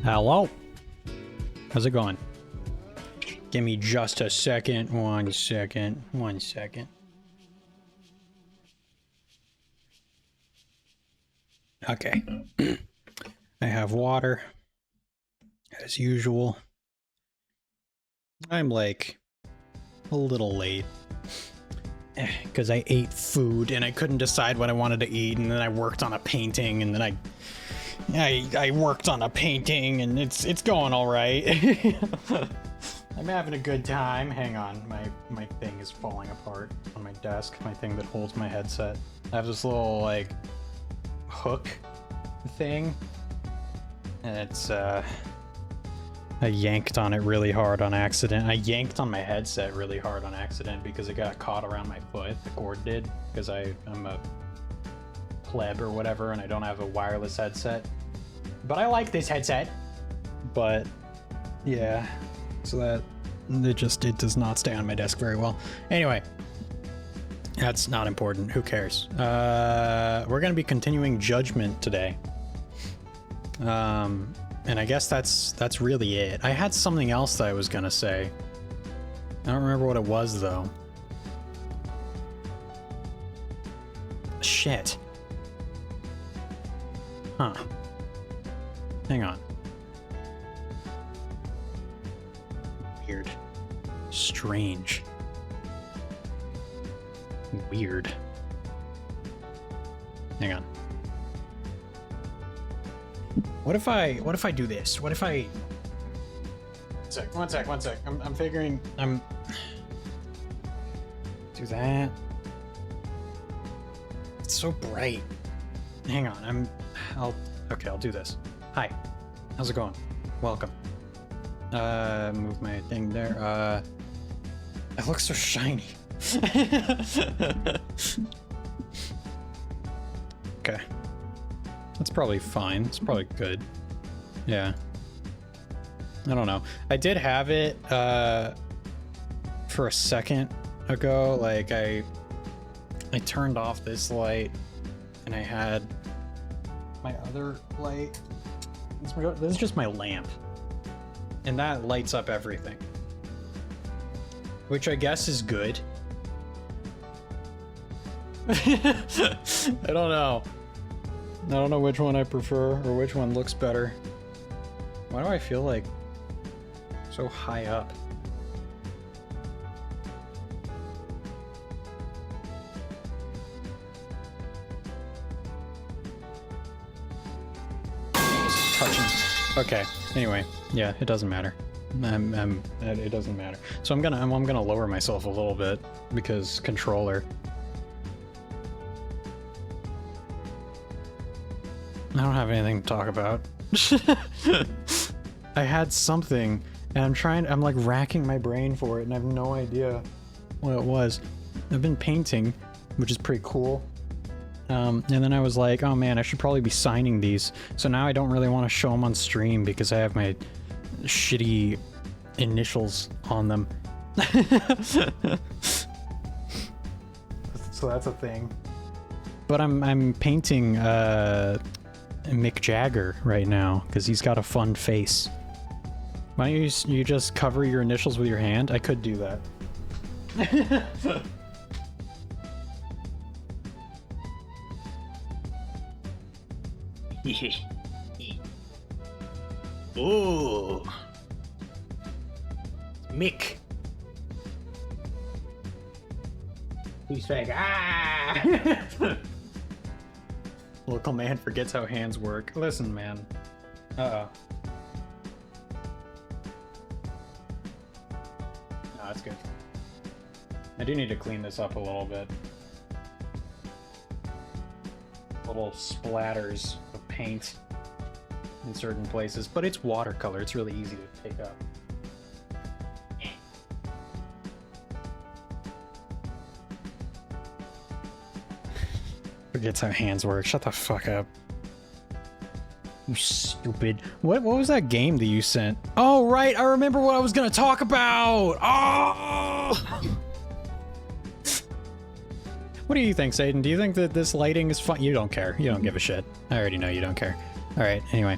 Hello? How's it going? Give me just a second. 1 second. 1 second. Okay. I have water. As usual. I'm like a little late. Because I ate food and I couldn't decide what I wanted to eat, and then I worked on a painting, and then I worked on a painting, and it's going all right. I'm having a good time. Hang on, my thing is falling apart on my desk. My thing that holds my headset. I have this little like hook thing, and it's I yanked on it really hard on accident. I yanked on my headset really hard on accident because it got caught around my foot. The cord did, because I'm a pleb or whatever, and I don't have a wireless headset. But I like this headset. But yeah, so that it does not stay on my desk very well. Anyway, that's not important. Who cares? We're gonna be continuing Judgment today. And I guess that's really it. I had something else that I was gonna say. I don't remember what it was though. Shit. Huh. Hang on. Weird. Strange. Weird. Hang on. What if I do this? What if I... One sec. I'm figuring... Do that. It's so bright. Hang on, okay, I'll do this. Hi. How's it going? Welcome. Move my thing there. It looks so shiny. Okay. That's probably fine. It's probably good. Yeah. I don't know. I did have it for a second ago. Like I turned off this light and I had my other light. This is just my lamp. And that lights up everything. Which I guess is good. I don't know. I don't know which one I prefer or which one looks better. Why do I feel like so high up? Just touching. Okay. Anyway, yeah, it doesn't matter. It doesn't matter. So I'm gonna lower myself a little bit because controller. I don't have anything to talk about. I had something, and I'm like racking my brain for it, and I have no idea what it was. I've been painting, which is pretty cool. And then I was like, oh man, I should probably be signing these. So now I don't really want to show them on stream because I have my shitty initials on them. So that's a thing. But I'm painting, Mick Jagger right now because he's got a fun face. Why don't you just cover your initials with your hand? I could do that. Ooh, Mick. He's like, ah. Local man forgets how hands work. Listen, man. Uh-oh. No, that's good. I do need to clean this up a little bit. Little splatters of paint in certain places, but it's watercolor. It's really easy to pick up. Forgets how hands work. Shut the fuck up. You stupid. What was that game that you sent? Oh, right. I remember what I was gonna talk about. Oh! What do you think, Satan? Do you think that this lighting is fun? You don't care. You don't give a shit. I already know you don't care. All right. Anyway.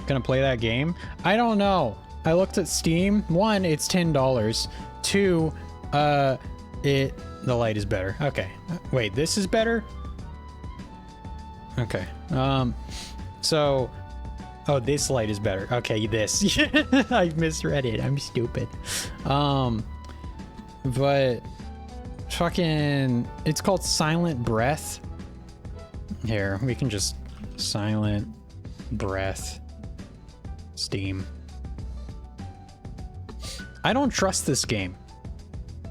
gonna play that game? I don't know. I looked at Steam. One, it's $10. Two, the light is better. Okay. Wait, this is better? Okay. So, oh, this light is better. Okay, this. I misread it. I'm stupid. But fucking, it's called Silent Breath. Here, we can just Silent Breath Steam. I don't trust this game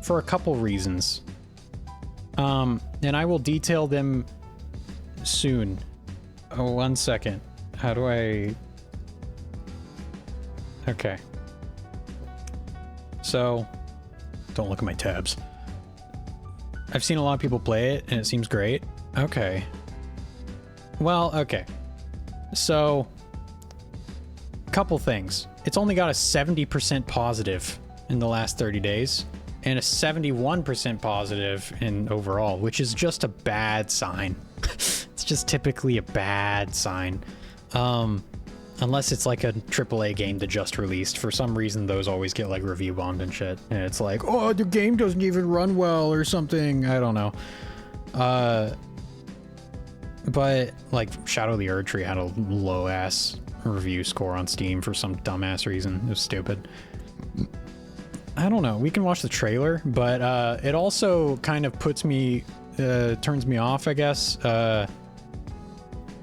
for a couple reasons. And I will detail them soon. Oh, 1 second. How do I... Okay. So, don't look at my tabs. I've seen a lot of people play it, and it seems great. Okay. Well, okay. So, couple things. It's only got a 70% positive in the last 30 days, and a 71% positive in overall, which is just a bad sign. It's just typically a bad sign. Unless it's like a AAA game that just released. For some reason, those always get like review bombed and shit. And it's like, oh, the game doesn't even run well or something. I don't know. But like Shadow of the Erdtree had a low ass review score on Steam for some dumbass reason. It was stupid. I don't know. We can watch the trailer, but it also kind of puts me, turns me off, I guess,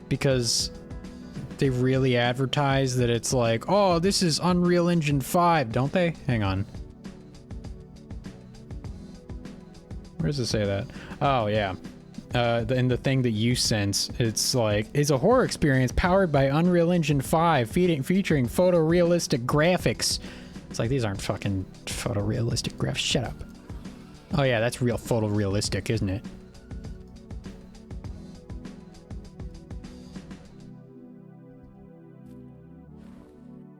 because they really advertise that it's like, oh, this is Unreal Engine 5, don't they? Hang on. Where does it say that? Oh, yeah. In the thing that you sense, it's like, it's a horror experience powered by Unreal Engine 5, featuring photorealistic graphics. It's like, these aren't fucking photorealistic graphics. Shut up. Oh yeah, that's real photorealistic, isn't it?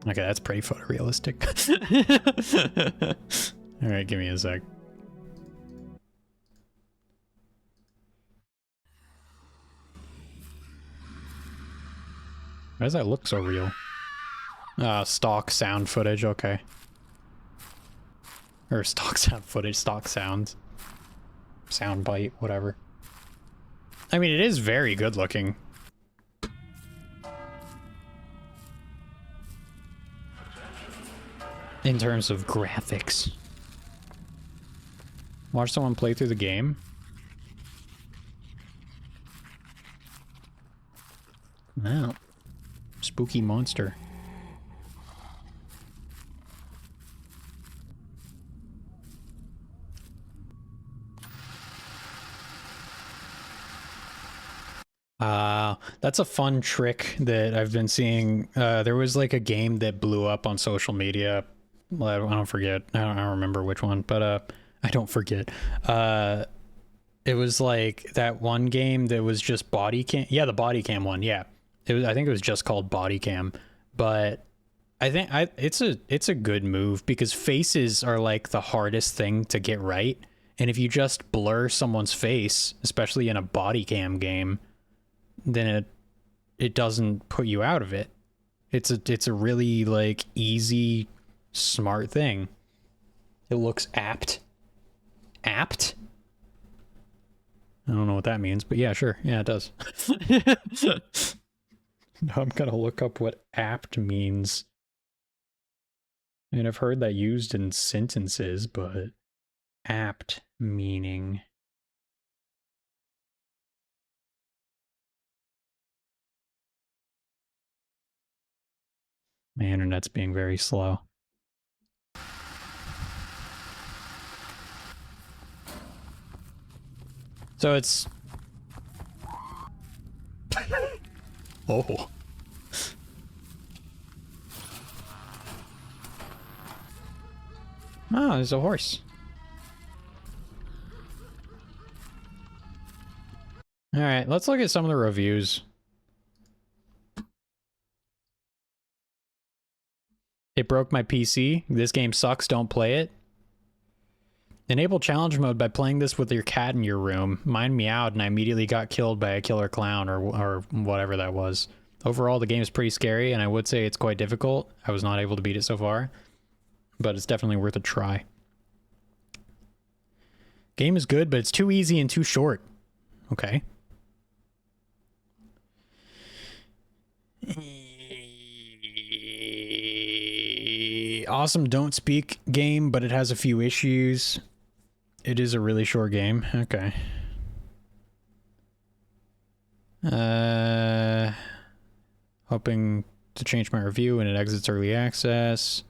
Okay, that's pretty photorealistic. All right, give me a sec. Why does that look so real? Stock sound footage, okay. Or stock sound footage, stock sounds. Sound bite, whatever. I mean, it is very good looking. In terms of graphics. Watch someone play through the game. Wow. Spooky monster. That's a fun trick that I've been seeing. There was like a game that blew up on social media. Well, I don't forget. I don't remember which one, but I don't forget. It was like that one game that was just body cam. Yeah, the body cam one. Yeah, it was. I think it was just called body cam, but I think it's a good move because faces are like the hardest thing to get right, and if you just blur someone's face, especially in a body cam game, then it doesn't put you out of it. It's a really like easy, smart thing. It looks apt. Apt? I don't know what that means, but yeah, sure. Yeah, it does. Now I'm gonna look up what apt means. I mean, I've heard that used in sentences, but apt meaning... My internet's being very slow. So it's... Oh. Oh, there's a horse. Alright, let's look at some of the reviews. It broke my PC. This game sucks, don't play it. Enable challenge mode by playing this with your cat in your room. Mine meowed and I immediately got killed by a killer clown or whatever that was. Overall, the game is pretty scary, and I would say it's quite difficult. I was not able to beat it so far, but it's definitely worth a try. Game is good, but it's too easy and too short. Okay. Awesome don't speak game, but it has a few issues. It is a really short game. Okay. Hoping to change my review when it exits early access.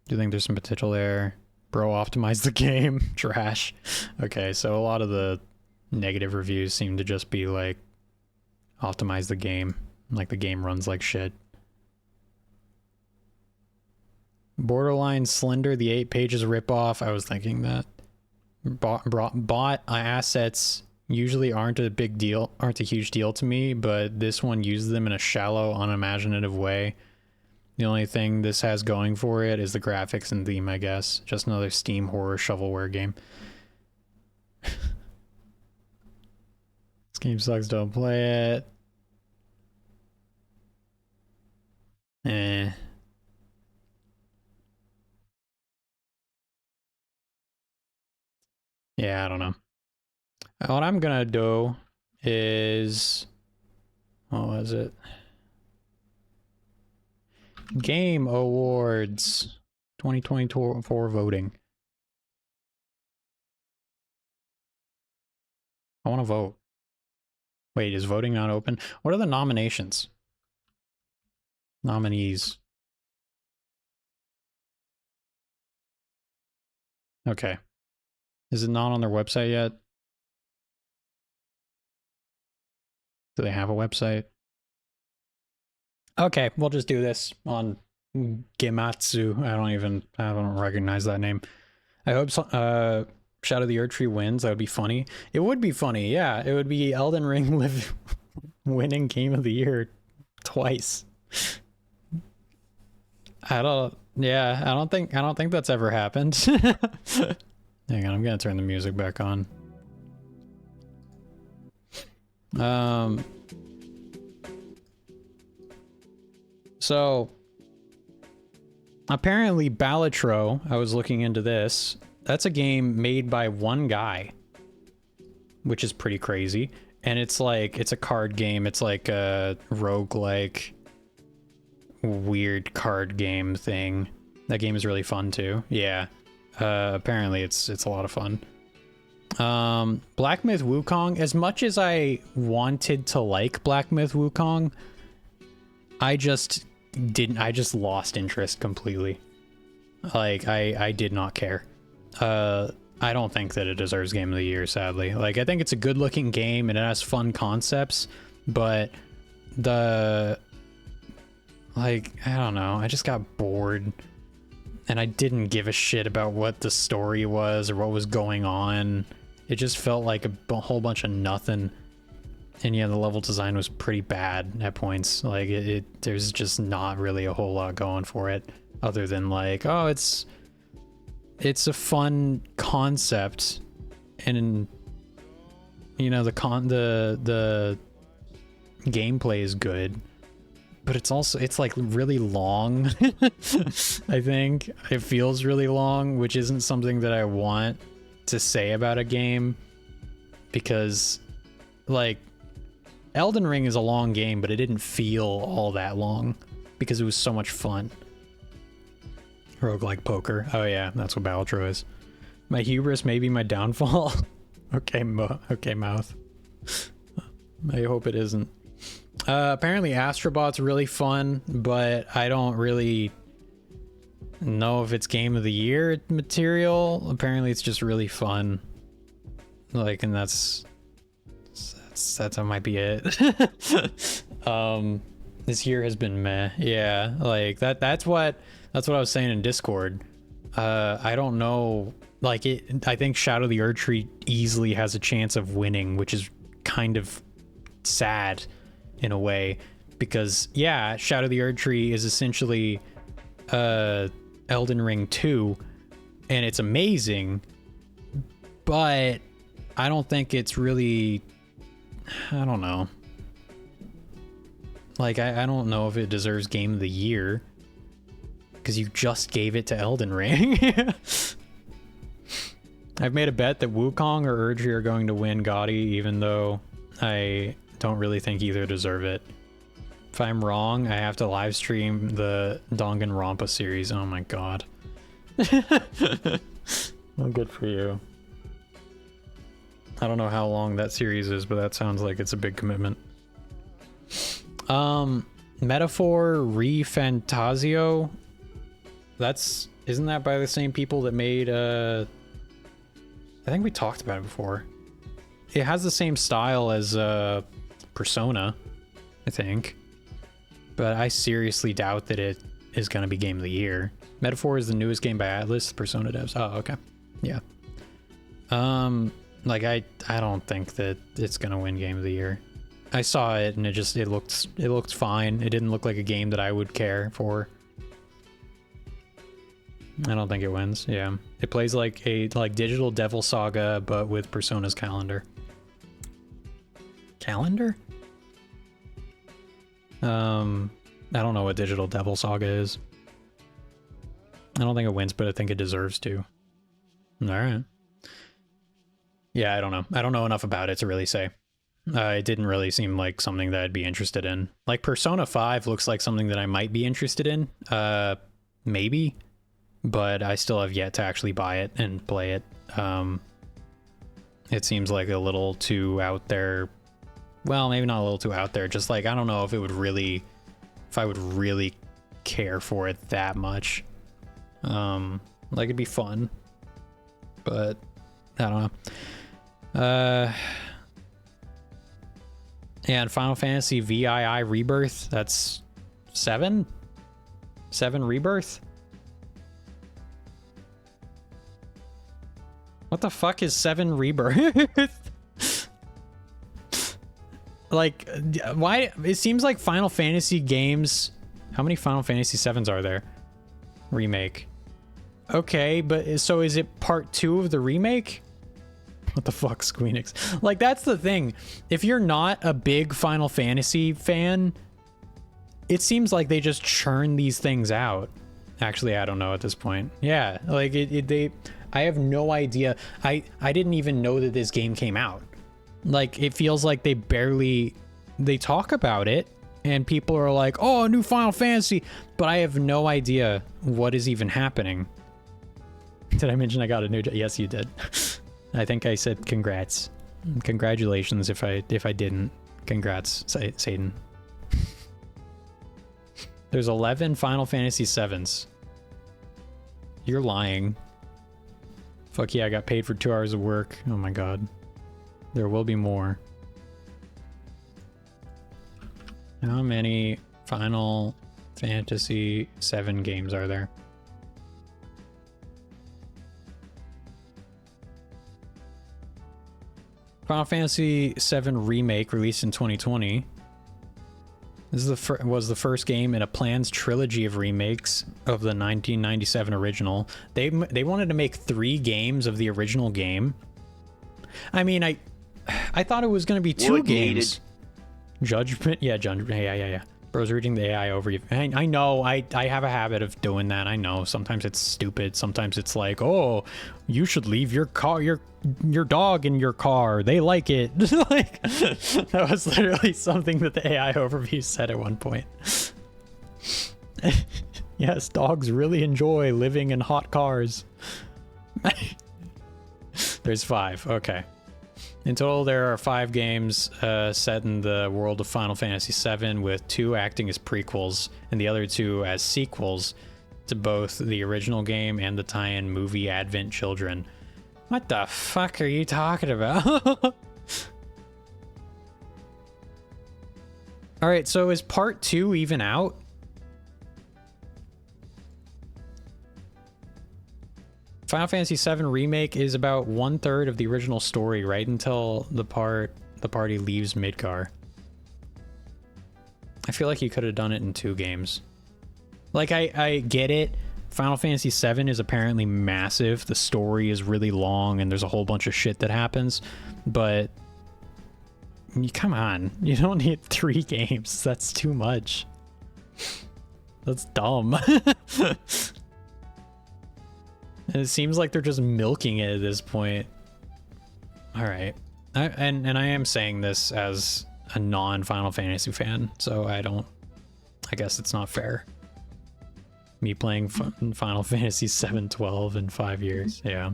Do you think there's some potential there? Bro, optimize the game. Trash. Okay, so a lot of the negative reviews seem to just be like, optimize the game. Like the game runs like shit. Borderline Slender, the 8 pages ripoff. I was thinking that. Bought assets usually aren't a big deal, aren't a huge deal to me, but this one uses them in a shallow, unimaginative way. The only thing this has going for it is the graphics and theme, I guess. Just another Steam horror shovelware game. This game sucks, don't play it. Yeah, I don't know. What I'm gonna do is... what was it? Game Awards 2024 voting. I want to vote. Wait, is voting not open? What are the nominations? Nominees. Okay. Is it not on their website yet? Do they have a website? Okay, we'll just do this on Gematsu. I don't recognize that name. I hope so, Shadow the Erdtree wins. That would be funny. It would be funny, yeah. It would be Elden Ring winning Game of the Year twice. I don't think that's ever happened. Hang on, I'm gonna turn the music back on. So apparently Balatro, I was looking into this, that's a game made by one guy, which is pretty crazy. And it's like, it's a card game. It's like a roguelike weird card game thing. That game is really fun too. Yeah. Apparently it's a lot of fun. Black Myth Wukong, as much as I wanted to like Black Myth Wukong, I just lost interest completely. Like, I did not care. I don't think that it deserves Game of the Year, sadly. Like, I think it's a good looking game and it has fun concepts, but I don't know, I just got bored and I didn't give a shit about what the story was or what was going on. It just felt like a whole bunch of nothing. And yeah, the level design was pretty bad at points. Like, there's just not really a whole lot going for it, other than like, oh, it's a fun concept, and you know, the gameplay is good, but it's like really long. I think it feels really long, which isn't something that I want to say about a game, because like Elden Ring is a long game, but it didn't feel all that long because it was so much fun. Roguelike poker. Oh yeah, that's what Balatro is. My hubris may be my downfall. Okay, okay, mouth. I hope it isn't. Apparently Astrobot's really fun, but I don't really know if it's Game of the Year material. Apparently it's just really fun. Like, and that might be it. This year has been meh. Yeah, like that's what I was saying in Discord. I don't know, like I think Shadow the Erdtree easily has a chance of winning, which is kind of sad in a way, because yeah, Shadow the Erdtree is essentially Elden Ring 2 and it's amazing, but I don't think it's really, I don't know. Like, I don't know if it deserves Game of the Year. Because you just gave it to Elden Ring. I've made a bet that Wukong or Erdtree are going to win GOTY, even though I don't really think either deserve it. If I'm wrong, I have to live stream the Danganronpa series. Oh my god. Well, good for you. I don't know how long that series is, but that sounds like it's a big commitment. Metaphor ReFantazio. Isn't that by the same people that made, I think we talked about it before. It has the same style as, Persona, I think. But I seriously doubt that it is going to be Game of the Year. Metaphor is the newest game by Atlas, Persona devs. Oh, okay. Yeah. Like, I don't think that it's going to win Game of the Year. I saw it and it looked fine. It didn't look like a game that I would care for. I don't think it wins. Yeah, it plays like a digital Devil Saga, but with Persona's calendar. Calendar? I don't know what digital Devil Saga is. I don't think it wins, but I think it deserves to. All right. Yeah, I don't know. I don't know enough about it to really say. It didn't really seem like something that I'd be interested in. Like Persona 5 looks like something that I might be interested in. Maybe. But I still have yet to actually buy it and play it. It seems like a little too out there. Well, maybe not a little too out there. Just like, I don't know if I would really care for it that much. Like, it'd be fun. But, I don't know. And Final Fantasy VII Rebirth, that's 7? 7 Rebirth? What the fuck is 7 Rebirth? Like, why? It seems like Final Fantasy games... How many Final Fantasy 7s are there? Remake. Okay, but so is it part 2 of the remake? What the fuck, Squeenix? Like, that's the thing. If you're not a big Final Fantasy fan, it seems like they just churn these things out. Actually, I don't know at this point. Yeah, like, I have no idea. I didn't even know that this game came out. Like, it feels like they talk about it, and people are like, oh, a new Final Fantasy, but I have no idea what is even happening. Did I mention I got a new... Yes, you did. I think I said congrats. Congratulations if I didn't. Congrats, Satan. There's 11 Final Fantasy 7s. You're lying. Fuck yeah, I got paid for 2 hours of work. Oh my god. There will be more. How many Final Fantasy 7 games are there? Final Fantasy VII Remake, released in 2020. This is was the first game in a planned trilogy of remakes of the 1997 original. They wanted to make 3 games of the original game. I mean, I thought it was going to be 2 games. Judgment, yeah, yeah. Bro's reading the AI over you. I know, I have a habit of doing that. I know. Sometimes it's stupid. Sometimes it's like, oh, you should leave your car, your dog in your car. They like it. Like, that was literally something that the AI overview said at one point. Yes, dogs really enjoy living in hot cars. There's 5. Okay. In total, there are 5 games set in the world of Final Fantasy VII, with 2 acting as prequels and the other 2 as sequels to both the original game and the tie-in movie Advent Children. What the fuck are you talking about? Alright, so is part 2 even out? Final Fantasy VII Remake is about 1/3 of the original story, right until the party leaves Midgar. I feel like you could have done it in 2 games. Like, I get it. Final Fantasy VII is apparently massive. The story is really long, and there's a whole bunch of shit that happens. But Come on, you don't need 3 games. That's too much. That's dumb. It seems like they're just milking it at this point. All right, and I am saying this as a non-Final Fantasy fan, so I guess it's not fair. Me playing Final Fantasy 7-12 in 5 years, yeah.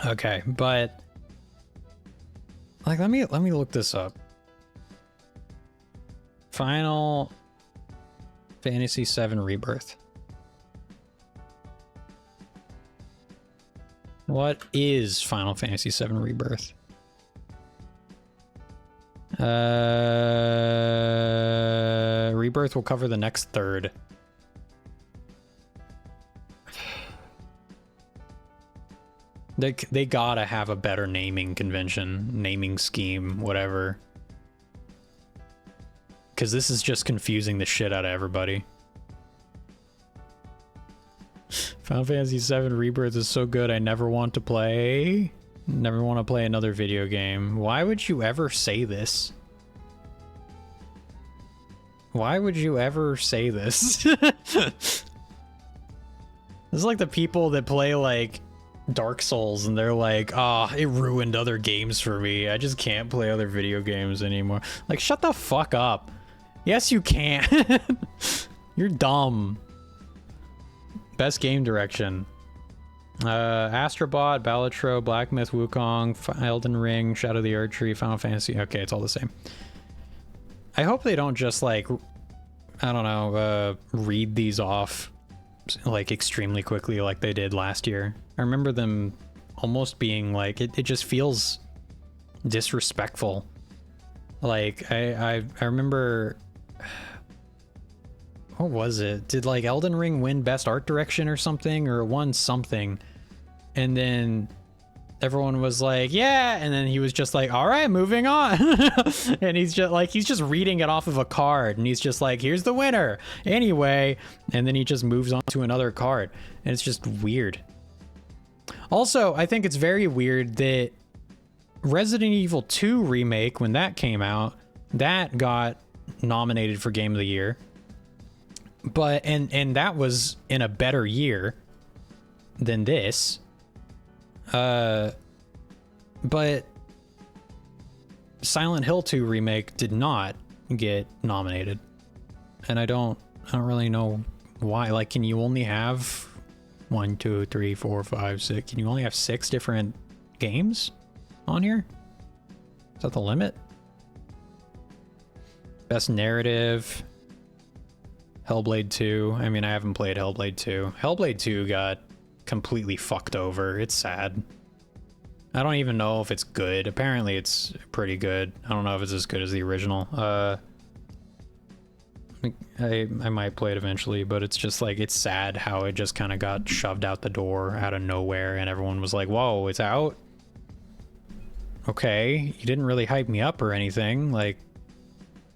Okay, but like let me look this up. Final Fantasy 7 Rebirth. What is Final Fantasy 7 Rebirth? Rebirth will cover the next third. They gotta have a better naming convention, naming scheme, whatever. Because this is just confusing the shit out of everybody. Final Fantasy VII Rebirth is so good, I never want to play. Never want to play another video game. Why would you ever say this? Why would you ever say this? This is like the people that play like Dark Souls and they're like, oh, it ruined other games for me. I just can't play other video games anymore. Like, shut the fuck up. Yes, you can. You're dumb. Best game direction. Astrobot, Balatro, Black Myth, Wukong, Elden Ring, Shadow of the Erdtree, Final Fantasy. Okay, it's all the same. I hope they don't just like, I don't know, read these off like extremely quickly like they did last year. I remember them almost being like, it just feels disrespectful. Like I remember, what was it? Did like Elden Ring win Best Art Direction or something, or it won something? And then everyone was like, yeah, and then he was just like, all right, moving on. And he's just reading it off of a card, and he's just like, here's the winner anyway, and then he just moves on to another card, and it's just weird. Also, I think it's very weird that Resident Evil 2 remake, when that came out, that got nominated for Game of the Year, but and that was in a better year than this. But Silent Hill 2 remake did not get nominated, and I don't really know why. Like, can you only have 1, 2, 3, 4, 5, 6? Can you only have 6 different games on here? Is that the limit? Best narrative. Hellblade 2. I mean, I haven't played Hellblade 2. Hellblade 2 got completely fucked over. It's sad. I don't even know if it's good. Apparently it's pretty good. I don't know if it's as good as the original. I might play it eventually, but it's just like, it's sad how it just kind of got shoved out the door out of nowhere, and everyone was like, whoa, it's out? Okay, you didn't really hype me up or anything, like,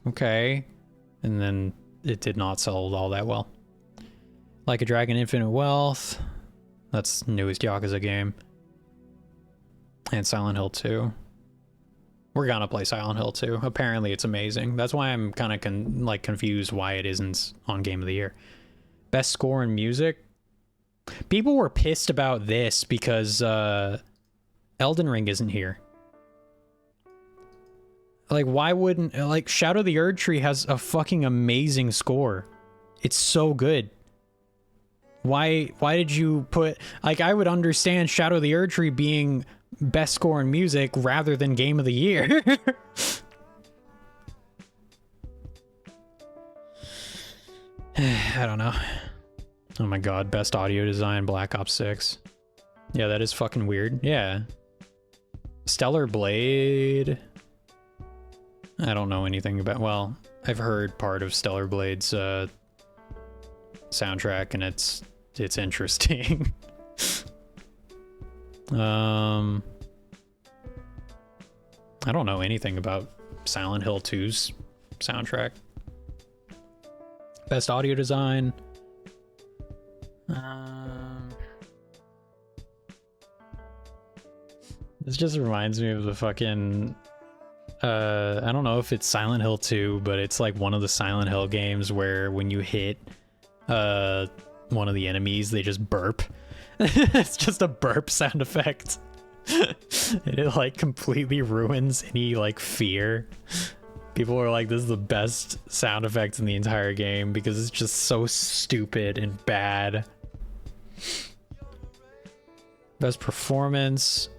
okay. And then it did not sell all that well. Like a Dragon Infinite Wealth, that's the newest Yakuza game. And Silent Hill 2. We're gonna play Silent Hill 2. Apparently it's amazing. That's why I'm kind of confused why it isn't on Game of the Year. Best score in music. People were pissed about this because Elden Ring isn't here. Like, why wouldn't, like, Shadow of the Erdtree has a fucking amazing score. It's so good. Why did you put, like, I would understand Shadow of the Erdtree being best score in music rather than Game of the Year. I don't know. Oh my god, best audio design, Black Ops 6. Yeah, that is fucking weird. Yeah. Stellar Blade. I don't know anything about, well, I've heard part of Stellar Blade's soundtrack, and it's interesting. I don't know anything about Silent Hill 2's soundtrack. Best audio design. This just reminds me of the fucking I don't know if it's Silent Hill 2, but it's like one of the Silent Hill games where when you hit one of the enemies, they just burp. It's just a burp sound effect. And it like completely ruins any like fear. People are like, this is the best sound effect in the entire game because it's just so stupid and bad. Best performance.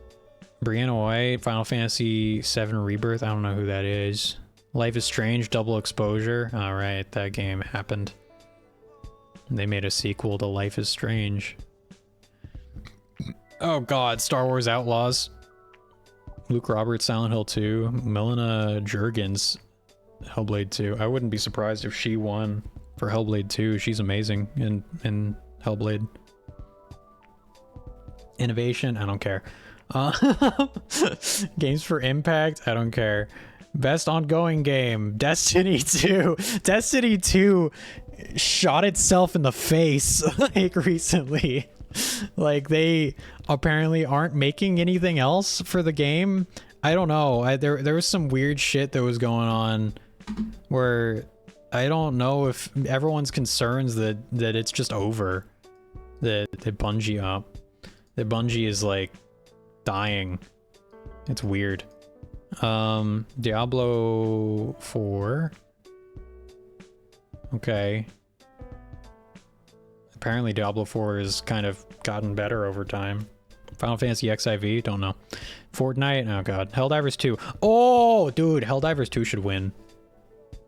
Brianna White, Final Fantasy VII Rebirth. I don't know who that is. Life is Strange, Double Exposure. Alright, that game happened. They made a sequel to Life is Strange. Oh god, Star Wars Outlaws. Luke Roberts, Silent Hill 2. Melina Juergens, Hellblade 2. I wouldn't be surprised if she won for Hellblade 2. She's amazing in Hellblade. Innovation, I don't care. Games for Impact, I don't care. Best ongoing game, Destiny 2. Destiny 2 shot itself in the face like recently. Like they apparently aren't making anything else for the game. I don't know. There was some weird shit that was going on where I don't know if everyone's concerns that it's just over. That Bungie is like dying. It's weird. Diablo 4. Okay. Apparently Diablo 4 has kind of gotten better over time. Final Fantasy XIV, don't know. Fortnite, oh god. Helldivers 2. Oh, dude, Helldivers 2 should win.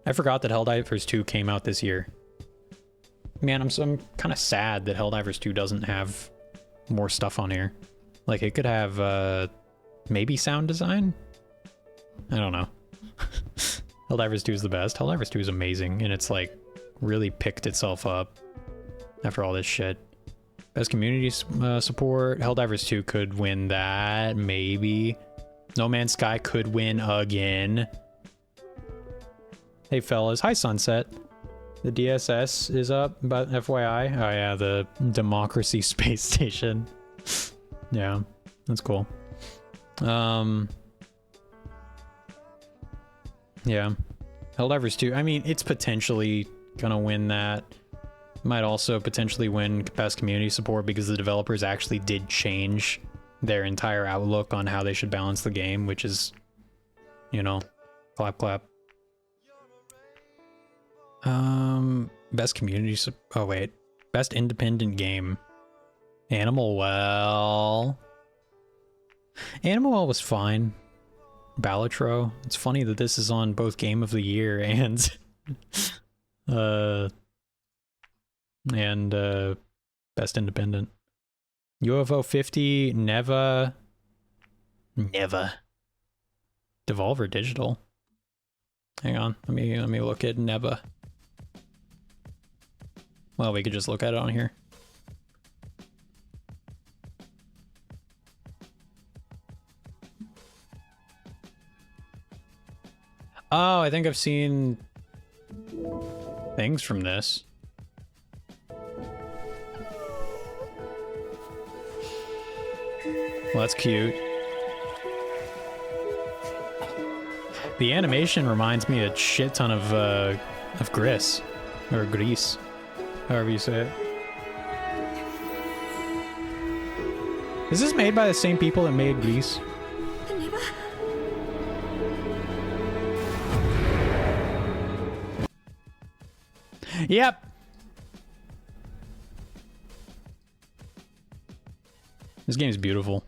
I forgot that Helldivers 2 came out this year. Man, I'm kind of sad that Helldivers 2 doesn't have more stuff on here. Like, it could have, maybe sound design? I don't know. Helldivers 2 is the best. Helldivers 2 is amazing, and it's, like, really picked itself up after all this shit. Best community support. Helldivers 2 could win that, maybe. No Man's Sky could win again. Hey, fellas. Hi, Sunset. The DSS is up, but FYI. Oh, yeah, the Democracy Space Station. Yeah, that's cool. Yeah. Helldivers 2, I mean, it's potentially gonna win that. Might also potentially win best community support because the developers actually did change their entire outlook on how they should balance the game, which is, you know, clap clap. Best community oh wait. Best independent game. Animal Well. Animal Well was fine. Balatro. It's funny that this is on both Game of the Year and Best Independent. UFO 50, Neva. Devolver Digital. Hang on, let me look at Neva. Well, we could just look at it on here. Oh, I think I've seen things from this. Well, that's cute. The animation reminds me a shit ton of Gris, or Grease, however you say it. Is this made by the same people that made Grease? Yep. This game is beautiful.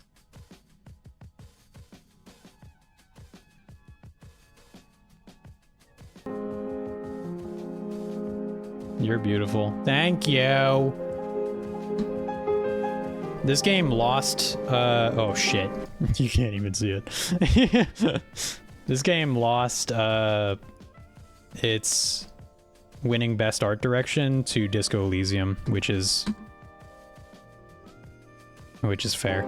You're beautiful. Thank you. This game lost, oh shit. You can't even see it. This game lost, its winning best art direction to Disco Elysium, which is fair.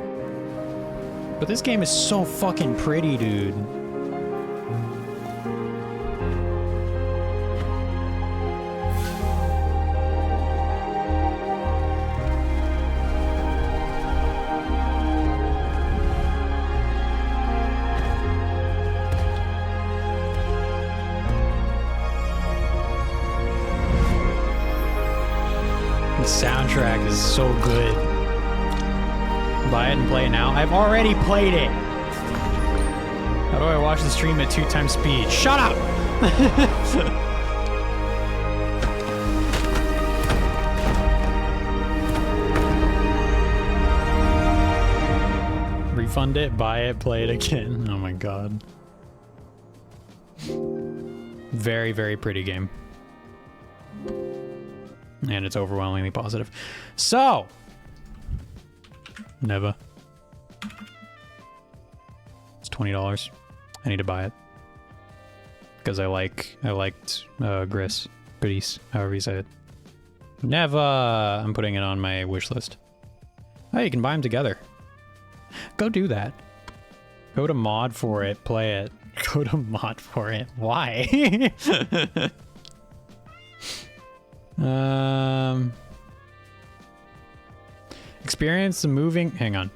But this game is so fucking pretty, dude. The soundtrack is so good. Buy it and play it now. I've already played it. How do I watch the stream at 2x speed? Shut up! Refund it, buy it, play it again. Oh my god. Very, very pretty game. And it's overwhelmingly positive. So! Never. It's $20. I need to buy it. Because I liked Gris. Goodies, however you say it. Never! I'm putting it on my wish list. Oh, you can buy them together. Go do that. Go to mod for it, play it. Go to mod for it. Why? Experience the moving... Hang on.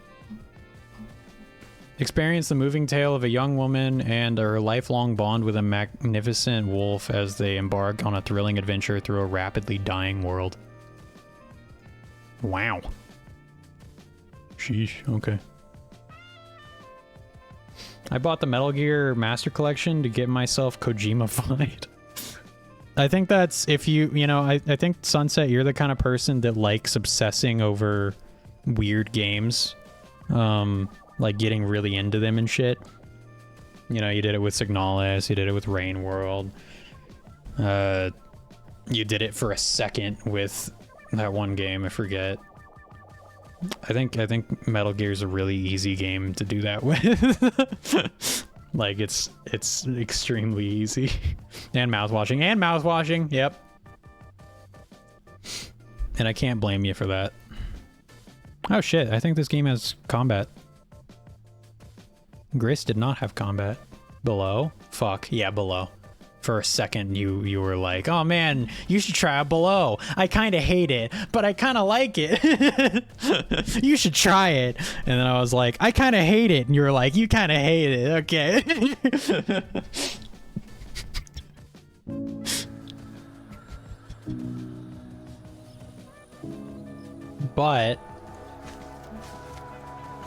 Experience the moving tale of a young woman and her lifelong bond with a magnificent wolf as they embark on a thrilling adventure through a rapidly dying world. Wow. Sheesh, okay. I bought the Metal Gear Master Collection to get myself Kojima-fied. I think that's, if you know, I think, Sunset, you're the kind of person that likes obsessing over weird games. Like getting really into them and shit. You know, you did it with Signalis, you did it with Rain World. You did it for a second with that one game, I forget. I think Metal Gear is a really easy game to do that with. Like it's extremely easy. And mouthwashing, yep. And I can't blame you for that. Oh shit, I think this game has combat. Gris did not have combat. Below? Fuck, yeah, below. For a second, you were like, oh man, you should try out Below. I kind of hate it, but I kind of like it. You should try it. And then I was like, I kind of hate it. And you were like, you kind of hate it. Okay. But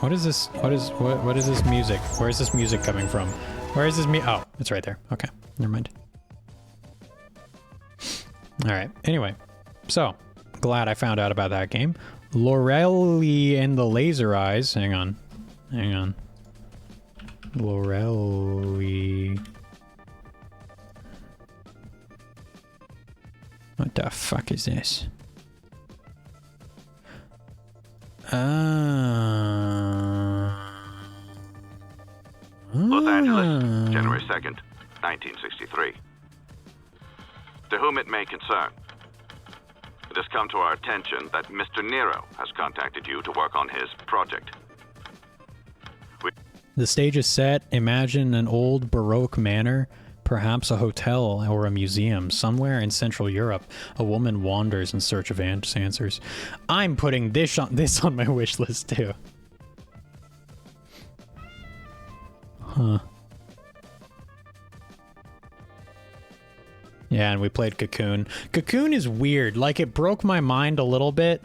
what is this? What is this music? Where is this music coming from? Where is this Oh, it's right there. Okay, never mind. All right. Anyway, so glad I found out about that game. Lorelli and the Laser Eyes. Hang on. Lorelli. What the fuck is this? Los Angeles, January 2nd, 1963. To whom it may concern, it has come to our attention that Mr. Nero has contacted you to work on his project. The stage is set. Imagine an old Baroque manor, perhaps a hotel or a museum. Somewhere in Central Europe, a woman wanders in search of answers. I'm putting this on my wish list too. Huh. Yeah, and we played Cocoon. Cocoon is weird. Like, it broke my mind a little bit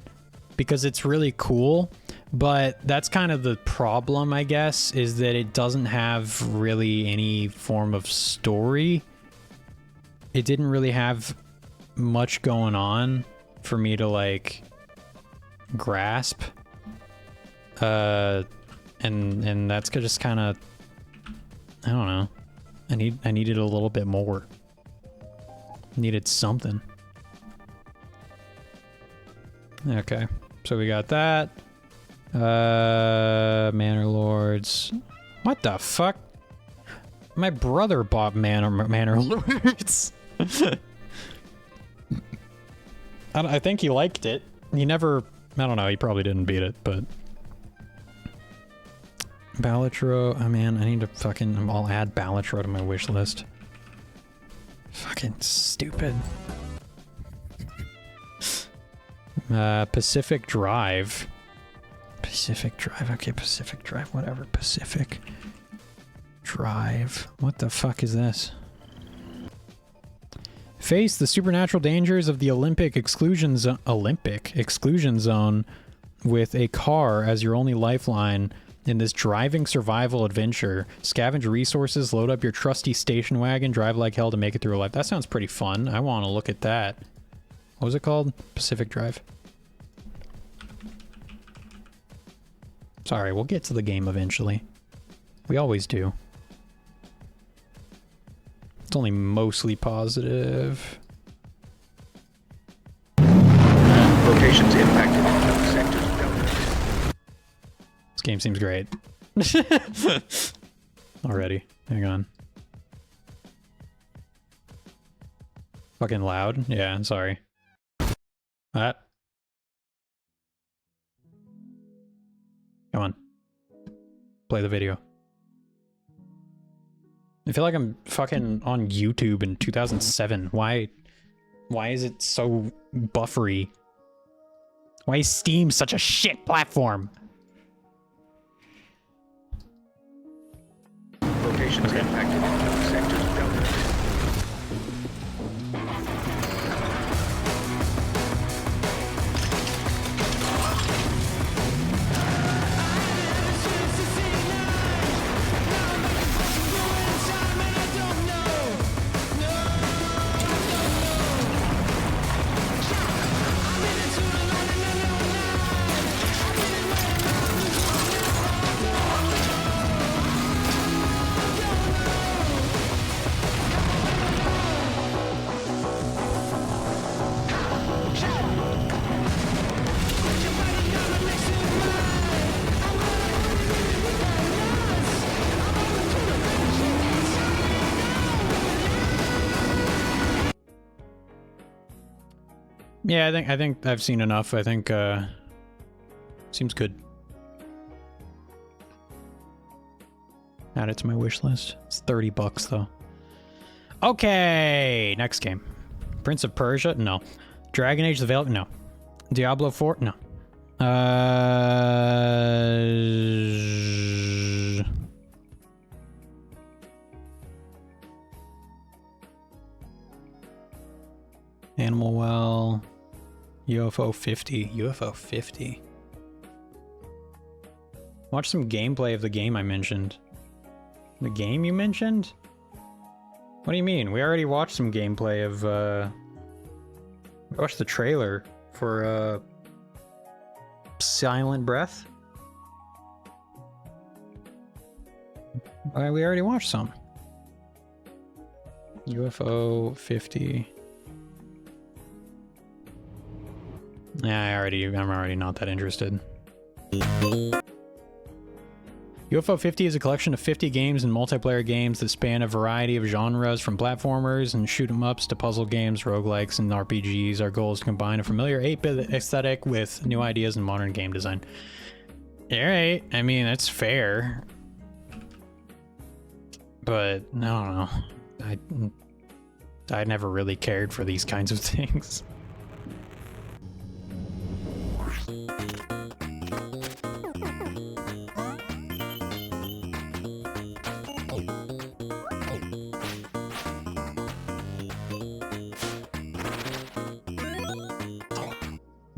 because it's really cool, but that's kind of the problem, I guess, is that it doesn't have really any form of story. It didn't really have much going on for me to, like, grasp. And that's just kind of, I don't know. I needed a little bit more. Needed something. Okay, so we got that. Manor Lords. What the fuck? My brother bought Manor Lords. I think he liked it. He never, I don't know, he probably didn't beat it, but... Balatro, oh man, I need to fucking, I'll add Balatro to my wish list. Fucking stupid. Pacific Drive. Pacific Drive, okay, Pacific Drive, whatever, Pacific Drive. What the fuck is this? Face the supernatural dangers of the Olympic exclusion zone with a car as your only lifeline in this driving survival adventure. Scavenge resources, load up your trusty station wagon, drive like hell to make it through life. That sounds pretty fun. I want to look at that. What was it called? Pacific Drive. Sorry, we'll get to the game eventually. We always do. It's only mostly positive. Locations impacted. Sectors built. This game seems great. Already. Hang on. Fucking loud? Yeah, I'm sorry. What? Come on. Play the video. I feel like I'm fucking on YouTube in 2007. Why is it so buffery? Why is Steam such a shit platform? Locations impacted. Sectors built. Yeah, I think I've seen enough. I think seems good. Add it to my wish list. It's $30 though. Okay, next game. Prince of Persia? No. Dragon Age the Veil? No. Diablo 4? No. Animal Well. UFO 50. UFO 50. Watch some gameplay of the game I mentioned. The game you mentioned? What do you mean? We already watched some gameplay of, we watched the trailer for, Silent Breath. We already watched some. UFO 50. Yeah, I'm already not that interested. UFO 50 is a collection of 50 games and multiplayer games that span a variety of genres, from platformers and shoot-'em-ups to puzzle games, roguelikes, and RPGs. Our goal is to combine a familiar 8-bit aesthetic with new ideas and modern game design. Alright, I mean, that's fair. But, I don't know. I never really cared for these kinds of things.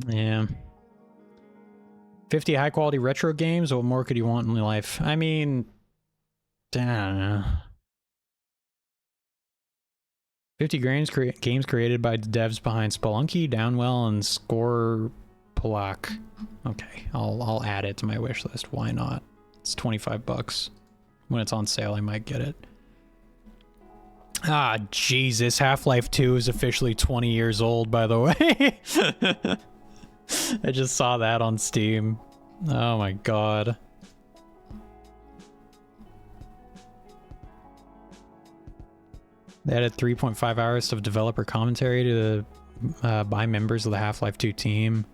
Yeah. 50 high-quality retro games? What more could you want in life? I mean, I don't know. 50 games created by the devs behind Spelunky, Downwell, and Scorpalak. Okay, I'll add it to my wish list. Why not? It's $25. When it's on sale, I might get it. Ah, Jesus. Half-Life 2 is officially 20 years old, by the way. I just saw that on Steam. Oh my god. They added 3.5 hours of developer commentary to by members of the Half-Life 2 team.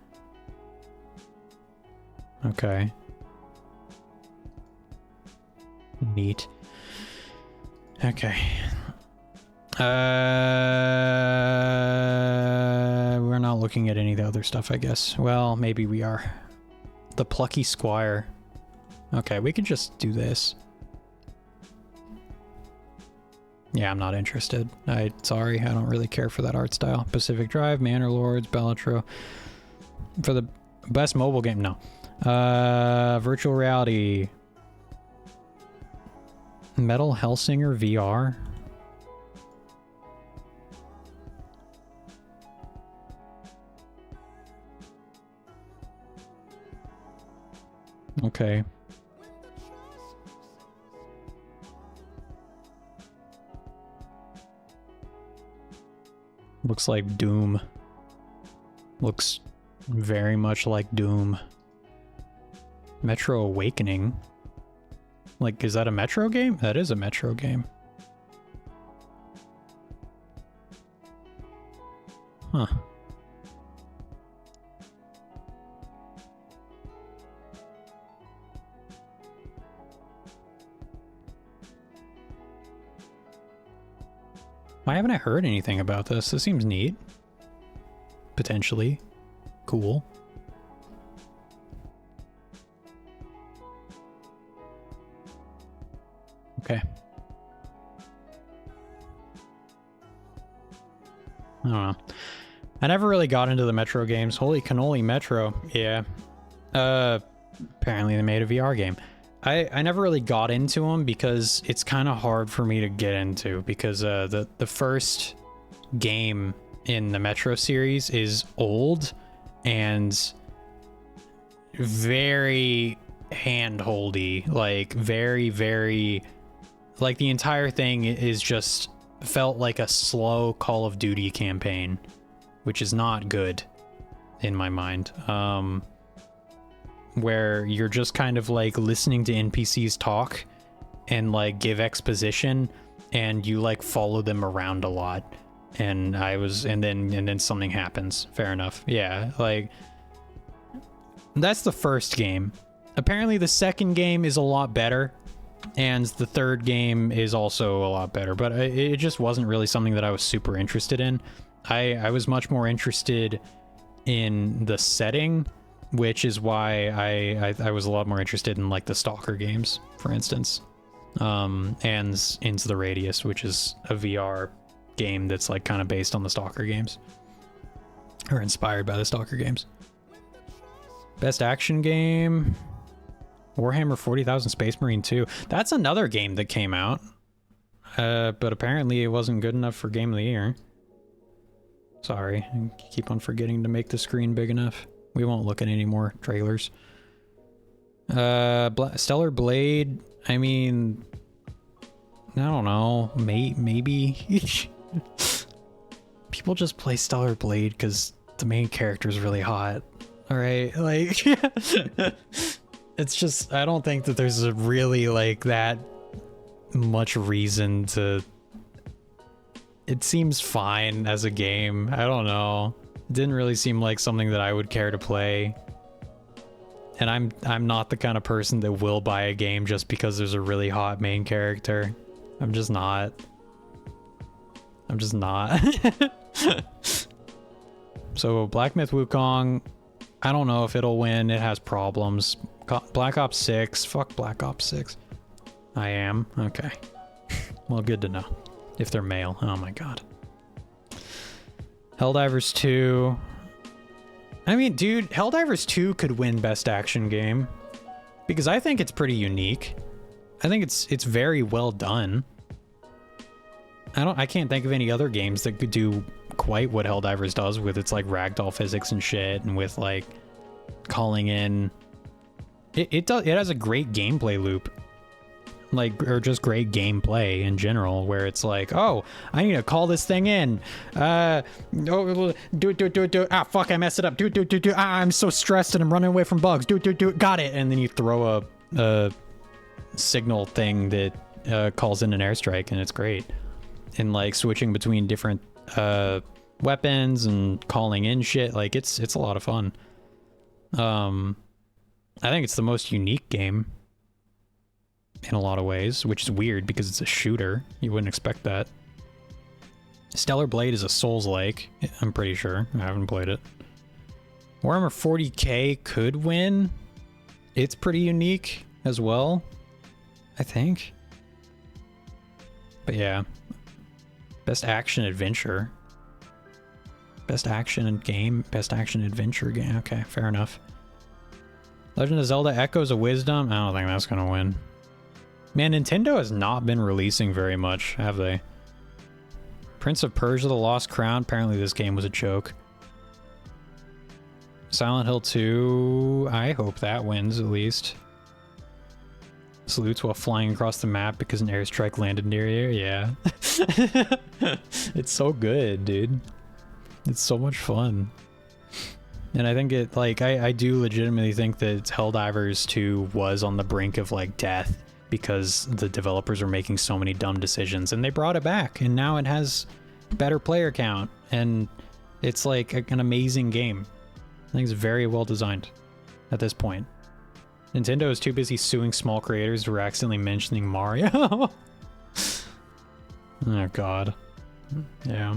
Okay. Neat. Okay. We're not looking at any of the other stuff, I guess. Well, maybe we are. The Plucky Squire. Okay, we could just do this. Yeah, I'm not interested. Sorry, I don't really care for that art style. Pacific Drive, Manor Lords, Bellatro. For the best mobile game, no. Virtual reality. Metal Hellsinger VR. Okay. Looks like Doom. Looks very much like Doom. Metro Awakening. Like, is that a Metro game? That is a Metro game. Huh. Why haven't I heard anything about this? This seems neat. Potentially. Cool. Okay. I don't know. I never really got into the Metro games. Holy cannoli, Metro. Yeah. Apparently they made a VR game. I never really got into them because it's kind of hard for me to get into because the first game in the Metro series is old and very hand-holdy, like very like the entire thing is just felt like a slow Call of Duty campaign, which is not good in my mind. Where you're just kind of like listening to NPCs talk and like give exposition and you like follow them around a lot. And then something happens. Fair enough. Yeah, like that's the first game. Apparently the second game is a lot better and the third game is also a lot better, but it just wasn't really something that I was super interested in. I was much more interested in the setting, which is why I was a lot more interested in like the Stalker games, for instance, and Into the Radius, which is a VR game that's like kind of based on the Stalker games, or inspired by the Stalker games. Best action game, Warhammer 40,000 Space Marine 2. That's another game that came out, but apparently it wasn't good enough for Game of the Year. Sorry, I keep on forgetting to make the screen big enough. We won't look at any more trailers. Stellar Blade. I mean, I don't know. Maybe. People just play Stellar Blade because the main character is really hot. All right, like, it's just, I don't think that there's a really like that much reason to. It seems fine as a game. I don't know. Didn't really seem like something that I would care to play. And I'm not the kind of person that will buy a game just because there's a really hot main character. I'm just not. So Black Myth Wukong, I don't know if it'll win. It has problems. Black Ops 6. Fuck Black Ops 6. I am. Okay. Well, good to know. If they're male. Oh my god. Helldivers 2. I mean, dude, Helldivers 2 could win Best Action Game. Because I think it's pretty unique. I think it's very well done. I can't think of any other games that could do quite what Helldivers does with its like ragdoll physics and shit, and with like calling in. It has a great gameplay loop. Like, or just great gameplay in general, where it's like, oh, I need to call this thing in. Do it. Ah, fuck, I messed it up. Ah, I'm so stressed and I'm running away from bugs. Do it. Got it. And then you throw a signal thing that calls in an airstrike, and it's great. And like switching between different weapons and calling in shit, like it's a lot of fun. I think it's the most unique game in a lot of ways, which is weird because it's a shooter. You wouldn't expect that. Stellar Blade is a Souls-like, I'm pretty sure. I haven't played it. Warhammer 40k could win. It's pretty unique as well, I think. But yeah, Best action adventure. Best action and game. Best action adventure game. Okay, fair enough. Legend of Zelda Echoes of Wisdom. I don't think that's gonna win. Man, Nintendo has not been releasing very much, have they? Prince of Persia: The Lost Crown. Apparently this game was a joke. Silent Hill 2. I hope that wins at least. Salutes while flying across the map because an airstrike landed near you. Yeah. It's so good, dude. It's so much fun. And I think it, like, I do legitimately think that Helldivers 2 was on the brink of, like, death because the developers were making so many dumb decisions, and they brought it back, and now it has better player count, and it's, like, an amazing game. I think it's very well designed at this point. Nintendo is too busy suing small creators for accidentally mentioning Mario. Oh, God. Yeah.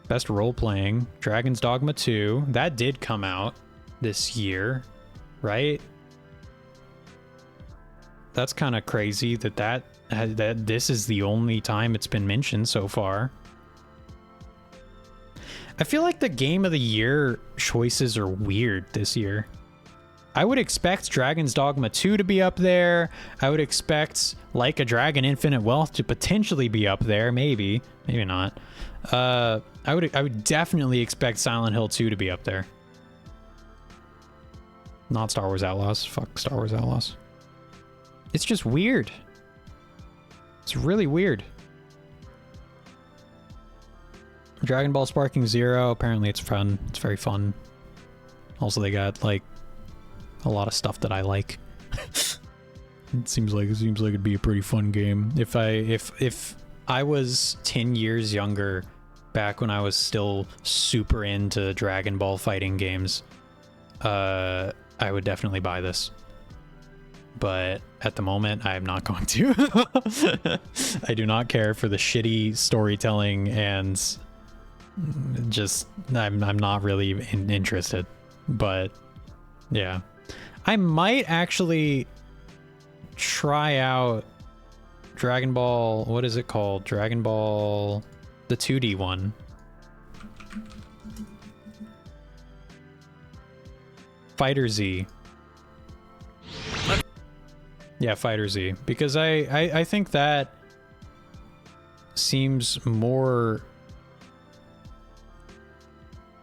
Best role-playing. Dragon's Dogma 2. That did come out this year, right? That's kind of crazy that this is the only time it's been mentioned so far. I feel like the Game of the Year choices are weird this year. I would expect Dragon's Dogma 2 to be up there. I would expect Like a Dragon Infinite Wealth to potentially be up there. Maybe. Maybe not. I would definitely expect Silent Hill 2 to be up there. Not Star Wars Outlaws. Fuck Star Wars Outlaws. It's just weird. It's really weird. Dragon Ball Sparking Zero. Apparently it's fun. It's very fun. Also, they got, like, a lot of stuff that I like. It seems like it'd be a pretty fun game. If I was 10 years younger, back when I was still super into Dragon Ball fighting games, I would definitely buy this. But at the moment, I am not going to. I do not care for the shitty storytelling, and just I'm not really interested. But yeah, I might actually try out Dragon Ball. What is it called? Dragon Ball, the 2D one. Fighter Z. Yeah, Fighter Z, because I think that seems more,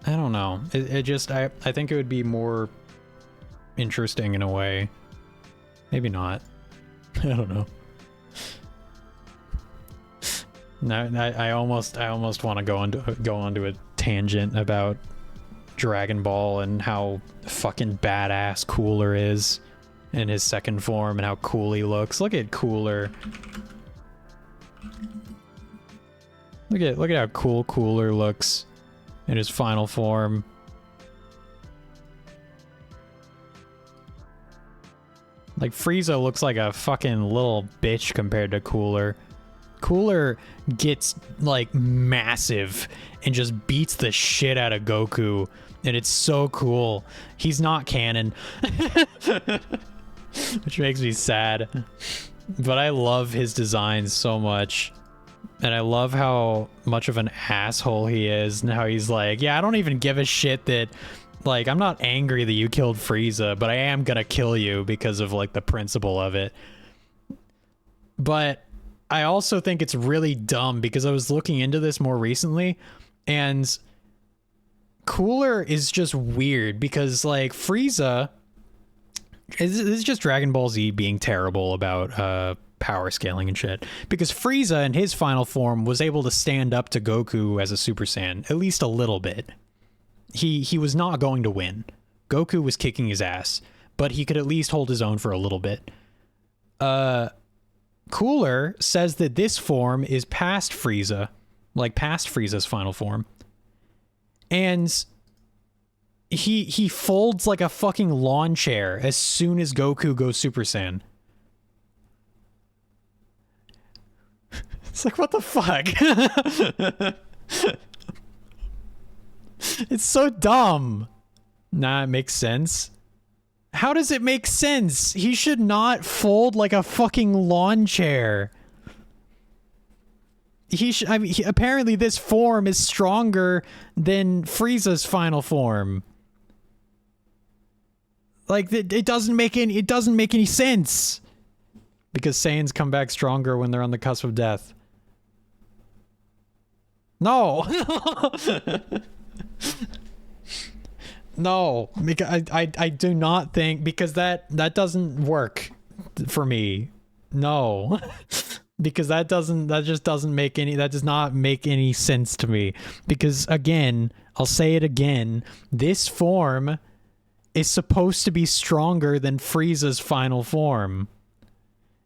I don't know. It just, I think it would be more interesting in a way. Maybe not. I don't know. No, I almost want to go onto a tangent about Dragon Ball and how fucking badass Cooler is in his second form and how cool he looks. Look at Cooler. Look at how cool Cooler looks in his final form. Like, Frieza looks like a fucking little bitch compared to Cooler. Cooler gets, like, massive and just beats the shit out of Goku, and it's so cool. He's not canon. Which makes me sad. But I love his design so much. And I love how much of an asshole he is, and how he's like, yeah, I don't even give a shit that, like, I'm not angry that you killed Frieza, but I am gonna kill you because of, like, the principle of it. But I also think it's really dumb, because I was looking into this more recently, and Cooler is just weird, because, like, Frieza, this is just Dragon Ball Z being terrible about power scaling and shit, because Frieza in his final form was able to stand up to Goku as a Super Saiyan, at least a little bit. He was not going to win. Goku was kicking his ass, but he could at least hold his own for a little bit. Cooler says that this form is past Frieza, like past Frieza's final form. And he folds like a fucking lawn chair as soon as Goku goes Super Saiyan. It's like, what the fuck? It's so dumb. Nah, it makes sense. How does it make sense? He should not fold like a fucking lawn chair. I mean, apparently this form is stronger than Frieza's final form. Like, it doesn't make any sense. Because Saiyans come back stronger when they're on the cusp of death. No. No, because I do not think, because that doesn't work for me. No. Because that does not make any sense to me. Because again, I'll say it again, this form is supposed to be stronger than Frieza's final form.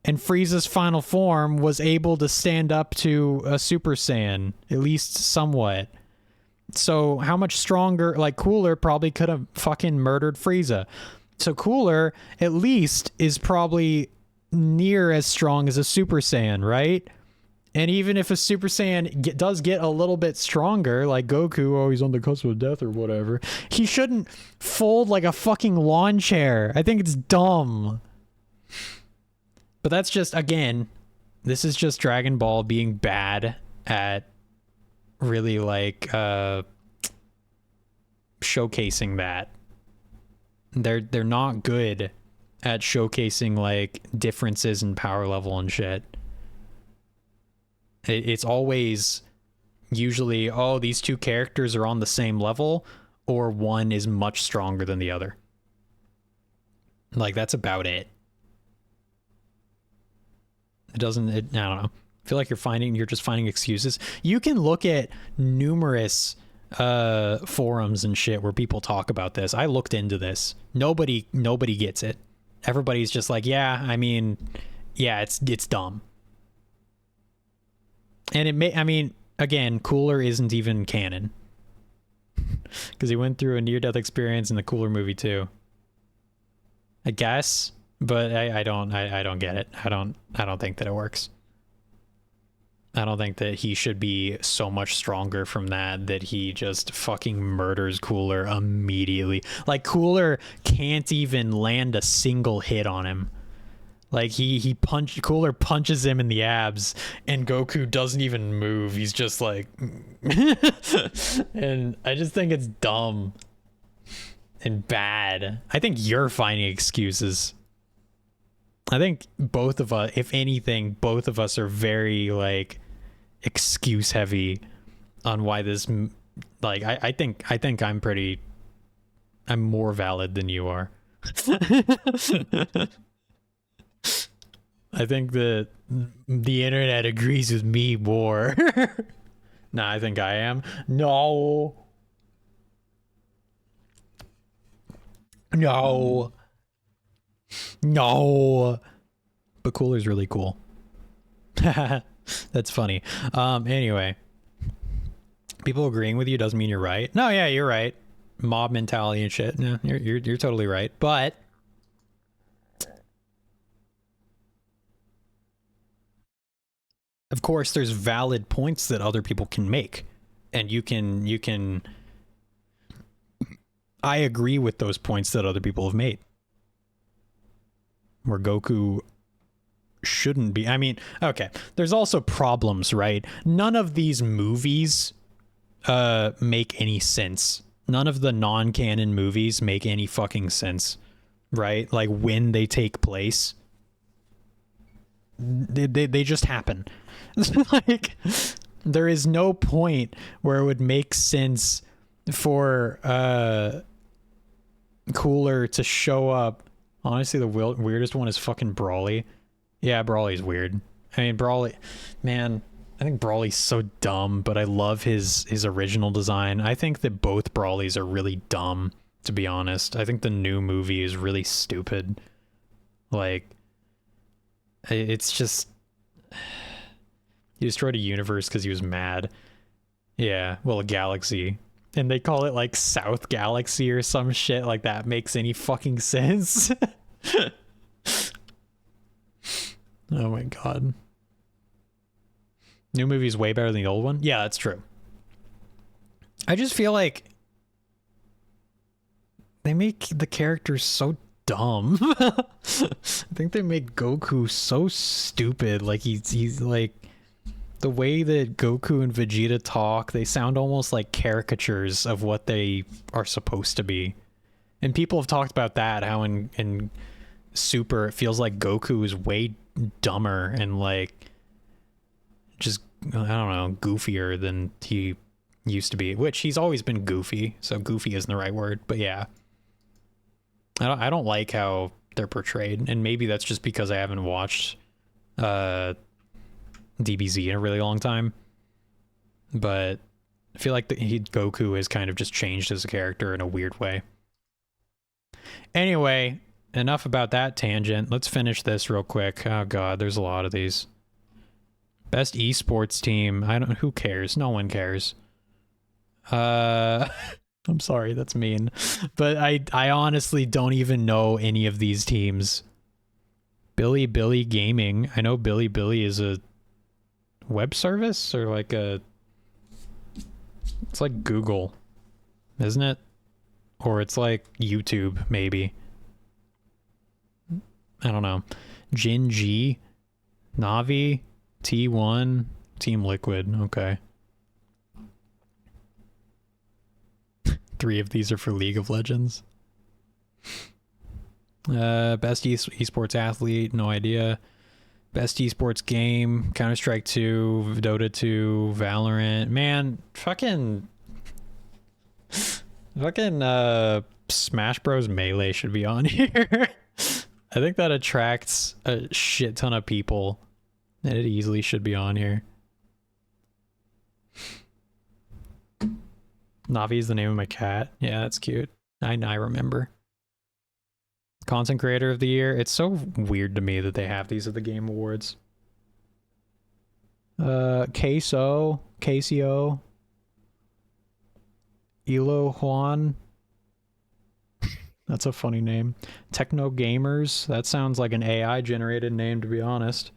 And Frieza's final form was able to stand up to a Super Saiyan, at least somewhat. So how much stronger, like Cooler probably could have fucking murdered Frieza. So Cooler at least is probably near as strong as a Super Saiyan, right? And even if a Super Saiyan does get a little bit stronger, like Goku, oh, he's on the cusp of death or whatever, he shouldn't fold like a fucking lawn chair. I think it's dumb. But that's just, again, this is just Dragon Ball being bad at really like showcasing that. They're not good at showcasing like differences in power level and shit. It's always usually, oh, these two characters are on the same level, or one is much stronger than the other. Like, that's about it. I don't know. I feel like you're just finding excuses. You can look at numerous forums and shit where people talk about this. I looked into this. Nobody gets it. Everybody's just like, yeah, I mean, yeah, it's dumb. And I mean, again, Cooler isn't even canon. Because he went through a near-death experience in the Cooler movie too. I guess, but I don't get it. I don't think that it works. I don't think that he should be so much stronger from that he just fucking murders Cooler immediately. Like, Cooler can't even land a single hit on him. Like, Cooler punches him in the abs, and Goku doesn't even move. He's just like... And I just think it's dumb. And bad. I think you're finding excuses. I think both of us, if anything, both of us are very, like, excuse heavy on why this, like, I think I'm more valid than you are. I think that the internet agrees with me more. Nah, I think I am. No. But Cooler's really cool. That's funny. Anyway, people agreeing with you doesn't mean you're right. No, yeah, you're right. Mob mentality and shit. No, you're totally right. But of course, there's valid points that other people can make, and you can. I agree with those points that other people have made. Where Goku shouldn't be. I mean, okay, there's also problems, right? None of these movies make any sense. None of the non-canon movies make any fucking sense, right? Like, when they take place, they just happen. Like, there is no point where it would make sense for Cooler to show up. Honestly, the weirdest one is fucking Brawly. Yeah, Brawly's weird. I mean, Brawly, man, I think Brawly's so dumb, but I love his original design. I think that both Brawlys are really dumb, to be honest. I think the new movie is really stupid. Like, it's just... He destroyed a universe because he was mad. Yeah, well, a galaxy. And they call it, like, South Galaxy or some shit. Like, that makes any fucking sense. Oh my god. New movie's way better than the old one? Yeah, that's true. I just feel like they make the characters so dumb. I think they make Goku so stupid. Like he's like, the way that Goku and Vegeta talk, they sound almost like caricatures of what they are supposed to be. And people have talked about that, how in Super it feels like Goku is way dumber and like just, I don't know, goofier than he used to be, which he's always been goofy, so goofy isn't the right word, but yeah. I don't like how they're portrayed, and maybe that's just because I haven't watched DBZ in a really long time, but I feel like Goku has kind of just changed as a character in a weird way. Anyway, enough about that tangent. Let's finish this real quick. Oh god, there's a lot of these. Best esports team. Who cares? No one cares. I'm sorry, that's mean. But I honestly don't even know any of these teams. Billy Gaming. I know Billy is a web service or like a... It's like Google, isn't it? Or it's like YouTube, maybe. I don't know. Jin G, Navi, T1, Team Liquid. Okay. 3 of these are for League of Legends. Best esports athlete, no idea. Best esports game, Counter-Strike 2, Dota 2, Valorant. Man, fucking Smash Bros. Melee should be on here. I think that attracts a shit ton of people, and it easily should be on here. Navi is the name of my cat. Yeah, that's cute. I remember. Content Creator of the Year. It's so weird to me that they have these at the Game Awards. Queso. Elo Juan. That's a funny name. Techno Gamers. That sounds like an AI generated name, to be honest.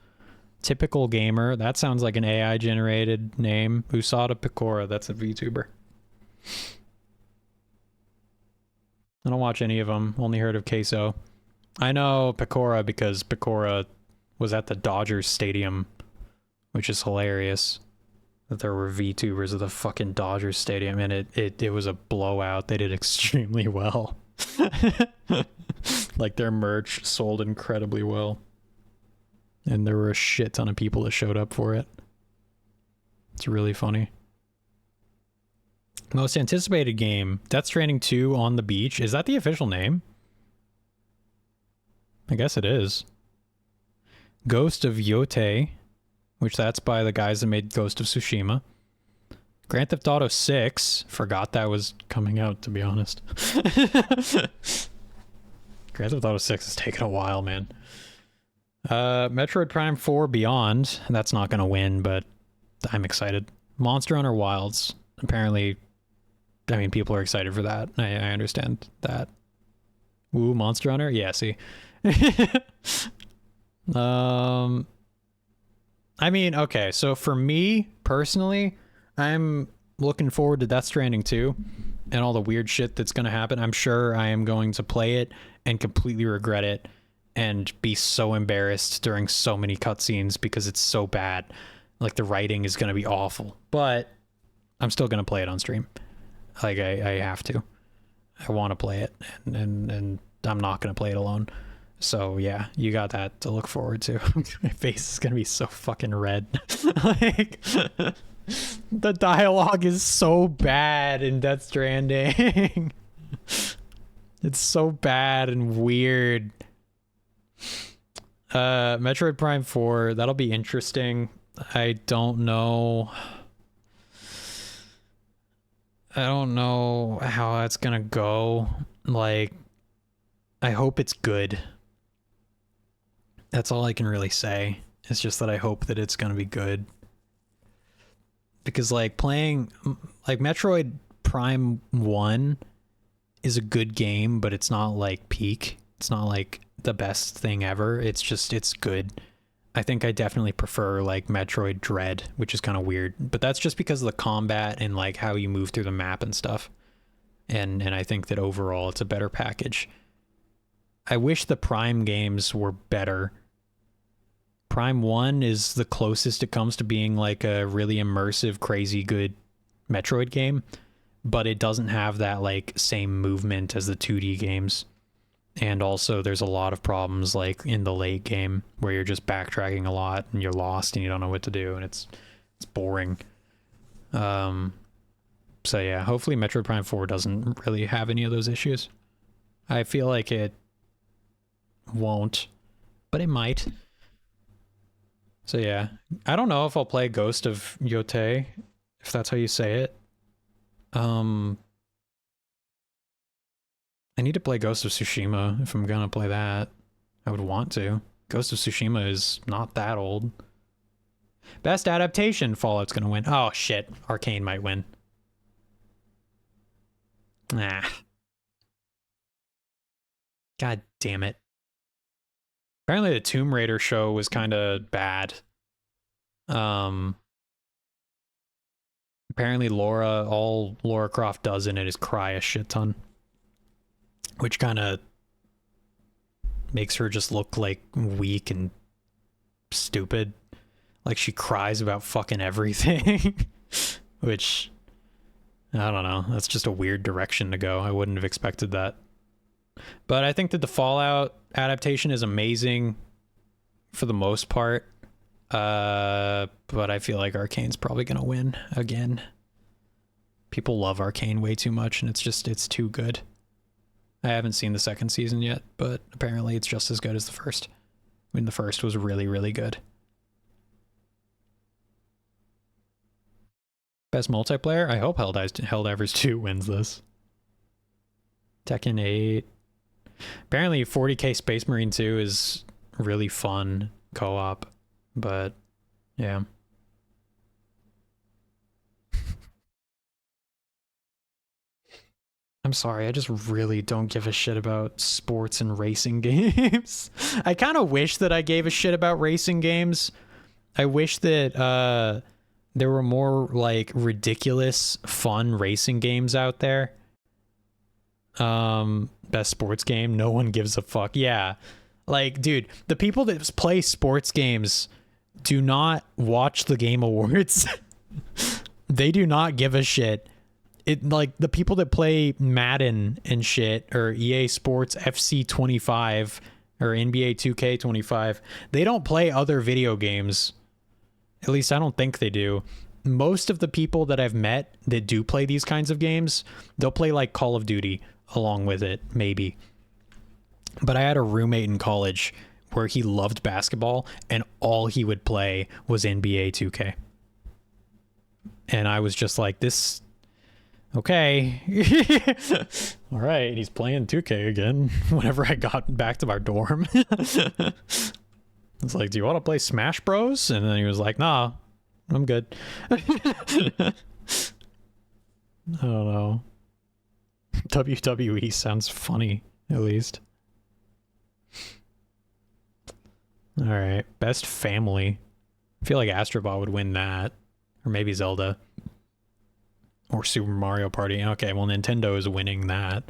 Typical Gamer. That sounds like an AI generated name. Usada Picora. That's a VTuber. I don't watch any of them. Only heard of Queso. I know Picora because Picora was at the Dodgers Stadium, which is hilarious. That there were VTubers at the fucking Dodgers Stadium, and it was a blowout. They did extremely well. Like their merch sold incredibly well. And there were a shit ton of people that showed up for it. It's really funny. Most anticipated game, Death Stranding 2 on the Beach. Is that the official name? I guess it is. Ghost of Yotei, which that's by the guys that made Ghost of Tsushima. Grand Theft Auto 6, forgot that was coming out, to be honest. Grand Theft Auto 6 has taken a while, man. Metroid Prime 4 Beyond, that's not gonna win, but I'm excited. Monster Hunter Wilds, apparently... I mean, people are excited for that. I understand that. Ooh, Monster Hunter? Yeah, see. I mean, okay, so for me, personally, I'm looking forward to Death Stranding 2 and all the weird shit that's going to happen. I'm sure I am going to play it and completely regret it and be so embarrassed during so many cutscenes because it's so bad. Like, the writing is going to be awful. But I'm still going to play it on stream. Like, I have to. I want to play it, and I'm not going to play it alone. So, yeah, you got that to look forward to. My face is going to be so fucking red. Like, the dialogue is so bad in Death Stranding. It's so bad and weird. Metroid Prime 4, that'll be interesting. I don't know how that's gonna go. Like, I hope it's good. That's all I can really say. It's just that I hope that it's gonna be good. Because, like, playing... Like, Metroid Prime 1 is a good game, but it's not, like, peak. It's not, like, the best thing ever. It's just, it's good. I think I definitely prefer, like, Metroid Dread, which is kind of weird. But that's just because of the combat and, like, how you move through the map and stuff. And I think that overall it's a better package. I wish the Prime games were better. Prime 1 is the closest it comes to being like a really immersive, crazy good Metroid game, but it doesn't have that like same movement as the 2D games. And also there's a lot of problems like in the late game where you're just backtracking a lot and you're lost and you don't know what to do and it's boring. So yeah, hopefully Metroid Prime 4 doesn't really have any of those issues. I feel like it won't, but it might. So yeah, I don't know if I'll play Ghost of Yotei, if that's how you say it. I need to play Ghost of Tsushima if I'm gonna play that. I would want to. Ghost of Tsushima is not that old. Best adaptation, Fallout's gonna win. Oh shit, Arcane might win. Nah. God damn it. Apparently the Tomb Raider show was kind of bad. Apparently all Lara Croft does in it is cry a shit ton. Which kind of makes her just look like weak and stupid. Like she cries about fucking everything. Which, I don't know, that's just a weird direction to go. I wouldn't have expected that. But I think that the Fallout adaptation is amazing for the most part. But I feel like Arcane's probably gonna win again. People love Arcane way too much and it's too good. I haven't seen the second season yet, but apparently it's just as good as the first. I mean, the first was really, really good. Best multiplayer? I hope Helldivers 2 wins this. Tekken 8. Apparently 40k Space Marine 2 is really fun co-op, but yeah. I'm sorry, I just really don't give a shit about sports and racing games. I kind of wish that I gave a shit about racing games. I wish that there were more like ridiculous, fun racing games out there. Best sports game, no one gives a fuck. Yeah. Like, dude, the people that play sports games do not watch the Game Awards. They do not give a shit. It like the people that play Madden and shit or EA Sports FC 25 or NBA 2K 25, they don't play other video games. At least I don't think they do. Most of the people that I've met that do play these kinds of games, they'll play like Call of Duty along with it, maybe. But I had a roommate in college where he loved basketball and all he would play was NBA 2K. And I was just like, this... Okay. All right, he's playing 2K again whenever I got back to our dorm. It's like, do you want to play Smash Bros? And then he was like, nah, I'm good. I don't know. WWE sounds funny, at least. All right, best family. I feel like Astrobot would win that. Or maybe Zelda. Or Super Mario Party. Okay, well, Nintendo is winning that.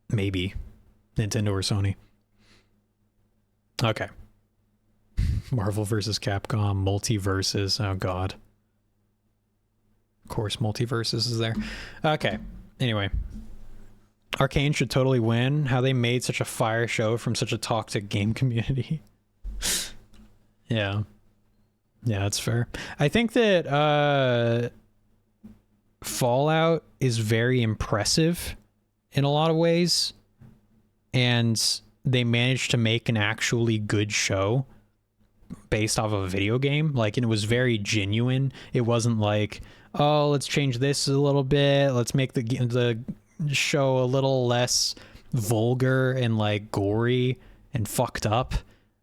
Maybe. Nintendo or Sony. Okay. Marvel vs. Capcom. Multiverses. Oh, God. Of course, Multiverses is there. Okay. Anyway. Arcane should totally win. How they made such a fire show from such a toxic game community. Yeah. Yeah, that's fair. I think that Fallout is very impressive in a lot of ways, and they managed to make an actually good show based off of a video game. Like, and it was very genuine. It wasn't like, oh, let's change this a little bit. Let's make the show a little less vulgar and like gory and fucked up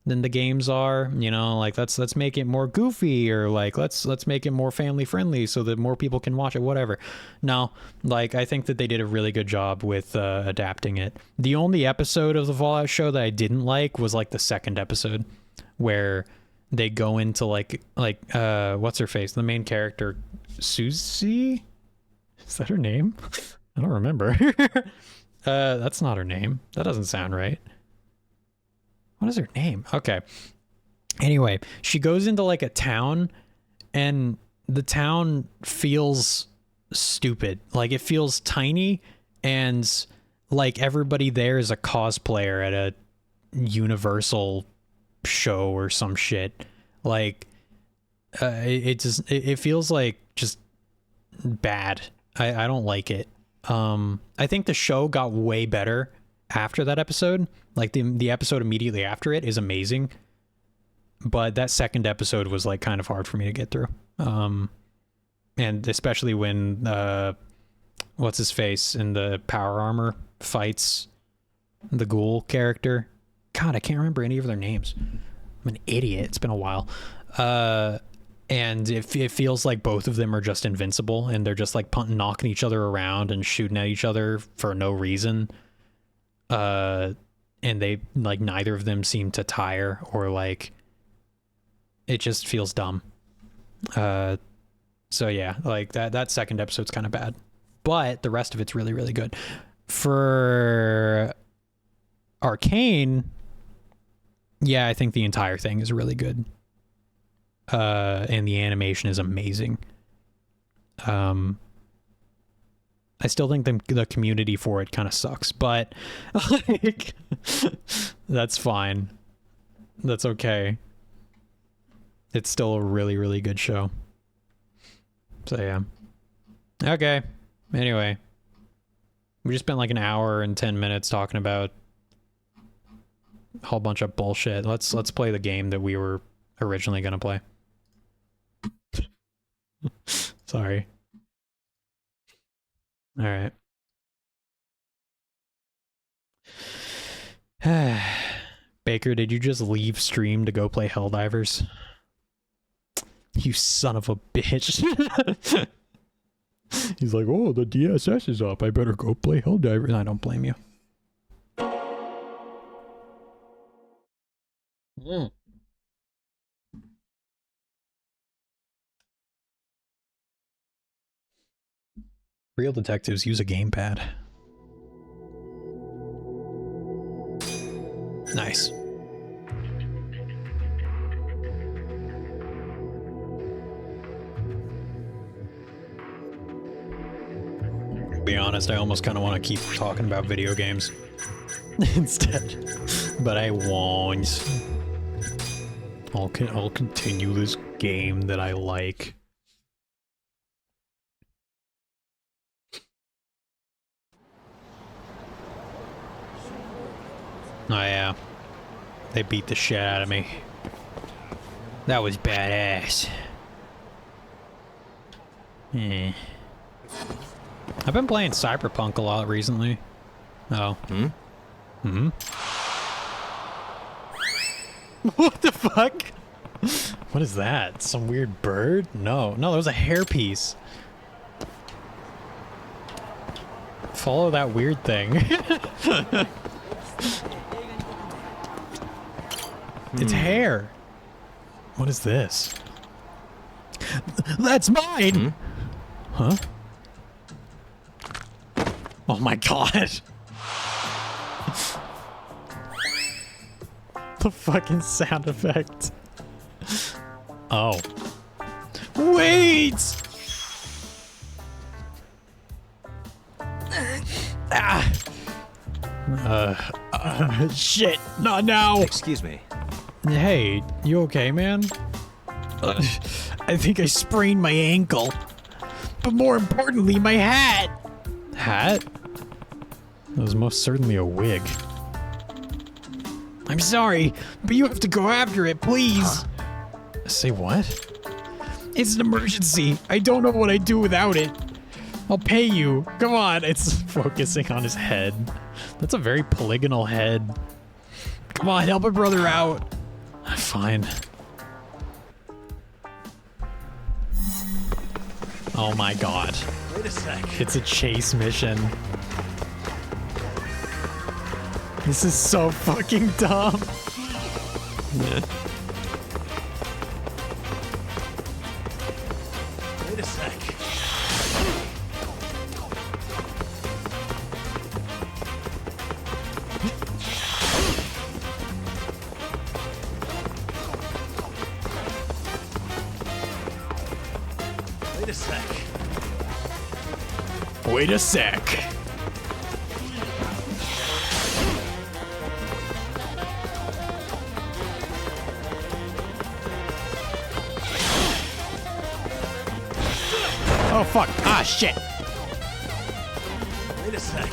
than the games are, you know, like let's make it more goofy, or like let's make it more family friendly so that more people can watch it, whatever. No, like I think that they did a really good job with adapting it. The only episode of the Fallout show that I didn't like was like the second episode where they go into like what's her face, the main character, Susie, is that her name? I don't remember. That's not her name. That doesn't sound right. What is her name? Okay. Anyway, she goes into like a town, and the town feels stupid. Like, it feels tiny, and like everybody there is a cosplayer at a Universal show or some shit. Like, it feels like just bad. I don't like it. I think the show got way better after that episode. Like, the episode immediately after it is amazing, but that second episode was like kind of hard for me to get through. And especially when what's his face in the power armor fights the ghoul character. God, I can't remember any of their names. I'm an idiot. It's been a while. And it feels like both of them are just invincible, and they're just like knocking each other around and shooting at each other for no reason. And they, like, neither of them seem to tire, or like, it just feels dumb. So yeah, like that second episode's kind of bad, but the rest of it's really, really good. For Arcane, yeah, I think the entire thing is really good. And the animation is amazing. I still think the community for it kind of sucks, but like, that's fine. That's okay. It's still a really, really good show. So yeah. Okay. Anyway, we just spent like an hour and 10 minutes talking about a whole bunch of bullshit. Let's play the game that we were originally gonna play. Sorry. All right. Baker, did you just leave stream to go play Helldivers? You son of a bitch. He's like, oh, the DSS is up. I better go play Helldivers. I don't blame you. Real detectives use a gamepad. Nice. To be honest, I almost kind of want to keep talking about video games instead, but I won't. I'll continue this game that I like. Oh yeah, they beat the shit out of me. That was badass. Eh. I've been playing Cyberpunk a lot recently. Oh. What the fuck? What is that? Some weird bird? No, that was a hairpiece. Follow that weird thing. It's hair. What is this? That's mine! Huh? Oh my god. The fucking sound effect. Oh. Wait! Shit, not now. Excuse me. Hey, you okay, man? I think I sprained my ankle. But more importantly, my hat. Hat? That was most certainly a wig. I'm sorry, but you have to go after it, please. Huh? Say what? It's an emergency. I don't know what I'd do without it. I'll pay you. Come on. It's focusing on his head. That's a very polygonal head. Come on, help a brother out. Fine. Oh my god. Wait a sec. It's a chase mission. This is so fucking dumb. Wait a sec. Wait a sec. Oh fuck. Ah shit. Wait a sec.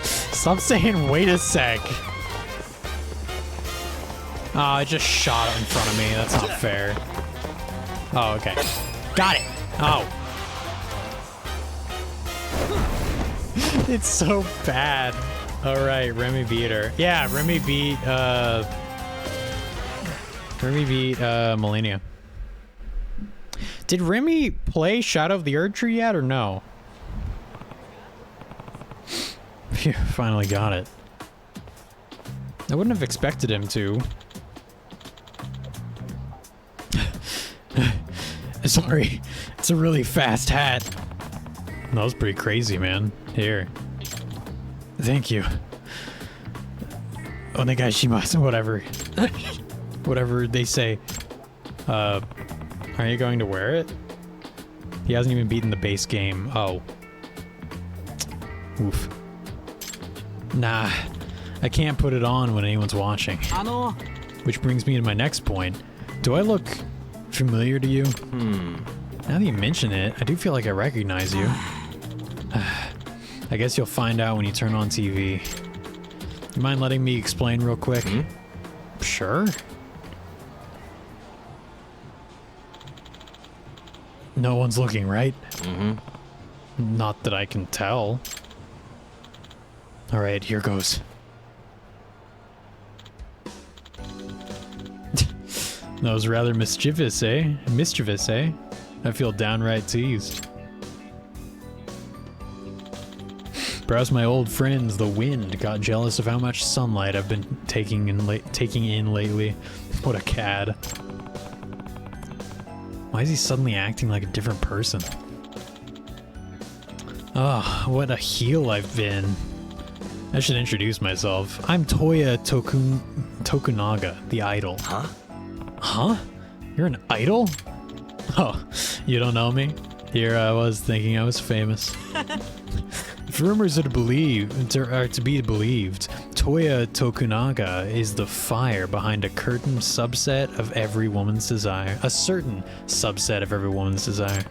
Stop saying wait a sec. Oh, I just shot it in front of me. That's not fair. Oh, okay. Got it. Oh. It's so bad. All right, Remy beat her. Yeah, Remy beat Melania. Did Remy play Shadow of the Erdtree yet or no? Phew, finally got it. I wouldn't have expected him to. Sorry, it's a really fast hat. That was pretty crazy, man. Here. Thank you. Onegaishimasu, whatever. Whatever they say. Are you going to wear it? He hasn't even beaten the base game. Oh. Oof. Nah, I can't put it on when anyone's watching. Which brings me to my next point. Do I look familiar to you? Now that you mention it, I do feel like I recognize you. I guess you'll find out when you turn on TV. You mind letting me explain real quick? Sure. No one's looking, right? Not that I can tell. Alright, here goes. That was rather mischievous, eh? Mischievous, eh? I feel downright teased. Perhaps my old friends, the wind, got jealous of how much sunlight I've been taking in lately. What a cad. Why is he suddenly acting like a different person? Oh, what a heel I've been. I should introduce myself. I'm Toya Tokunaga, the idol. Huh? Huh? You're an idol? Oh, you don't know me? Here I was thinking I was famous. If rumors are to be believed, Toya Tokunaga is the fire behind a certain subset of every woman's desire. A certain subset of every woman's desire.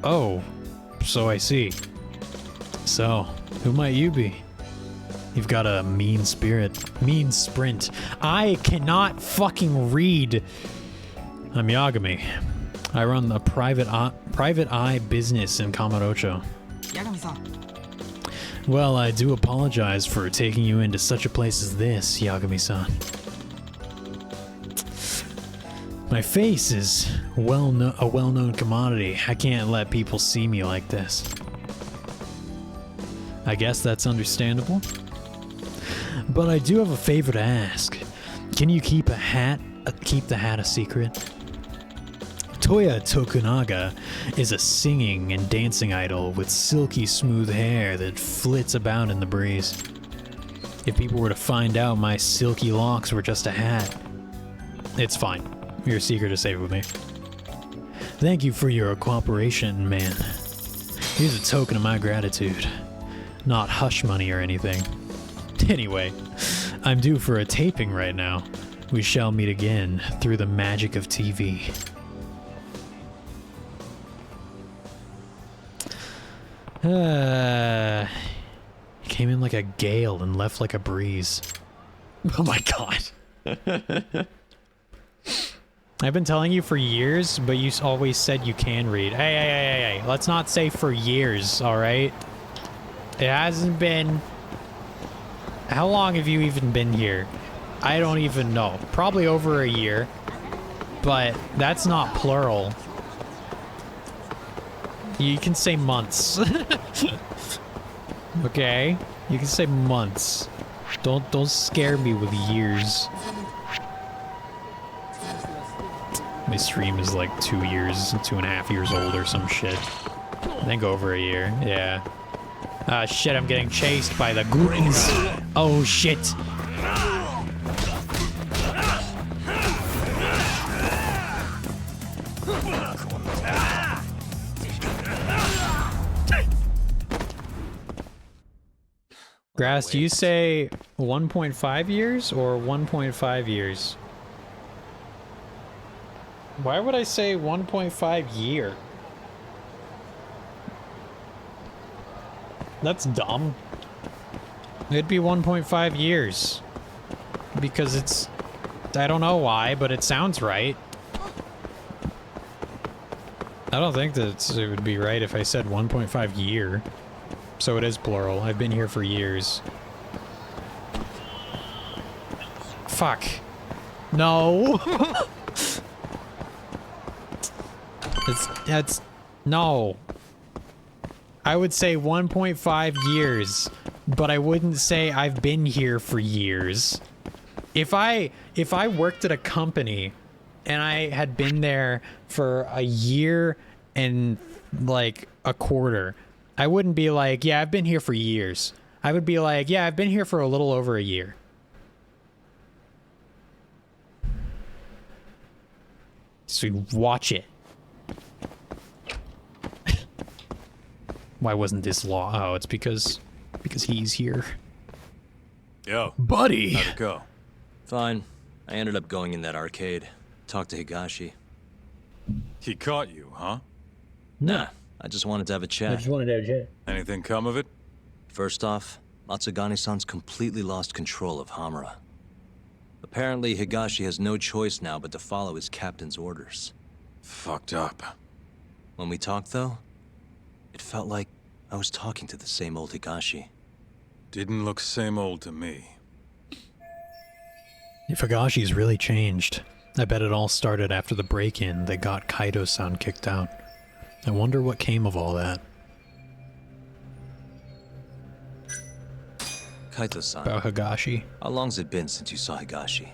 Oh, so I see. So, who might you be? You've got a mean spirit. Mean sprint. I cannot fucking read. I'm Yagami. I run a private eye business in Kamurocho. Well, I do apologize for taking you into such a place as this, Yagami-san. My face is a well-known commodity. I can't let people see me like this. I guess that's understandable. But I do have a favor to ask. Can you keep the hat a secret? Toya Tokunaga is a singing and dancing idol with silky smooth hair that flits about in the breeze. If people were to find out my silky locks were just a hat, it's fine. Your secret is safe with me. Thank you for your cooperation, man. Here's a token of my gratitude. Not hush money or anything. Anyway, I'm due for a taping right now. We shall meet again through the magic of TV. Came in like a gale and left like a breeze. Oh my god. I've been telling you for years, but you always said you can read. Hey. Let's not say for years, alright? It hasn't been... How long have you even been here? I don't even know. Probably over a year. But that's not plural. You can say months. Okay? You can say months. Don't scare me with years. My stream is like 2 years, 2.5 years old or some shit. I think over a year, yeah. Ah, shit, I'm getting chased by the goons. Oh, shit. Grass, do you say 1.5 years or 1.5 years? Why would I say 1.5 year? That's dumb. It'd be 1.5 years. Because it's... I don't know why, but it sounds right. I don't think that it would be right if I said 1.5 year. So it is plural. I've been here for years. Fuck. No. That's no. I would say 1.5 years, but I wouldn't say I've been here for years. If I worked at a company and I had been there for a year and like a quarter, I wouldn't be like, yeah, I've been here for years. I would be like, yeah, I've been here for a little over a year. So watch it. Why wasn't this law? Oh, it's because he's here. Yo, buddy. how'd it go? Fine. I ended up going in that arcade. Talked to Higashi. He caught you, huh? Nah, I just wanted to have a chat. Anything come of it? First off, Matsugane-san's completely lost control of Hamura. Apparently, Higashi has no choice now but to follow his captain's orders. Fucked up. When we talked, though, it felt like I was talking to the same old Higashi. Didn't look same old to me. If Higashi's really changed, I bet it all started after the break-in that got Kaido-san kicked out. I wonder what came of all that. Kaito-san, About Higashi. how long's it been since you saw Higashi?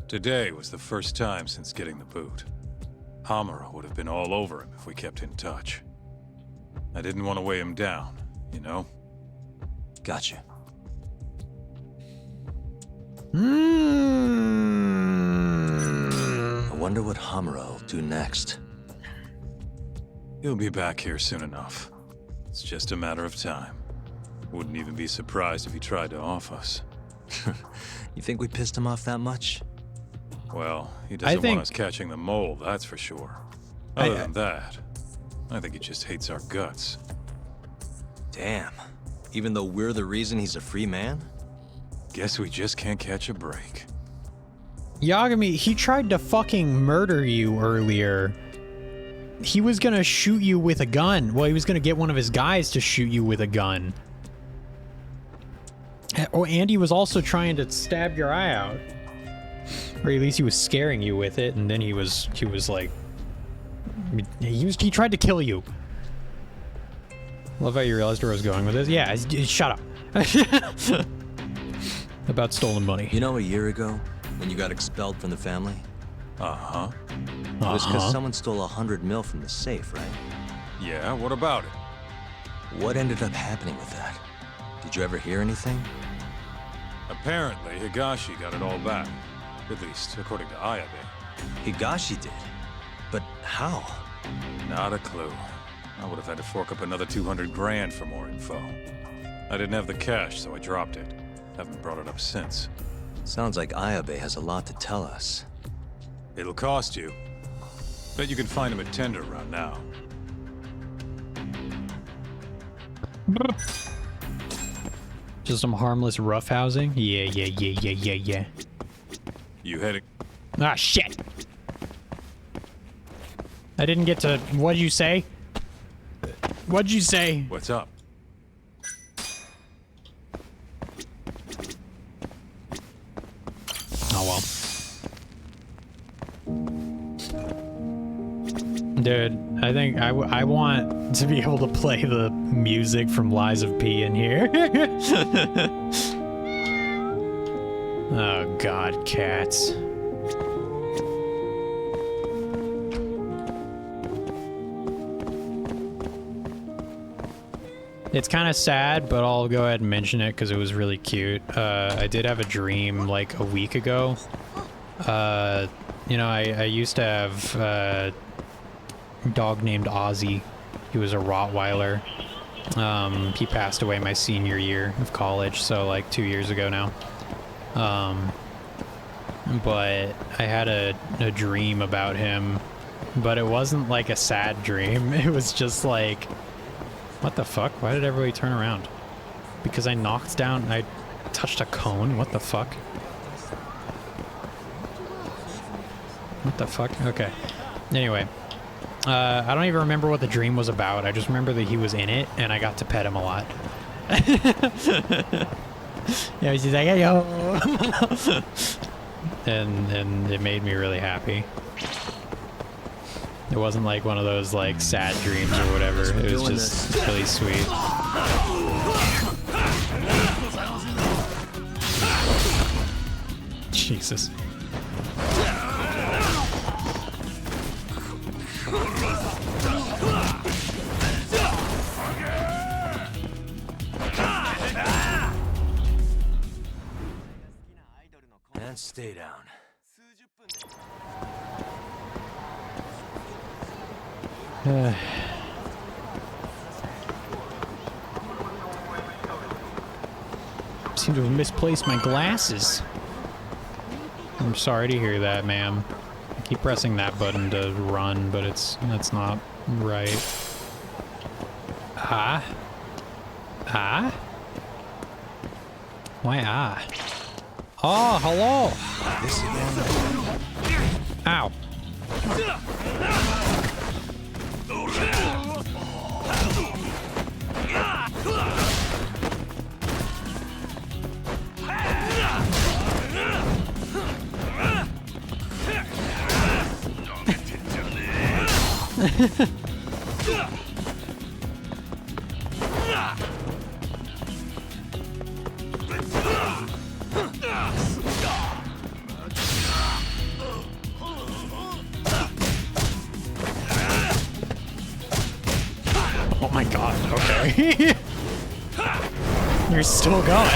Today was the first time since getting the boot. Hamura would have been all over him if we kept in touch. I didn't want to weigh him down, you know? Gotcha. I wonder what Hamura will do next. He'll be back here soon enough. It's just a matter of time. Wouldn't even be surprised if he tried to off us. You think we pissed him off that much? Well, he doesn't want us catching the mole, that's for sure. Other than that, I think he just hates our guts. Damn. Even though we're the reason he's a free man? Guess we just can't catch a break. Yagami, he tried to fucking murder you earlier. He was gonna shoot you with a gun. Well, he was gonna get one of his guys to shoot you with a gun. Oh, and he was also trying to stab your eye out. Or at least he was scaring you with it, and then he was like... He tried to kill you. Love how you realized where I was going with this. Yeah, shut up. About stolen money. You know, a year ago, when you got expelled from the family? Uh-huh. It was because someone stole 100 mil from the safe, right? Yeah, what about it? What ended up happening with that? Did you ever hear anything? Apparently, Higashi got it all back. At least, according to Ayabe. Higashi did? But how? Not a clue. I would have had to fork up another 200 grand for more info. I didn't have the cash, so I dropped it. Haven't brought it up since. Sounds like Ayabe has a lot to tell us. It'll cost you. Bet you can find him at Tender around now. Just some harmless roughhousing? Yeah. You heading? Ah, shit! I didn't get to... What'd you say? What'd you say? What's up? Oh, well. Dude, I think I want to be able to play the music from Lies of P in here. Oh, God, cats. It's kind of sad, but I'll go ahead and mention it because it was really cute. I did have a dream like a week ago. You know, I used to have a dog named Ozzy. He was a Rottweiler. He passed away my senior year of college, so like 2 years ago now. But I had a dream about him, but it wasn't like a sad dream. It was just like, what the fuck? Why did everybody turn around? Because I knocked down, I touched a cone? What the fuck? What the fuck? Okay. Anyway. I don't even remember what the dream was about. I just remember that he was in it, and I got to pet him a lot. Yeah, he's just like, hey, yo. and it made me really happy. It wasn't like one of those like sad dreams or whatever. It was just really sweet. Jesus. And stay down. Seem to have misplaced my glasses. I'm sorry to hear that, ma'am. I keep pressing that button to run, but that's not right. Ah? Ah? Why ah? Oh, hello! Ow. Oh my god, okay. You're still going.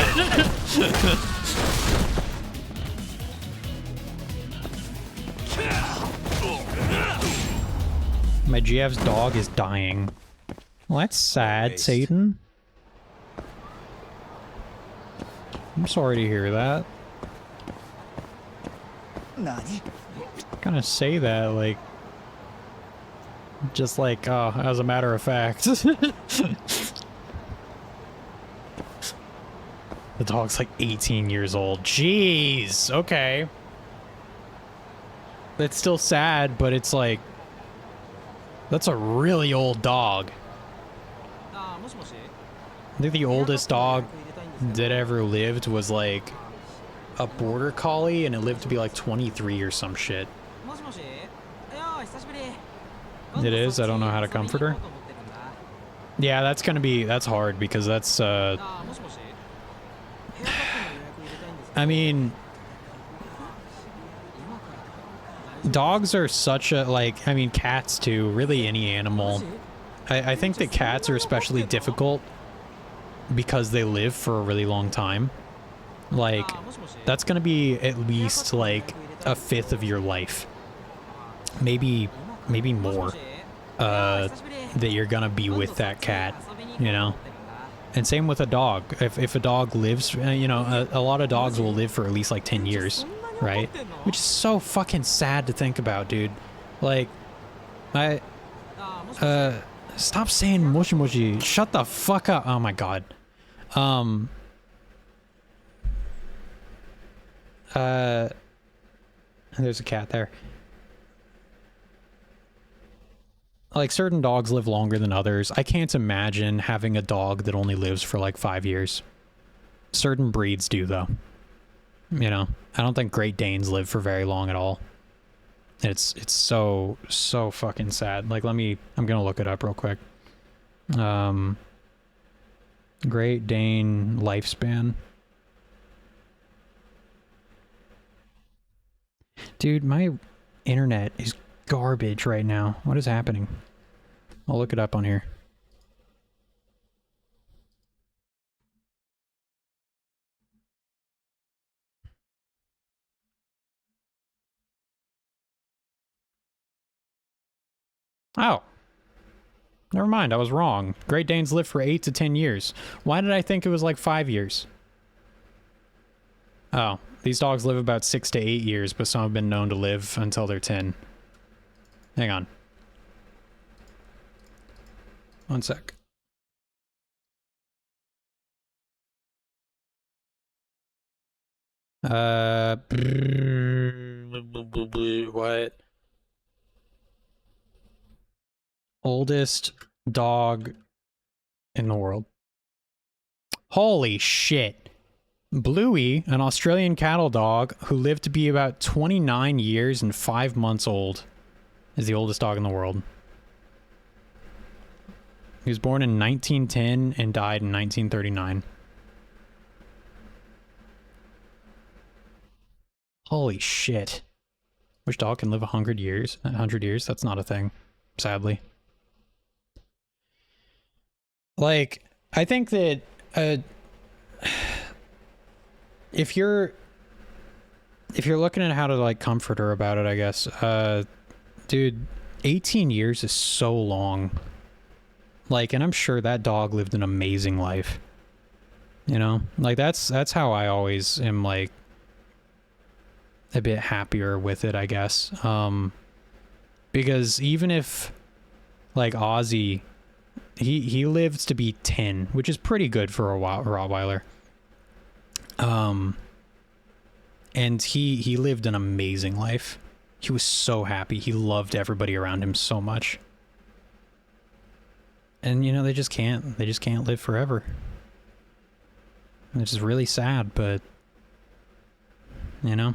My GF's dog is dying. Well, that's sad, Satan. I'm sorry to hear that. Gonna say that, like... just like, oh, as a matter of fact. The dog's like 18 years old. Jeez, okay. It's still sad, but it's like... that's a really old dog. I think the oldest dog that ever lived was like a border collie, and it lived to be like 23 or some shit. It is? I don't know how to comfort her. Yeah, that's gonna be... that's hard because that's, I mean... dogs are such a, like, I mean, cats too, really any animal. I think that cats are especially difficult because they live for a really long time. Like, that's gonna be at least, like, a fifth of your life. Maybe more, that you're gonna be with that cat, you know? And same with a dog. If a dog lives, you know, a lot of dogs will live for at least, like, 10 years, right? Which is so fucking sad to think about, dude. Like, stop saying moshi moshi. Shut the fuck up. Oh my god. There's a cat there. Like, certain dogs live longer than others. I can't imagine having a dog that only lives for like 5 years. Certain breeds do, though. You know, I don't think Great Danes live for very long at all. It's so fucking sad. Like, I'm gonna look it up real quick. Great Dane lifespan. Dude, my internet is garbage right now. What is happening? I'll look it up on here. Oh. Never mind, I was wrong. Great Danes live for 8 to 10 years. Why did I think it was like 5 years? Oh, these dogs live about 6 to 8 years, but some have been known to live until they're 10. Hang on. One sec. What? Oldest dog in the world. Holy shit. Bluey, an Australian cattle dog who lived to be about 29 years and 5 months old, is the oldest dog in the world. He was born in 1910 and died in 1939. Holy shit. Which dog can live 100 years? 100 years? That's not a thing, sadly. Like, I think that if you're looking at how to like comfort her about it, I guess, dude, 18 years is so long. Like, and I'm sure that dog lived an amazing life. You know? Like, that's how I always am, like, a bit happier with it, I guess. Because even if, like, Ozzy, he lives to be 10, which is pretty good for a Rottweiler. And he lived an amazing life. He was so happy. He loved everybody around him so much. And, you know, they just can't live forever. Which is really sad, but, you know,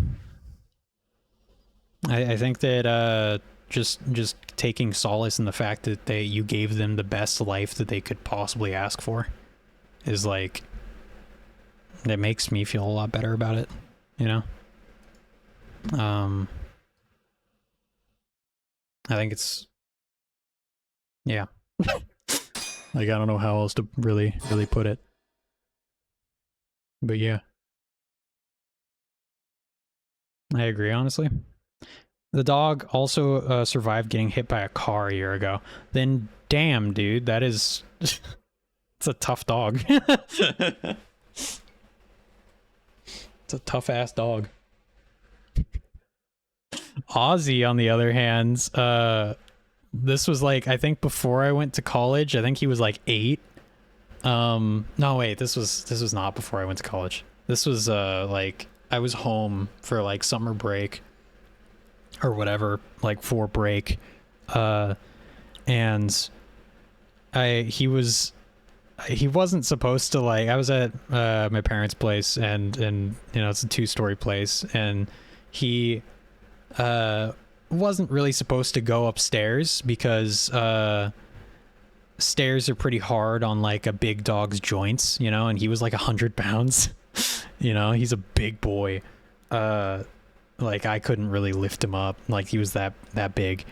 I think that, just taking solace in the fact that you gave them the best life that they could possibly ask for is, like, that makes me feel a lot better about it, you know? I think it's, yeah. Like, I don't know how else to really put it. But yeah. I agree, honestly. The dog also survived getting hit by a car a year ago. Then, damn, dude, that is... it's a tough dog. It's a tough-ass dog. Ozzy, on the other hand, this was like, I think before I went to college. I think he was like 8. No, wait, this was not before I went to college. This was like, I was home for like summer break or whatever, like for break. And he wasn't supposed to, like, I was at my parents' place, and you know, it's a 2-story place, and he wasn't really supposed to go upstairs because stairs are pretty hard on like a big dog's joints, you know, and he was like 100 pounds. You know, he's a big boy. Like, I couldn't really lift him up, like he was that big.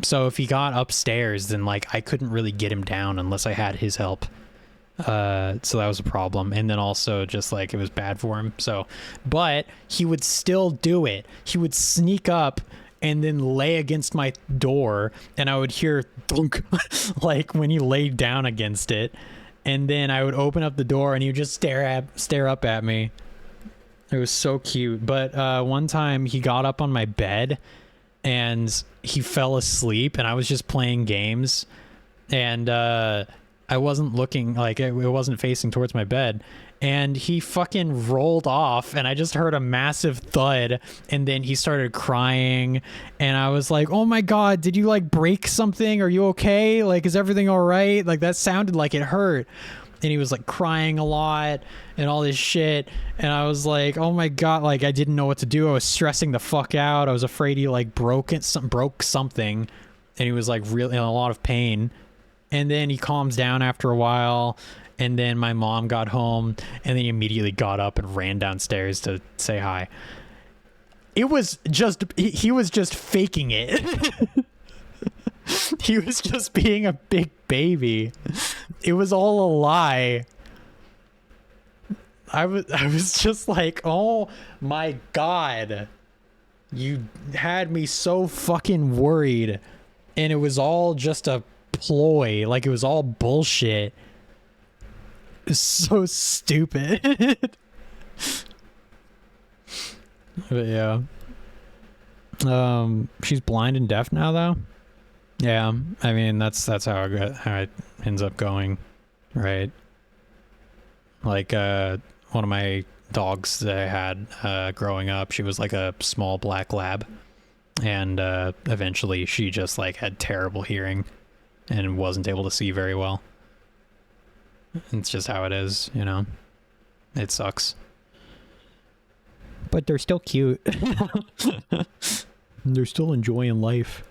So if he got upstairs, then like I couldn't really get him down unless I had his help. So that was a problem. And then also just like it was bad for him. So, but he would still do it. He would sneak up and then lay against my door, and I would hear thunk like when he laid down against it. And then I would open up the door and he would just stare up at me. It was so cute. But one time he got up on my bed and he fell asleep, and I was just playing games, and I wasn't looking, like it wasn't facing towards my bed, and he fucking rolled off, and I just heard a massive thud, and then he started crying, and I was like, oh my god, did you like break something? Are you okay? Like, is everything all right? Like, that sounded like it hurt. And he was like crying a lot and all this shit, and I was like, oh my god, like I didn't know what to do. I was stressing the fuck out. I was afraid he like broke something, and he was like really in a lot of pain. And then he calms down after a while, and then my mom got home, and then he immediately got up and ran downstairs to say hi. It was just, he was just faking it. He was just being a big baby. It was all a lie. I was just like, oh my god, you had me so fucking worried, and it was all just a ploy, like it was all bullshit. It's so stupid. But yeah. She's blind and deaf now, though. Yeah, I mean that's how it ends up going, right? Like one of my dogs that I had growing up, she was like a small black lab, and eventually she just like had terrible hearing and wasn't able to see very well. It's just how it is, you know. It sucks. But they're still cute. They're still enjoying life,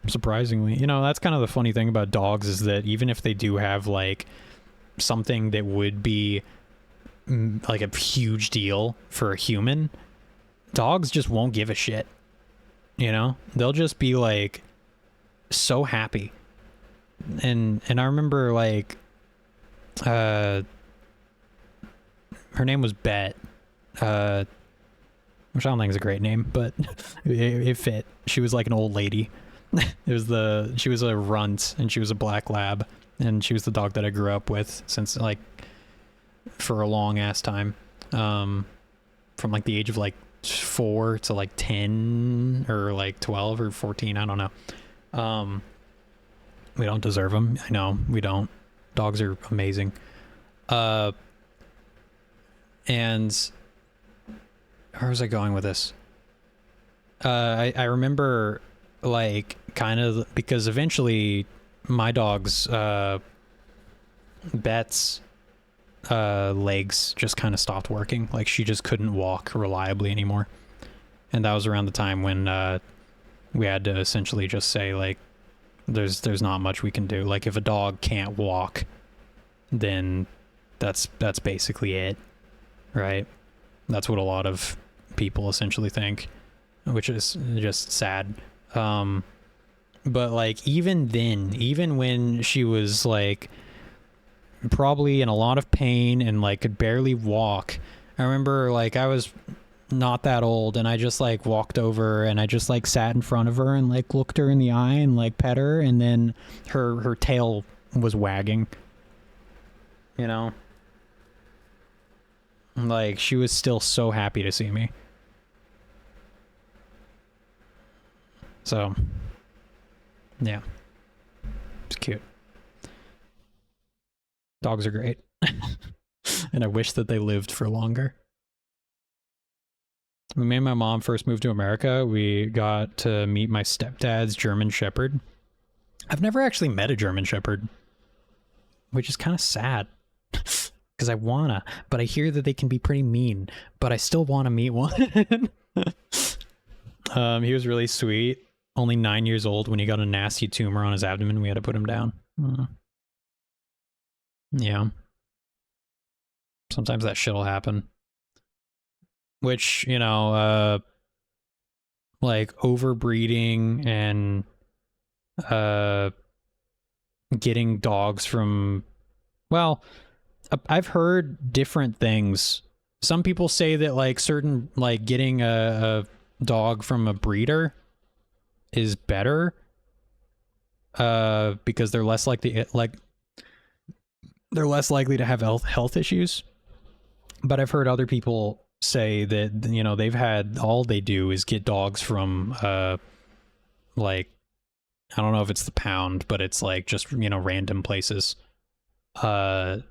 surprisingly. You know, that's kind of the funny thing about dogs, is that even if they do have like something that would be like a huge deal for a human, dogs just won't give a shit. You know, they'll just be like so happy. And I remember like her name was Bet, which I don't think is a great name, but it fit. She was like an old lady. She was a runt, and she was a black lab, and she was the dog that I grew up with since like for a long ass time, from like the age of like 4 to like 10 or like 12 or 14. I don't know. We don't deserve them. I know we don't. Dogs are amazing. And where was I going with this? I remember like kind of, because eventually my dog's Bet's legs just kind of stopped working. Like she just couldn't walk reliably anymore. And that was around the time when we had to essentially just say like there's not much we can do. Like if a dog can't walk, then that's basically it, right? That's what a lot of people essentially think, which is just sad. But like even then, even when she was like probably in a lot of pain and like could barely walk, I remember like I was not that old, and I just like walked over and I just like sat in front of her and like looked her in the eye and like pet her, and then her tail was wagging, you know, like she was still so happy to see me. So yeah, it's cute. Dogs are great. And I wish that they lived for longer. When me and my mom first moved to America, we got to meet my stepdad's German Shepherd. I've never actually met a German Shepherd, which is kind of sad, because I wanna, but I hear that they can be pretty mean, but I still want to meet one. He was really sweet. Only 9 years old when he got a nasty tumor on his abdomen. We had to put him down. Yeah. Sometimes that shit'll happen. Which, you know, like overbreeding and getting dogs from, well, I've heard different things. Some people say that like certain, like getting a dog from a breeder is better, because they're less likely, they're less likely to have health issues. But I've heard other people say that, you know, they've had, all they do is get dogs from like, I don't know if it's the pound, but it's like just, you know, random places, and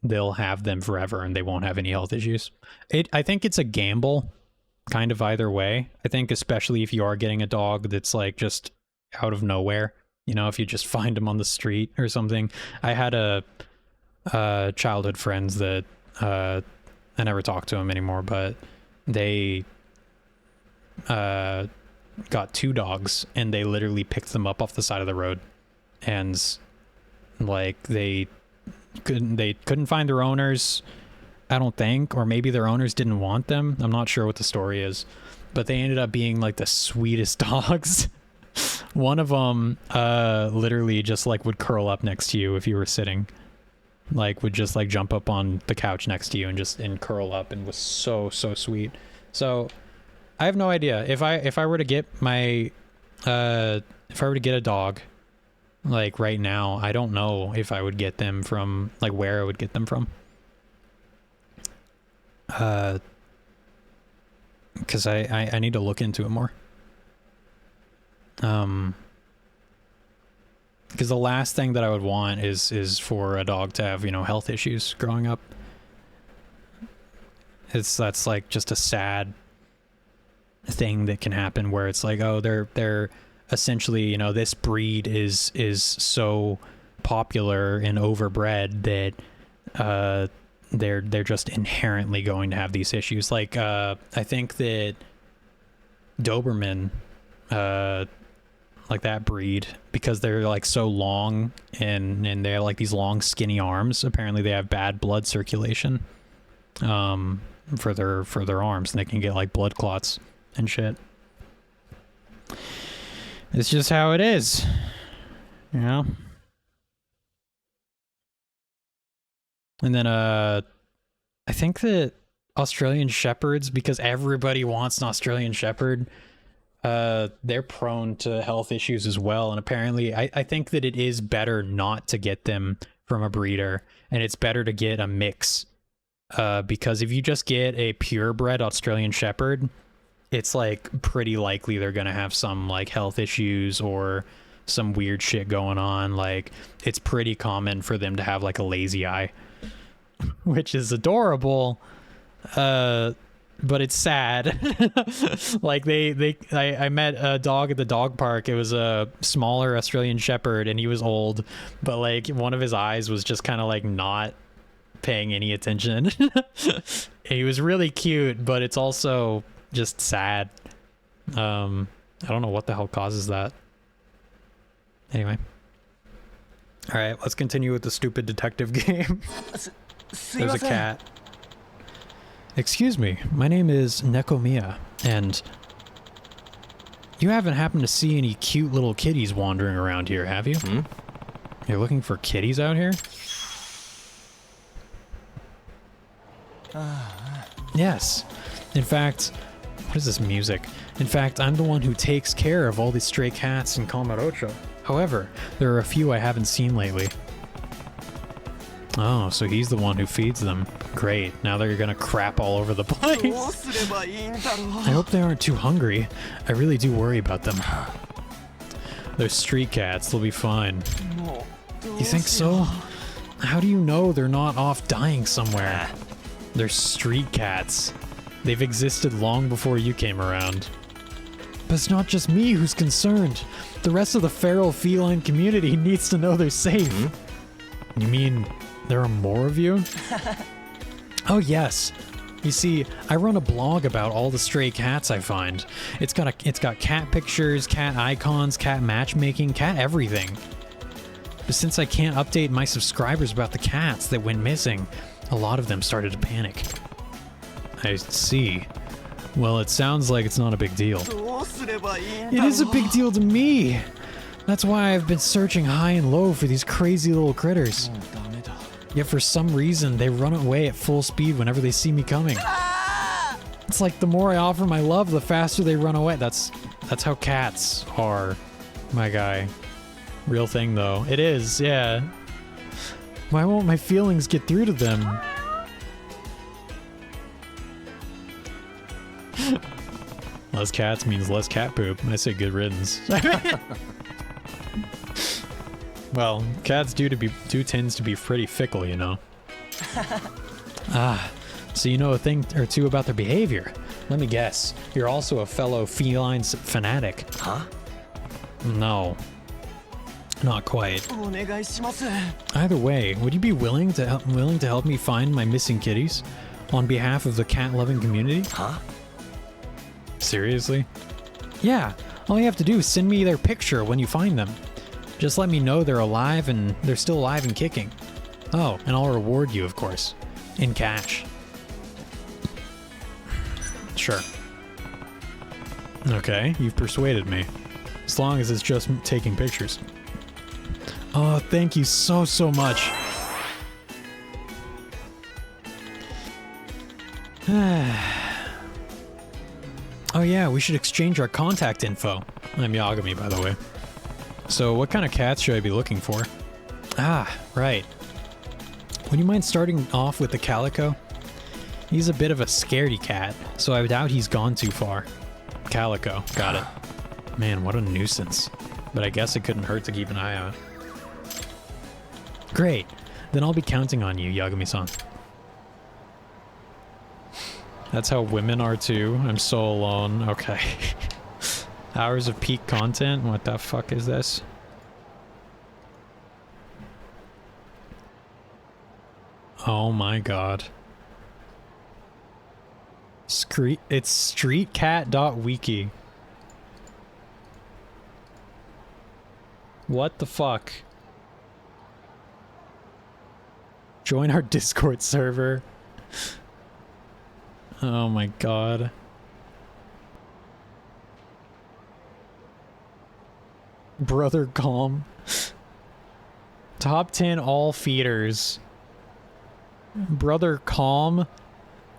they'll have them forever and they won't have any health issues. I think it's a gamble kind of either way. I think especially if you are getting a dog that's like just out of nowhere, you know, if you just find them on the street or something. I had a childhood friends that I never talk to them anymore, but they got 2 dogs, and they literally picked them up off the side of the road, and like they couldn't find their owners, I don't think, or maybe their owners didn't want them. I'm not sure what the story is, but they ended up being like the sweetest dogs. One of them literally just like would curl up next to you if you were sitting. Like would just like jump up on the couch next to you and curl up, and was so sweet. So I have no idea if I were to get my if I were to get a dog, Like right now, I don't know if I would get them from, like where I would get them from. Because I need to look into it more. Because the last thing that I would want is for a dog to have, you know, health issues growing up. That's like just a sad thing that can happen where it's like, oh, they're essentially, you know, this breed is so popular and overbred that they're just inherently going to have these issues. Like I think that Doberman, like that breed, because they're like so long and they have like these long skinny arms, apparently they have bad blood circulation for their arms, and they can get like blood clots and shit. It's just how it is, you know. And then I think that Australian Shepherds, because everybody wants an Australian Shepherd, they're prone to health issues as well. And apparently I think that it is better not to get them from a breeder, and it's better to get a mix, because if you just get a purebred Australian Shepherd, it's like pretty likely they're gonna have some like health issues or some weird shit going on. Like it's pretty common for them to have like a lazy eye, which is adorable, but it's sad. Like I met a dog at the dog park. It was a smaller Australian Shepherd, and he was old, but like one of his eyes was just kind of like not paying any attention. He was really cute, but it's also just sad. I don't know what the hell causes that. Anyway. All right, let's continue with the stupid detective game. There's a cat. Excuse me, my name is Nekomiya, and you haven't happened to see any cute little kitties wandering around here, have you? You're looking for kitties out here? Yes. In fact, what is this music? In fact, I'm the one who takes care of all these stray cats in Kamurocho. However, there are a few I haven't seen lately. Oh, so he's the one who feeds them. Great, now they're gonna crap all over the place. I hope they aren't too hungry. I really do worry about them. They're street cats, they'll be fine. You think so? How do you know they're not off dying somewhere? They're street cats. They've existed long before you came around. But it's not just me who's concerned. The rest of the feral feline community needs to know they're safe. You mean there are more of you? Oh yes. You see, I run a blog about all the stray cats I find. It's got cat pictures, cat icons, cat matchmaking, cat everything. But since I can't update my subscribers about the cats that went missing, a lot of them started to panic. I see. Well, it sounds like it's not a big deal. It is a big deal to me! That's why I've been searching high and low for these crazy little critters. Yet for some reason, they run away at full speed whenever they see me coming. It's like the more I offer my love, the faster they run away. That's how cats are, my guy. Real thing, though. It is, yeah. Why won't my feelings get through to them? Less cats means less cat poop. I say good riddance. Well, cats do tends to be pretty fickle, you know. So you know a thing or two about their behavior. Let me guess. You're also a fellow feline fanatic. Huh? No. Not quite. Either way, would you be willing to help me find my missing kitties on behalf of the cat-loving community? Huh? Seriously? Yeah, all you have to do is send me their picture when you find them. Just let me know they're alive and they're still alive and kicking. Oh, and I'll reward you, of course. In cash. Sure. Okay, you've persuaded me. As long as it's just taking pictures. Oh, thank you so much. Oh yeah, we should exchange our contact info. I'm Yagami, by the way. So what kind of cats should I be looking for? Ah, right. Would you mind starting off with the Calico? He's a bit of a scaredy cat, so I doubt he's gone too far. Calico, got it. Man, what a nuisance. But I guess it couldn't hurt to keep an eye out. Great. Then I'll be counting on you, Yagami-san. That's how women are too. I'm so alone. Okay. Hours of peak content? What the fuck is this? Oh my god. It's streetcat.wiki. What the fuck? Join our Discord server. Oh my god. Brother Calm. Top 10 all feeders. Brother Calm.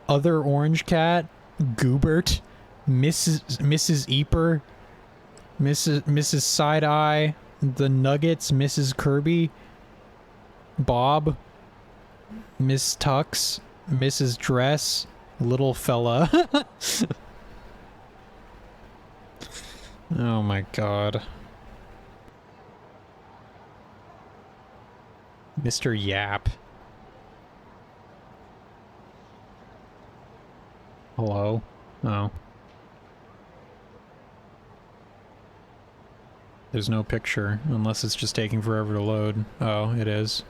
Other Orange Cat. Goobert. Mrs. Eeper. Mrs. Side Eye. The Nuggets. Mrs. Kirby. Bob. Miss Tux. Mrs. Dress. Little fella. Oh my god. Mr. Yap. Hello? Oh. There's no picture, unless it's just taking forever to load. Oh, it is.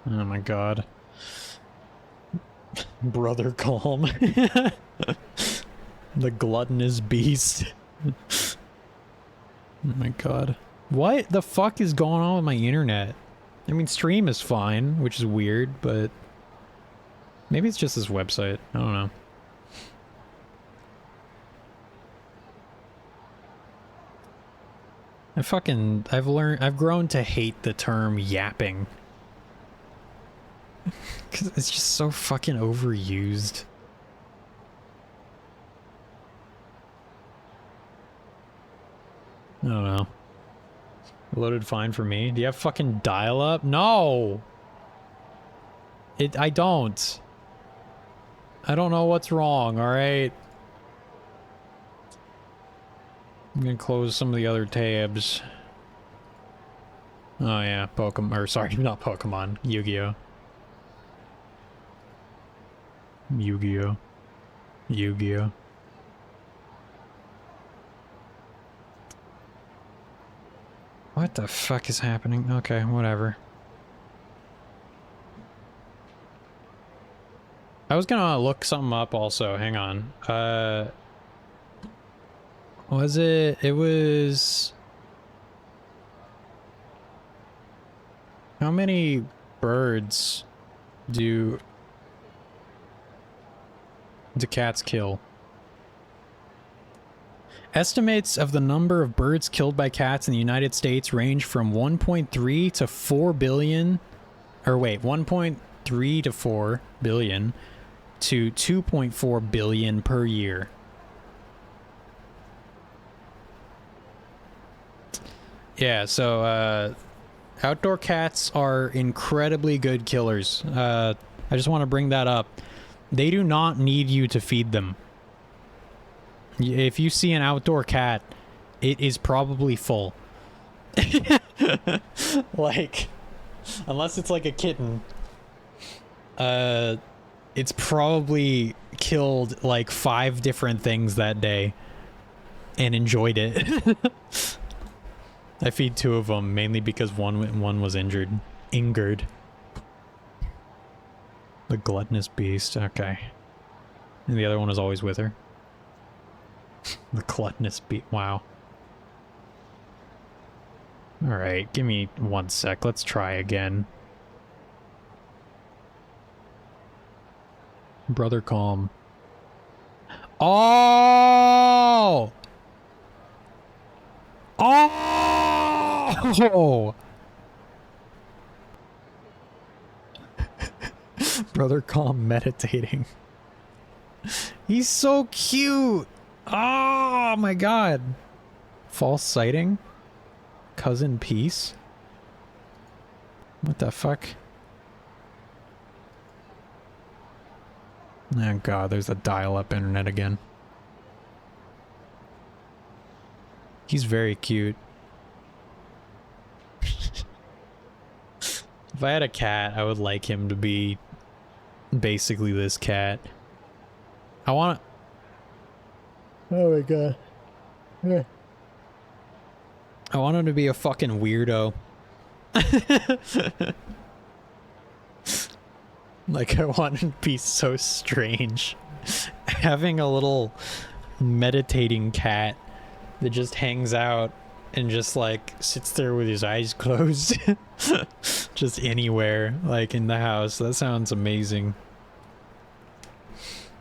Oh my god. Brother Calm. The gluttonous beast. Oh my god. What the fuck is going on with my internet? I mean, stream is fine, which is weird, but maybe it's just this website. I don't know. I've grown to hate the term yapping. Cause it's just so fucking overused. I don't know. Loaded fine for me. Do you have fucking dial-up? No! I don't. I don't know what's wrong, alright? I'm gonna close some of the other tabs. Oh yeah, Pokemon, or sorry, not Pokemon, Yu-Gi-Oh! Yu-Gi-Oh! Yu-Gi-Oh! What the fuck is happening? Okay, whatever. I was gonna look something up also, hang on. Was it? It was... How many birds do cats kill? Estimates of the number of birds killed by cats in the United States range from 1.3 to 4 billion, or wait, 1.3 to 4 billion to 2.4 billion per year. Yeah, so outdoor cats are incredibly good killers. I just want to bring that up. They do not need you to feed them. If you see an outdoor cat, it is probably full. Like, unless it's like a kitten, it's probably killed like 5 different things that day and enjoyed it. I feed 2 of them, mainly because one was injured. The gluttonous beast, okay. And the other one is always with her. The gluttonous beast, wow. Alright, give me 1 sec, let's try again. Brother Calm. Oh! Oh! Brother Calm meditating. He's so cute! Oh my god! False sighting? Cousin Peace? What the fuck? Oh god, there's a dial-up internet again. He's very cute. If I had a cat, I would like him to be basically this cat. I want to... Oh my god. Yeah. I want him to be a fucking weirdo. Like, I want him to be so strange. Having a little meditating cat that just hangs out and just like sits there with his eyes closed. Just anywhere, like in the house. That sounds amazing.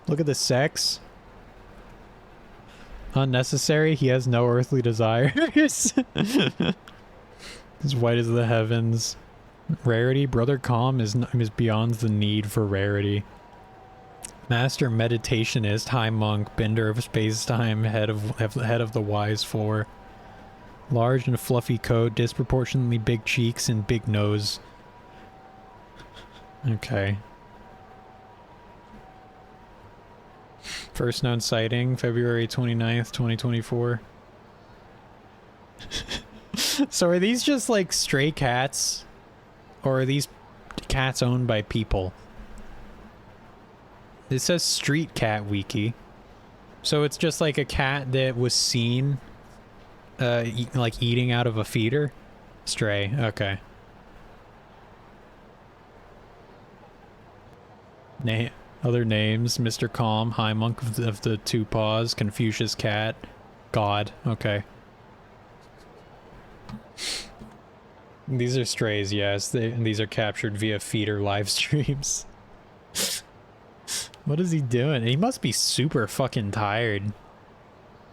Look at the sex. Unnecessary. He has no earthly desires. As white as the heavens. Rarity. Brother Calm is beyond the need for rarity. Master meditationist, high monk, bender of space-time, head of the wise four. Large and fluffy coat, disproportionately big cheeks and big nose. Okay. First known sighting, February 29th, 2024. So are these just like stray cats? Or are these cats owned by people? It says Street Cat Wiki. So it's just like a cat that was seen like eating out of a feeder? Stray, okay. Other names, Mr. Calm, High Monk of the Two Paws, Confucius Cat, God, okay. These are strays, yes. These are captured via feeder live streams. What is he doing? He must be super fucking tired.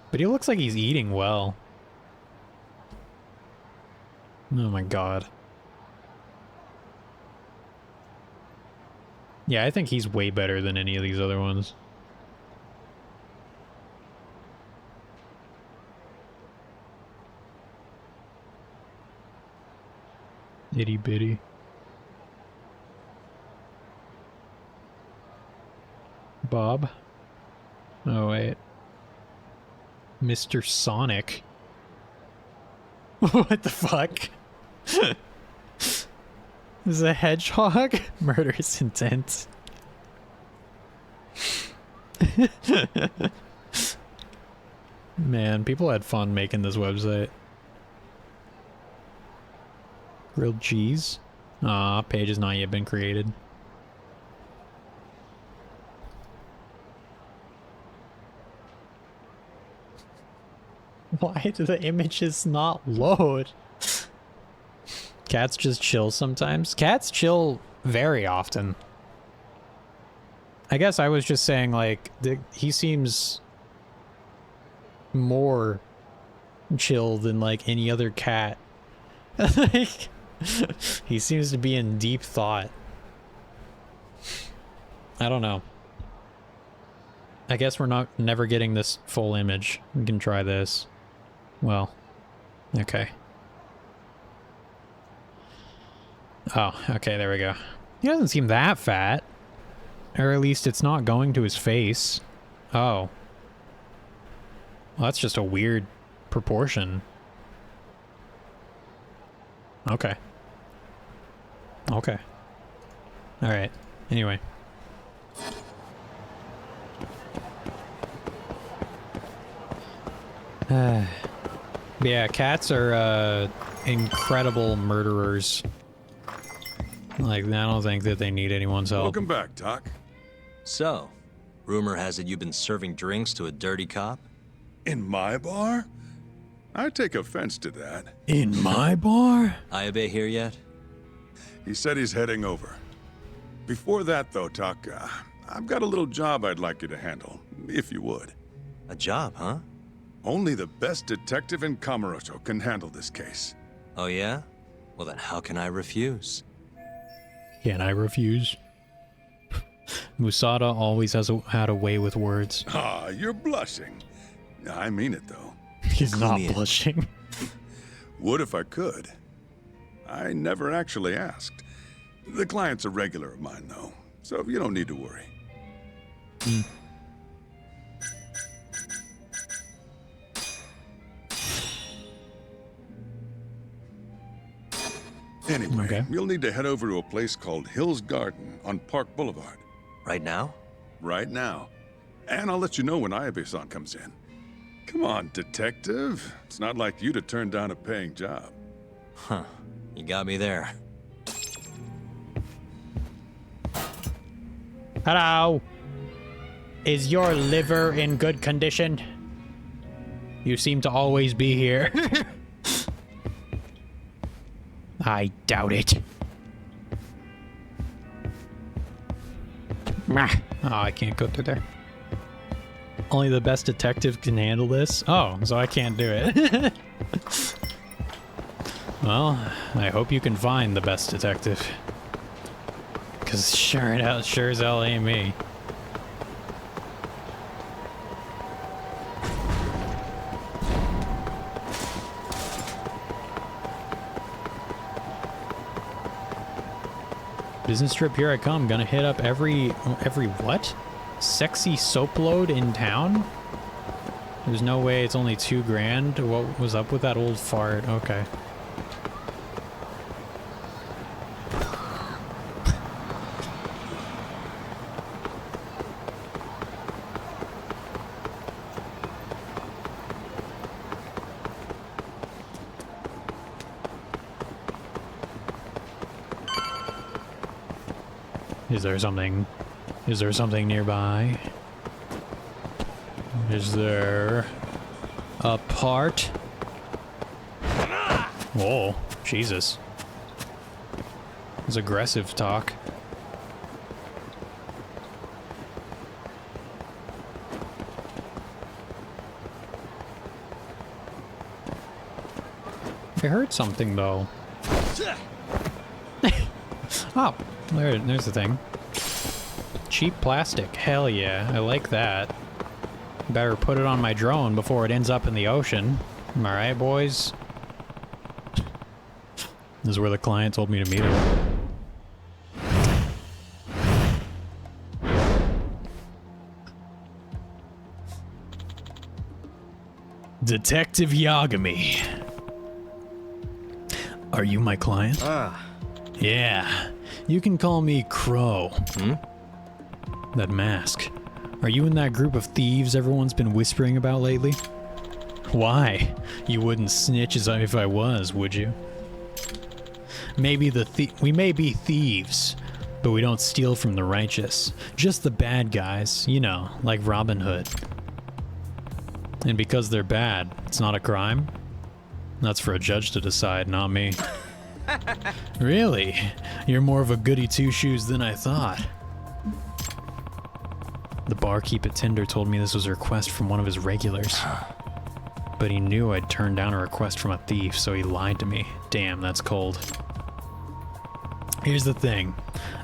But he looks like he's eating well. Oh my god. Yeah, I think he's way better than any of these other ones. Itty bitty. Bob? Oh, wait. Mr. Sonic? What the fuck? This is a hedgehog? Murderous intent. Man, people had fun making this website. Grilled cheese? Aw, page has not yet been created. Why do the images not load? Cats just chill sometimes. Cats chill very often. I guess I was just saying, like, he seems more chill than, like, any other cat. Like, he seems to be in deep thought. I don't know. I guess we're never getting this full image. We can try this. Well, okay. Oh, okay, there we go. He doesn't seem that fat. Or at least it's not going to his face. Oh. Well, that's just a weird proportion. Okay. Okay. Alright. Anyway. Yeah, cats are incredible murderers. Like, I don't think that they need anyone's help. Welcome back, Doc. So, rumor has it you've been serving drinks to a dirty cop? In my bar? I take offense to that. In my bar? Ayabe here yet? He said he's heading over. Before that, though, Doc, I've got a little job I'd like you to handle, if you would. A job, huh? Only the best detective in Kamurocho can handle this case. Oh yeah? Well then how can I refuse? Can I refuse? Musada always had a way with words. Ah, you're blushing. I mean it, though. He's Clue not me in. blushing. Would if I could. I never actually asked. The client's a regular of mine, though, so you don't need to worry. Anyway, Okay. you'll need to head over to a place called Hills Garden on Park Boulevard Right now? right now. And I'll let you know when Ayabe-san comes in. Come on, detective. It's not like you to turn down a paying job. Huh. You got me there. Hello. Is your liver in good condition? You seem to always be here. I doubt it. Oh, I can't go through there. Only the best detective can handle this? Oh, so I can't do it. Well, I hope you can find the best detective. Because sure as hell ain't me. Business trip, here I come. Gonna hit up every what? Sexy soap load in town? There's no way it's only $2,000. What was up with that old fart? Okay. Is there something nearby? Is there a part? Oh, Jesus. It's aggressive talk. I heard something though. Oh, there's the thing. Cheap plastic. Hell yeah, I like that. Better put it on my drone before it ends up in the ocean. Am I right, boys? This is where the client told me to meet him. Detective Yagami. Are you my client? Yeah. You can call me Crow. That mask. Are you in that group of thieves everyone's been whispering about lately? Why? You wouldn't snitch as if I was, would you? Maybe we may be thieves, but we don't steal from the righteous. Just the bad guys, you know, like Robin Hood. And because they're bad, it's not a crime? That's for a judge to decide, not me. Really? You're more of a goody two-shoes than I thought. The barkeep at Tinder told me this was a request from one of his regulars. But he knew I'd turned down a request from a thief, so he lied to me. Damn, that's cold. Here's the thing.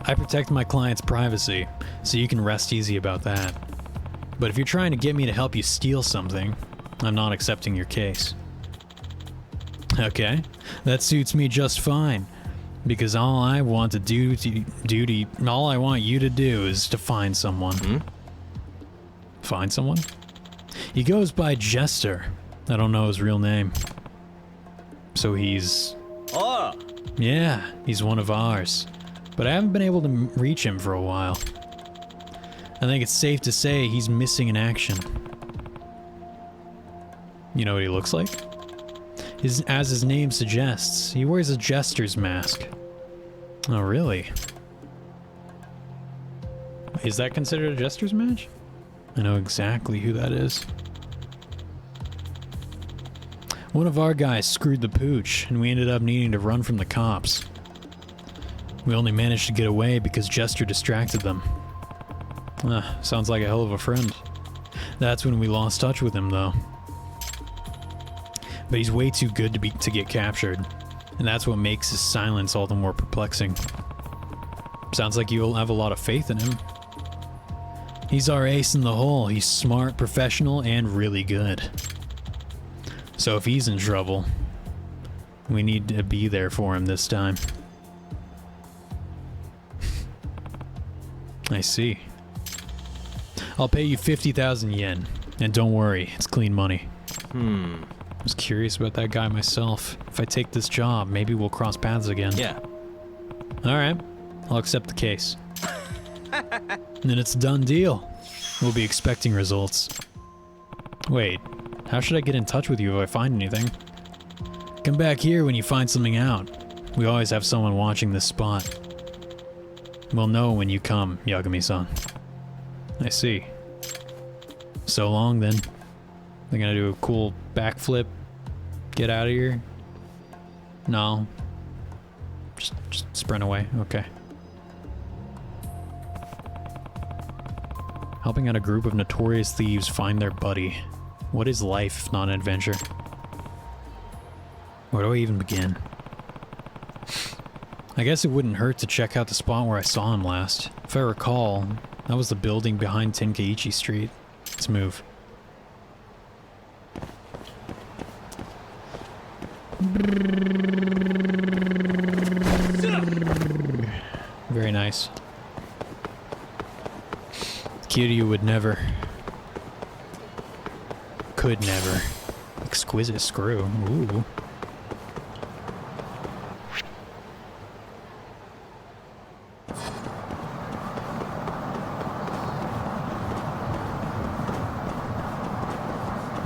I protect my client's privacy, so you can rest easy about that. But if you're trying to get me to help you steal something, I'm not accepting your case. Okay, that suits me just fine. Because all I want you to do is to find someone. Find someone? He goes by Jester. I don't know his real name. So he's... Oh! Yeah, he's one of ours. But I haven't been able to reach him for a while. I think it's safe to say he's missing in action. You know what he looks like? As his name suggests, he wears a jester's mask. Oh, really? Is that considered a jester's mask? I know exactly who that is. One of our guys screwed the pooch, and we ended up needing to run from the cops. We only managed to get away because Jester distracted them. Sounds like a hell of a friend. That's when we lost touch with him, though. But he's way too good to get captured, and that's what makes his silence all the more perplexing. Sounds like you'll have a lot of faith in him. He's our ace in the hole. He's smart, professional, and really good. So if he's in trouble, we need to be there for him this time. I see. I'll pay you 50,000 yen. And don't worry, it's clean money. I was curious about that guy myself. If I take this job, maybe we'll cross paths again. Yeah. Alright, I'll accept the case. Then it's a done deal. We'll be expecting results. Wait, how should I get in touch with you if I find anything? Come back here when you find something out. We always have someone watching this spot. We'll know when you come, Yagami-san. I see. So long, then. They're gonna do a cool backflip. Get out of here? No. Just sprint away. Okay. Helping out a group of notorious thieves find their buddy. What is life if not an adventure? Where do I even begin? I guess it wouldn't hurt to check out the spot where I saw him last. If I recall, that was the building behind Tenkaichi Street. Let's move. Very nice. Kiryu would never. Could never. Exquisite screw. Ooh.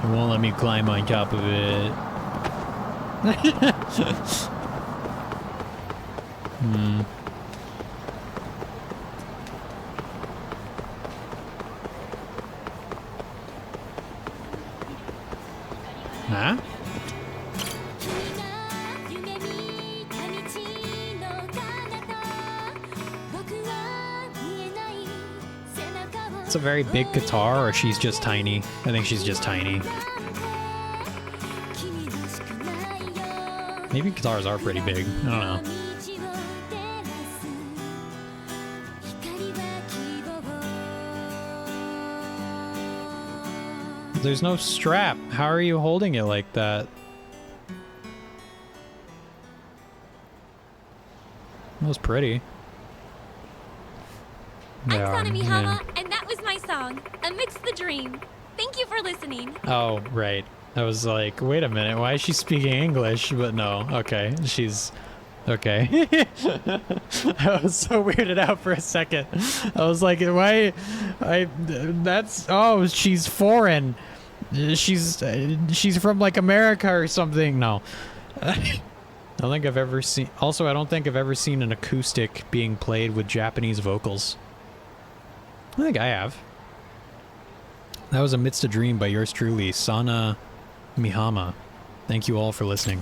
It won't let me climb on top of it. Huh? It's a very big guitar, or she's just tiny. I think she's just tiny. Maybe guitars are pretty big. I don't know. There's no strap. How are you holding it like that? That was pretty. I'm They are, Sanami yeah. Hama, and that was my song, Amidst the Dream. Thank you for listening. Oh, right. I was like, wait a minute, why is she speaking English? But no, okay, she's... Okay. I was so weirded out for a second. I was like, why... That's... Oh, she's foreign. She's from, like, America or something. No. I don't think I've ever seen... Also, I don't think I've ever seen an acoustic being played with Japanese vocals. I think I have. That was Amidst a Dream by yours truly, Sana Mihama. Thank you all for listening.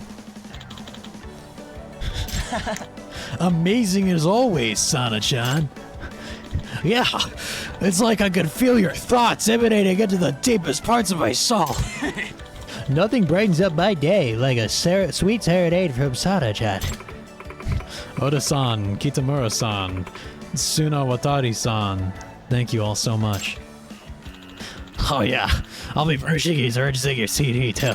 Amazing as always, Sana-chan. Yeah, it's like I could feel your thoughts emanating into the deepest parts of my soul. Nothing brightens up my day like a sweet serenade from Sana-chan. Oda-san, Kitamura-san, Suna Watari-san, thank you all so much. Oh yeah, I'll be purchasing your CD too.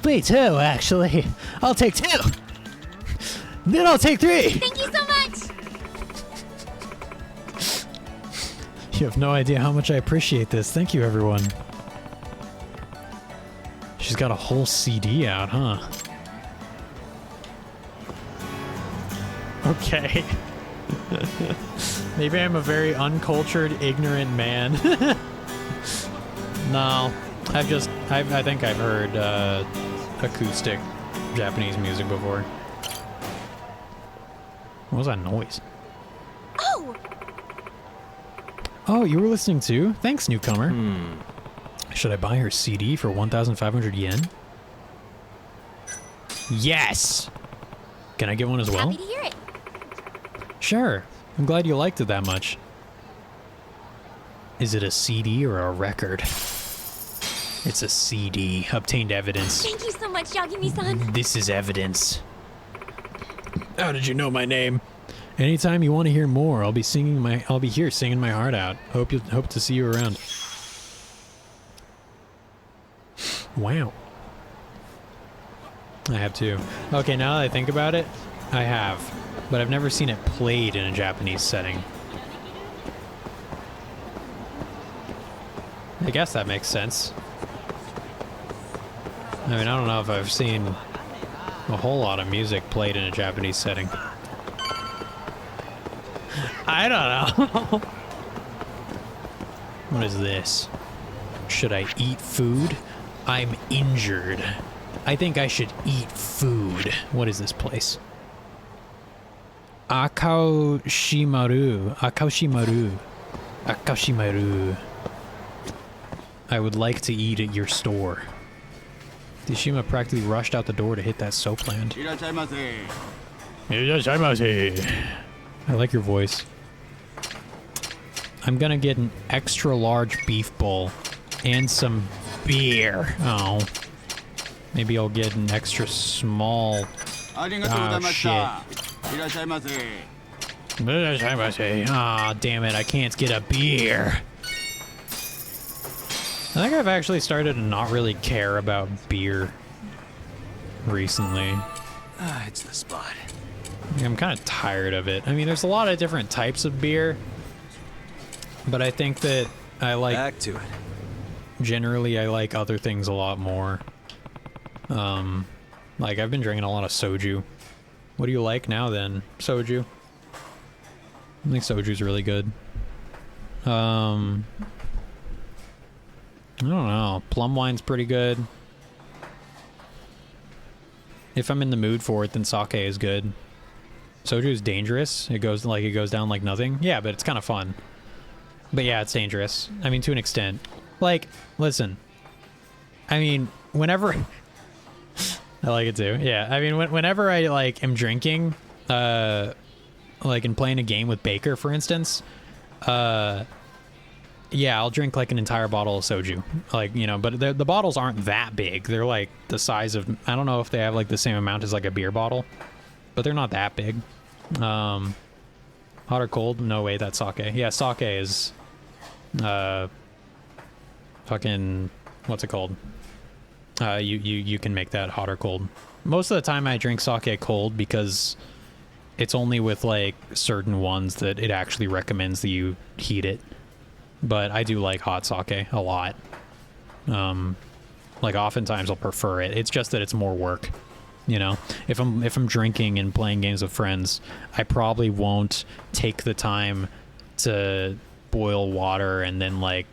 Me too, actually. I'll take 2. Then I'll take 3. Thank you so much. You have no idea how much I appreciate this. Thank you, everyone. She's got a whole CD out, huh? Okay. Maybe I'm a very uncultured, ignorant man. No, I think I've heard acoustic Japanese music before. What was that noise? Oh! Oh, you were listening too? Thanks, newcomer. Should I buy her CD for 1,500 yen? Yes! Can I get one as well? Happy to hear it. Sure. I'm glad you liked it that much. Is it a CD or a record? It's a CD. Obtained evidence. Thank you so much, Yagami-san. This is evidence. How did you know my name? Anytime you want to hear more, I'll be here singing my heart out. Hope to see you around. Wow. I have too. Okay, now that I think about it, I have. But I've never seen it played in a Japanese setting. I guess that makes sense. I mean, I don't know if I've seen a whole lot of music played in a Japanese setting. I don't know. What is this? Should I eat food? I'm injured. I think I should eat food. What is this place? Akaoshimaru. Akaoshimaru. Akaoshimaru. I would like to eat at your store. Tishima practically rushed out the door to hit that soapland. I like your voice. I'm gonna get an extra large beef bowl and some beer. Oh. Maybe I'll get an extra small... Oh, shit. Ah, damn it, I can't get a beer. I think I've actually started to not really care about beer recently. It's the spot. I'm kind of tired of it. I mean, there's a lot of different types of beer, but I think that I like... Back to it. Generally, I like other things a lot more. Like, I've been drinking a lot of soju. What do you like now, then? Soju? I think soju's really good. I don't know. Plum wine's pretty good. If I'm in the mood for it, then sake is good. Soju is dangerous. It goes down like nothing. Yeah, but it's kind of fun. But yeah, it's dangerous. I mean, to an extent. Like, listen. I mean, whenever... I like it too. Yeah, I mean, whenever I, like, am drinking, like, and playing a game with Baker, for instance, yeah, I'll drink, like, an entire bottle of soju. Like, you know, but the bottles aren't that big. They're, like, the size of... I don't know if they have, like, the same amount as, like, a beer bottle, but they're not that big. Hot or cold? No way, that's sake. Yeah, sake is... fucking... What's it called? You can make that hot or cold. Most of the time I drink sake cold because it's only with, like, certain ones that it actually recommends that you heat it. But I do like hot sake a lot. Like, oftentimes I'll prefer it. It's just that it's more work, you know? If I'm drinking and playing games with friends, I probably won't take the time to boil water and then, like,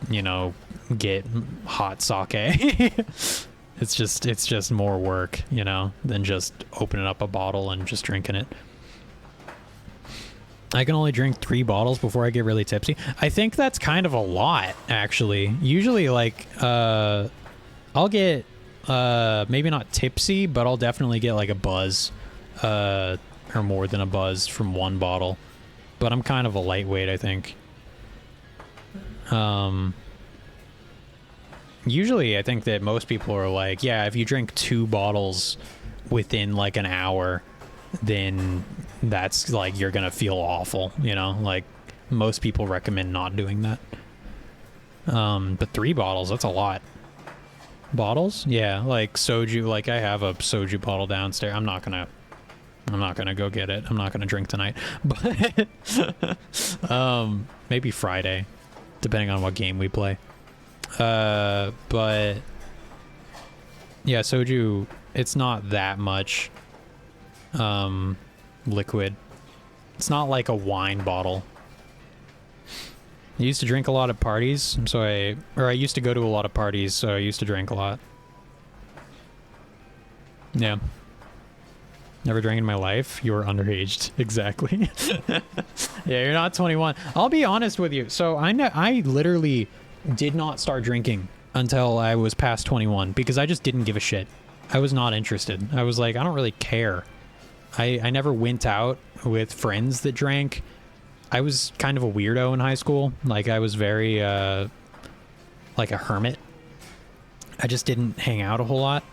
you know, get hot sake. It's just more work, you know, than just opening up a bottle and just drinking it. I can only drink 3 bottles before I get really tipsy. I think that's kind of a lot, actually. Usually, like, I'll get, maybe not tipsy, but I'll definitely get, like, a buzz, or more than a buzz from 1 bottle. But I'm kind of a lightweight, I think. Usually, I think that most people are like, yeah, if you drink 2 bottles within, like, an hour, then that's, like, you're gonna feel awful, you know? Like, most people recommend not doing that. But 3 bottles, that's a lot. Bottles? Yeah, like soju, like, I have a soju bottle downstairs. I'm not gonna go get it. I'm not gonna drink tonight. But, maybe Friday, depending on what game we play. But yeah, soju, it's not that much liquid. It's not like a wine bottle. I used to drink a lot at parties, so I used to go to a lot of parties, so I used to drink a lot. Yeah. Never drank in my life. You were underaged. Exactly. Yeah, you're not 21. I'll be honest with you. So I literally did not start drinking until I was past 21 because I just didn't give a shit. I was not interested. I was like, I don't really care. I never went out with friends that drank. I was kind of a weirdo in high school. Like, I was very, like a hermit. I just didn't hang out a whole lot,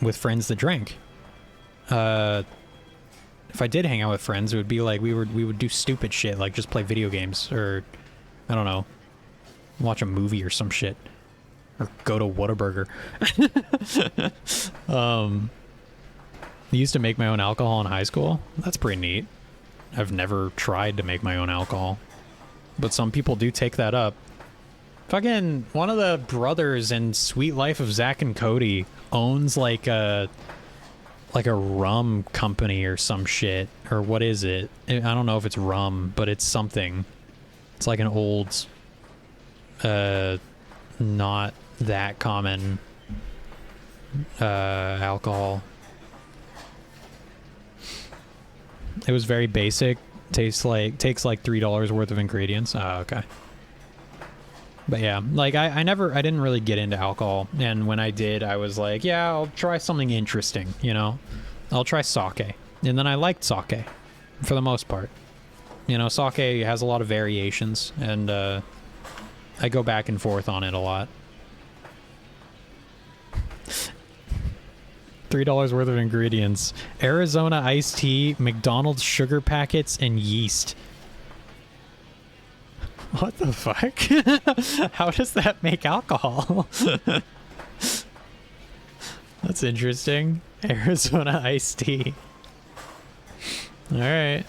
with friends that drank. If I did hang out with friends, it would be like we would do stupid shit, like just play video games or, I don't know, watch a movie or some shit. Or go to Whataburger. I used to make my own alcohol in high school. That's pretty neat. I've never tried to make my own alcohol. But some people do take that up. Fucking one of the brothers in Sweet Life of Zack and Cody owns like a rum company or some shit. Or what is it? I don't know if it's rum, but it's something. It's like an old, not that common alcohol. It was very basic. Takes like $3 worth of ingredients. Oh, okay. But yeah, like I didn't really get into alcohol, and when I did, I was like, yeah, I'll try something interesting, you know? I'll try sake. And then I liked sake for the most part. You know, sake has a lot of variations, and I go back and forth on it a lot. $3 worth of ingredients. Arizona iced tea, McDonald's sugar packets, and yeast. What the fuck? How does that make alcohol? That's interesting. Arizona iced tea. Alright.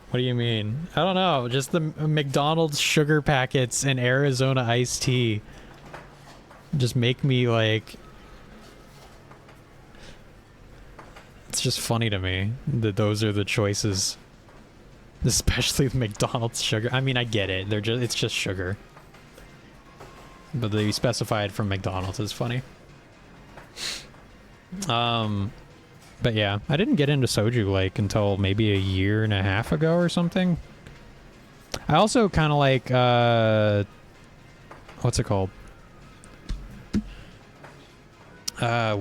What do you mean? I don't know. Just the McDonald's sugar packets and Arizona iced tea just make me like... It's just funny to me that those are the choices. Especially the McDonald's sugar. I mean, I get it. It's just sugar. But they specify it from McDonald's is funny. But yeah, I didn't get into soju like until maybe a year and a half ago or something. I also kind of like what's it called?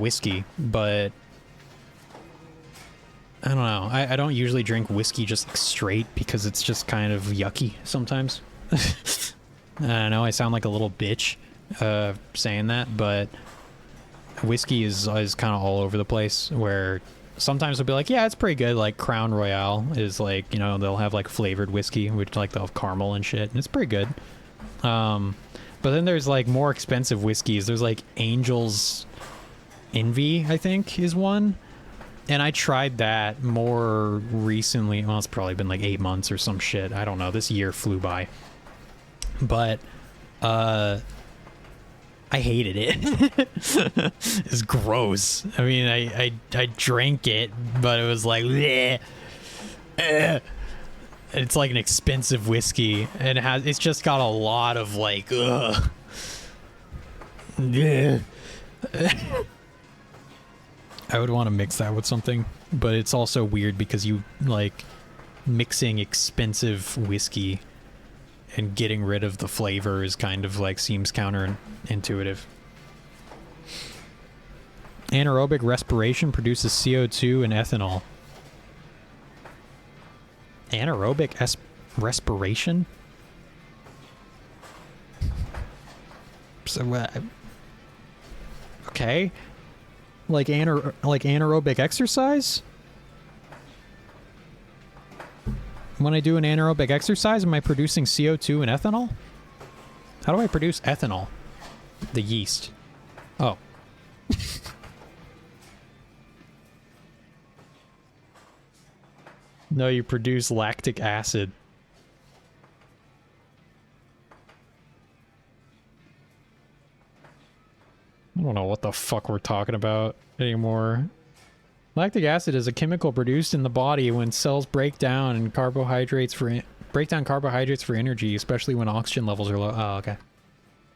Whiskey, but I don't know. I don't usually drink whiskey just like straight because it's just kind of yucky sometimes. I don't know. I sound like a little bitch saying that, but whiskey is kind of all over the place, where sometimes they'll be like, yeah, it's pretty good. Like Crown Royale is like, you know, they'll have like flavored whiskey, which like they'll have caramel and shit, and it's pretty good. But then there's like more expensive whiskeys. There's like Angel's Envy, I think, is one. And I tried that more recently. Well, it's probably been like 8 months or some shit. I don't know. This year flew by. But, I hated it. It's gross. I mean, I drank it, but it was like, bleh, it's like an expensive whiskey, and it's just got a lot of like, ugh. I would want to mix that with something, but it's also weird because you like mixing expensive whiskey and getting rid of the flavor is kind of like seems counterintuitive. Anaerobic respiration produces CO2 and ethanol. Anaerobic respiration? So okay. Like anaerobic exercise? When I do an anaerobic exercise, am I producing CO2 and ethanol? How do I produce ethanol? The yeast. Oh. No, you produce lactic acid. I don't know what the fuck we're talking about anymore. Lactic acid is a chemical produced in the body when cells break down carbohydrates for energy, especially when oxygen levels are low. Oh, okay.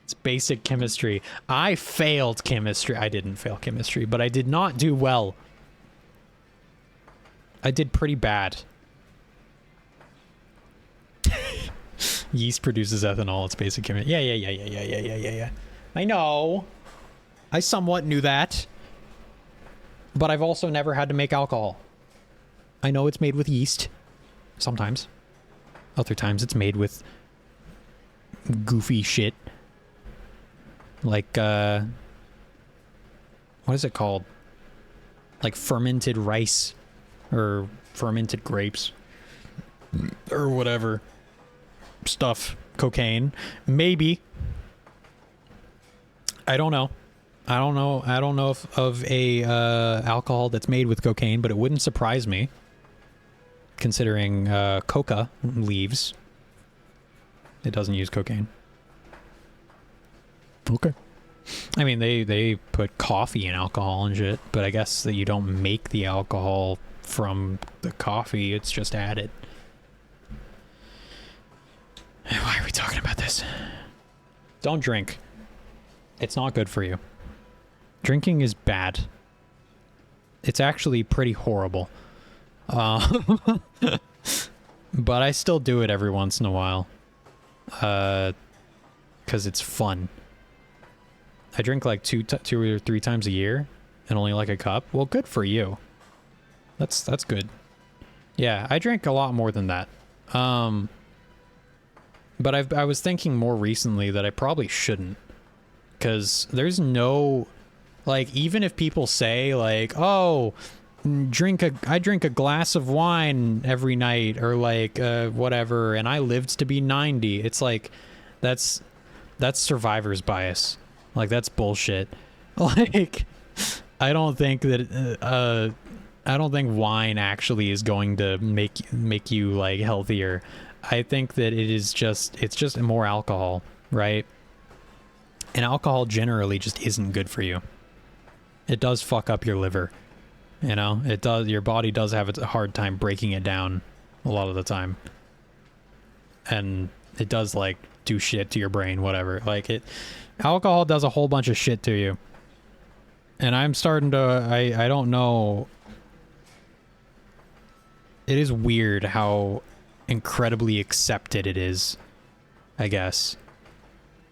It's basic chemistry. I failed chemistry. I didn't fail chemistry, but I did not do well. I did pretty bad. Yeast produces ethanol. It's basic chemistry. Yeah. I know. I somewhat knew that. But I've also never had to make alcohol. I know it's made with yeast. Sometimes. Other times it's made with goofy shit. Like, what is it called? Like fermented rice. Or fermented grapes. Or whatever. Stuff. Cocaine. Maybe. I don't know. I don't know if of a alcohol that's made with cocaine, but it wouldn't surprise me, considering coca leaves. It doesn't use cocaine. Okay. I mean, they put coffee in alcohol and shit, but I guess that you don't make the alcohol from the coffee, it's just added. Why are we talking about this? Don't drink. It's not good for you. Drinking is bad. It's actually pretty horrible. But I still do it every once in a while. Because it's fun. I drink like two or three times a year and only like a cup. Well, good for you. That's good. Yeah, I drink a lot more than that. But I was thinking more recently that I probably shouldn't. Because there's no... Like, even if people say, like, oh, I drink a glass of wine every night, or like, whatever, and I lived to be 90. It's like, that's survivor's bias. Like, that's bullshit. Like, I don't think that, I don't think wine actually is going to make you, like, healthier. I think that it's just more alcohol, right? And alcohol generally just isn't good for you. It does fuck up your liver, you know? It does. Your body does have a hard time breaking it down a lot of the time. And it does, like, do shit to your brain, whatever. Like, alcohol does a whole bunch of shit to you. And I'm starting to, I don't know. It is weird how incredibly accepted it is, I guess.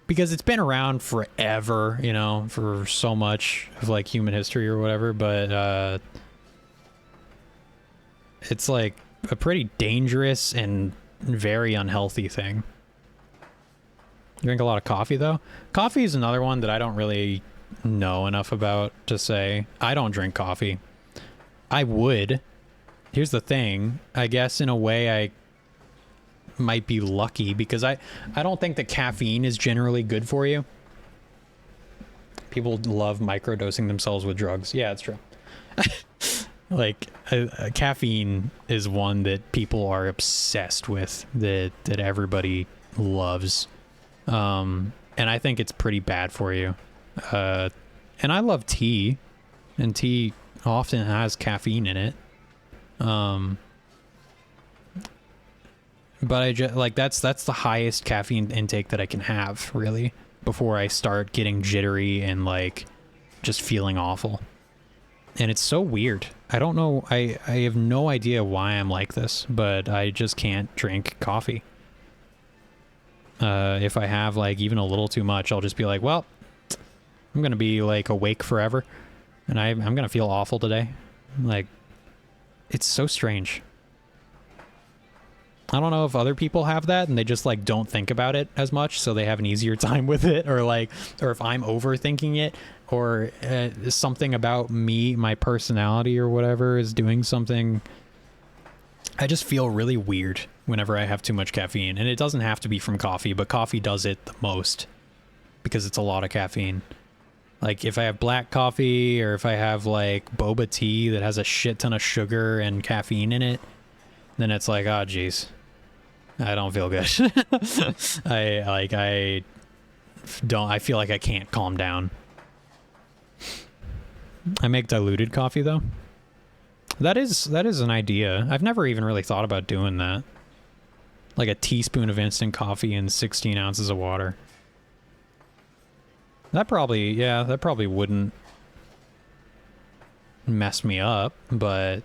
Because it's been around forever, you know, for so much of, like, human history or whatever, but, it's, like, a pretty dangerous and very unhealthy thing. You drink a lot of coffee, though? Coffee is another one that I don't really know enough about to say. I don't drink coffee. I would. Here's the thing. I guess in a way I might be lucky because I don't think that caffeine is generally good for you. People love microdosing themselves with drugs. Yeah, it's true. Like, caffeine is one that people are obsessed with, that everybody loves. And I think it's pretty bad for you. And I love tea, and tea often has caffeine in it. But I just, like, that's the highest caffeine intake that I can have, really, before I start getting jittery and, like, just feeling awful. And it's so weird. I don't know, I have no idea why I'm like this, but I just can't drink coffee. If I have, like, even a little too much, I'll just be like, well, I'm gonna be, like, awake forever, and I'm gonna feel awful today. Like, it's so strange. I don't know if other people have that and they just, like, don't think about it as much, so they have an easier time with it, or, like, or if I'm overthinking it, or something about me, my personality or whatever is doing something. I just feel really weird whenever I have too much caffeine, and it doesn't have to be from coffee, but coffee does it the most because it's a lot of caffeine. Like, if I have black coffee, or if I have, like, boba tea that has a shit ton of sugar and caffeine in it, then it's like, oh, geez. I don't feel good. I feel like I can't calm down. I make diluted coffee, though. That is an idea. I've never even really thought about doing that. Like a teaspoon of instant coffee and 16 ounces of water. That probably wouldn't mess me up, but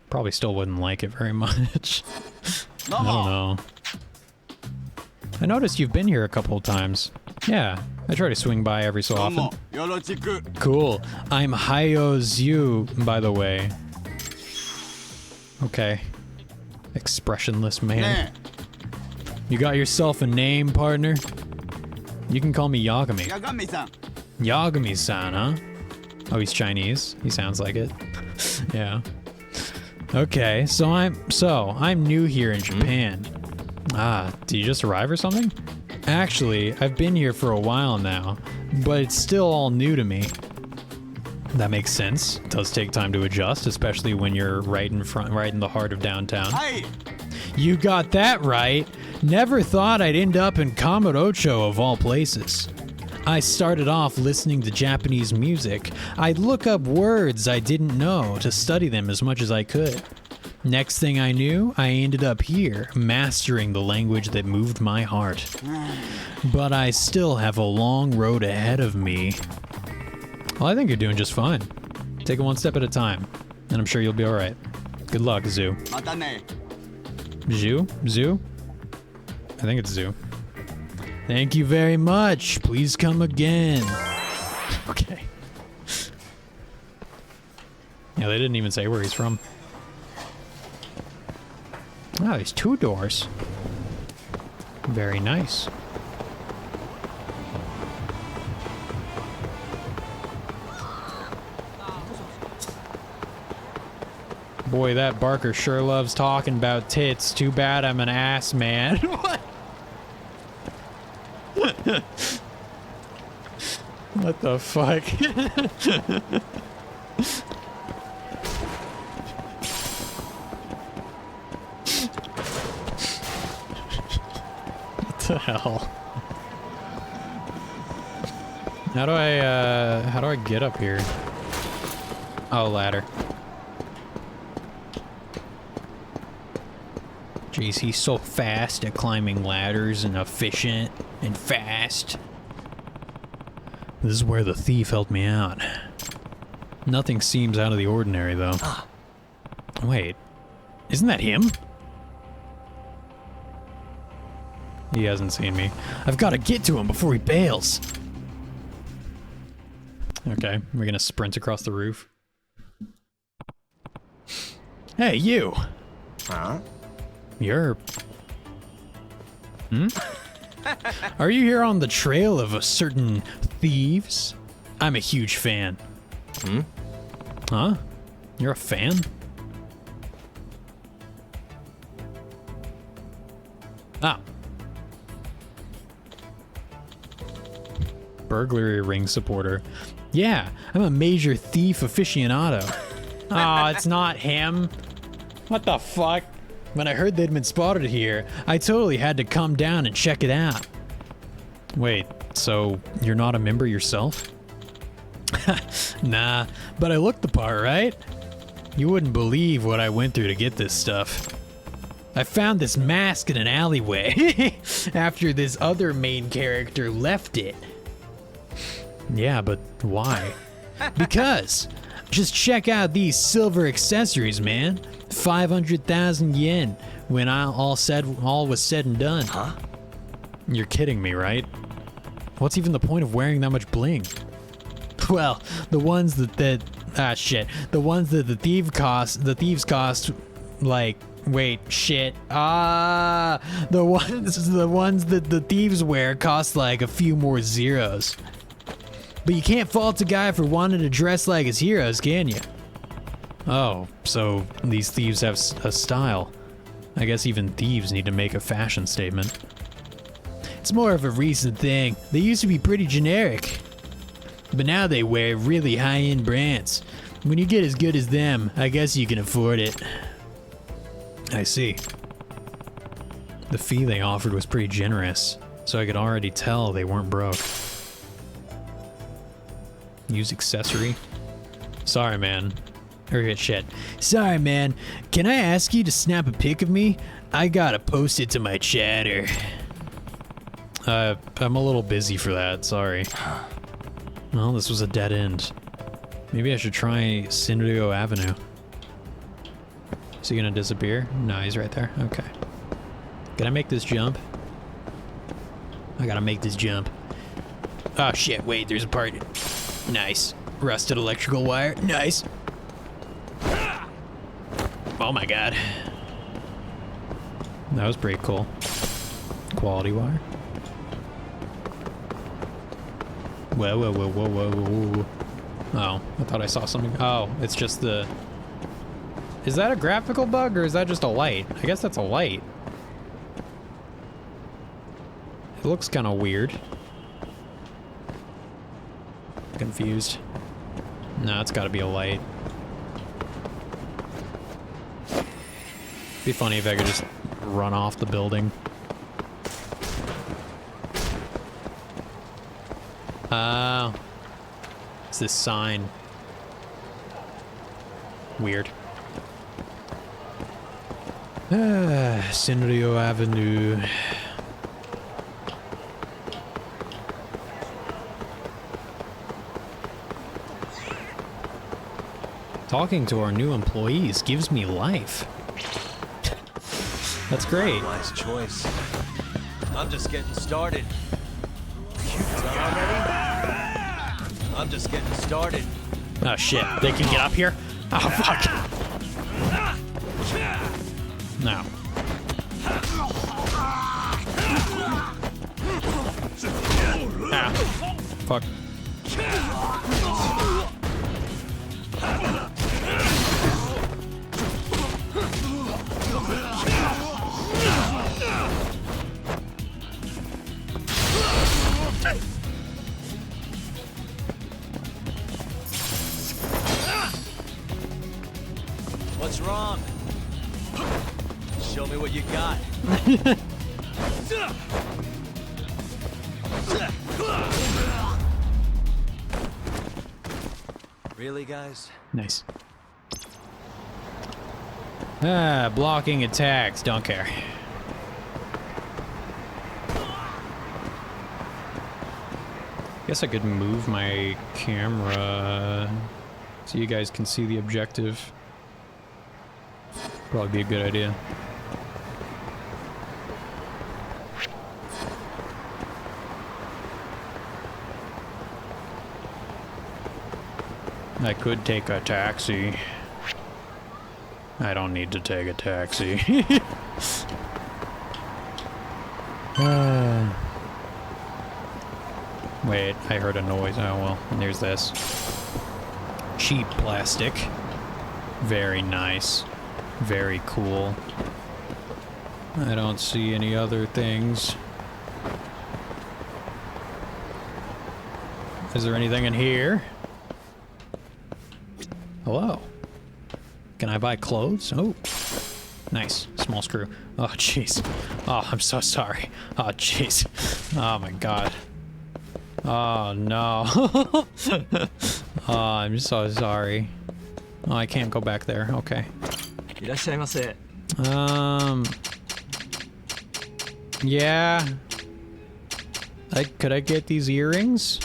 probably still wouldn't like it very much. I don't know. I noticed you've been here a couple of times. Yeah, I try to swing by every so often. Cool. I'm Hayo-Zyu, by the way. Okay. Expressionless man. You got yourself a name, partner? You can call me Yagami. Yagami-san, huh? Oh, he's Chinese. He sounds like it. Yeah. Okay, so I'm new here in Japan. Ah, did you just arrive or something? Actually, I've been here for a while now. but it's still all new to me. That makes sense. It does take time to adjust, especially when you're right in the heart of downtown. Hey! You got that right. Never thought I'd end up in Kamurocho of all places. I started off listening to Japanese music. I'd look up words I didn't know to study them as much as I could. Next thing I knew, I ended up here, mastering the language that moved my heart. But I still have a long road ahead of me. Well, I think you're doing just fine. Take it one step at a time, and I'm sure you'll be alright. Good luck, Zoo. Zoo? Zoo? I think it's Zoo. Thank you very much. Please come again. Okay. Yeah, they didn't even say where he's from. Oh, there's 2 doors. Very nice. Boy, that Barker sure loves talking about tits. Too bad I'm an ass man. What? What the fuck? What the hell? How do I get up here? Oh, ladder. Jeez, he's so fast at climbing ladders and efficient and fast. This is where the thief helped me out. Nothing seems out of the ordinary, though. Wait, isn't that him? He hasn't seen me. I've got to get to him before he bails. Okay, we're gonna sprint across the roof. Hey, you! Huh? You're... Are you here on the trail of a certain thieves? I'm a huge fan. Huh? You're a fan? Ah. Burglary ring supporter. Yeah, I'm a major thief aficionado. Aw, it's not him. What the fuck? When I heard they'd been spotted here, I totally had to come down and check it out. Wait, so you're not a member yourself? Nah, but I look the part, right? You wouldn't believe what I went through to get this stuff. I found this mask in an alleyway after this other main character left it. Yeah, but why? Because just check out these silver accessories, man. 500,000 yen when all was said and done. Huh? You're kidding me, right? What's even the point of wearing that much bling? Well, the ones that the ones that the thieves cost like wait, shit. The ones that the thieves wear cost like a few more zeros. But you can't fault a guy for wanting to dress like his heroes, can you? Oh, so these thieves have a style. I guess even thieves need to make a fashion statement. It's more of a recent thing. They used to be pretty generic. But now they wear really high-end brands. When you get as good as them, I guess you can afford it. I see. The fee they offered was pretty generous, so I could already tell they weren't broke. Use accessory? Sorry, man. Or shit. Sorry, man. Can I ask you to snap a pic of me? I gotta post it to my chatter. I'm a little busy for that, sorry. Well, this was a dead end. Maybe I should try Cinderio Avenue. Is he gonna disappear? No, he's right there. Okay. Can I make this jump? I gotta make this jump. Oh shit, wait, there's a part. Nice. Rusted electrical wire. Nice. Oh my god. That was pretty cool. Quality wire. Whoa, whoa, whoa, whoa, whoa, whoa. Oh, I thought I saw something. Oh, it's just the... Is that a graphical bug or is that just a light? I guess that's a light. It looks kind of weird. Confused. No, it's gotta be a light. Be funny if I could just run off the building. Oh. It's this sign. Weird. Senrio Avenue. Talking to our new employees gives me life. That's great. Wise choice. I'm just getting started. Done already? I'm just getting started. Oh shit, they can get up here? Oh fuck. No. Ah. Fuck. What's wrong? Show me what you got. Really, guys? Nice. Ah, blocking attacks. Don't care. Guess I could move my camera so you guys can see the objective. Probably be a good idea. I could take a taxi. I don't need to take a taxi. Wait, I heard a noise. Oh well, and there's this. Cheap plastic. Very nice. Very cool. I don't see any other things. Is there anything in here? Hello. Can I buy clothes? Oh. Nice. Small screw. Oh, jeez. Oh, I'm so sorry. Oh, jeez. Oh, my God. Oh, no. Oh, I'm so sorry. Oh, I can't go back there. Okay. Yeah. Could I get these earrings?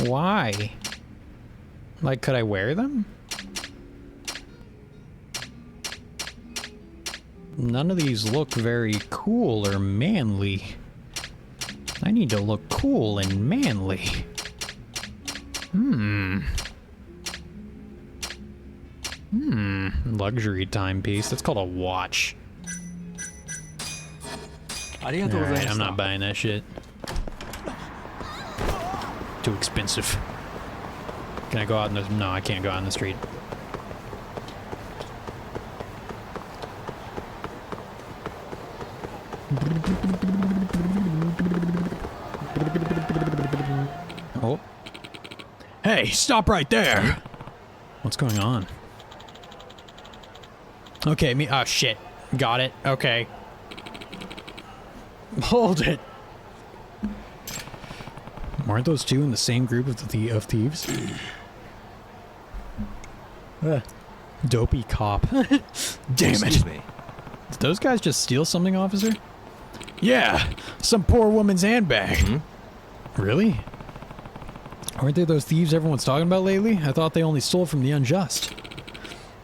Why? Like, could I wear them? None of these look very cool or manly. I need to look cool and manly. Luxury timepiece. That's called a watch. Alright, I'm not buying that shit. Too expensive. Can I go out in the... No, I can't go out in the street. Oh. Hey, stop right there! What's going on? Okay, me... Oh, shit. Got it. Okay. Hold it. Weren't those two in the same group of thieves? Dopey cop. Damn Excuse it. me. Did those guys just steal something, officer? Yeah, some poor woman's handbag. Really? Aren't they those thieves everyone's talking about lately? I thought they only stole from the unjust.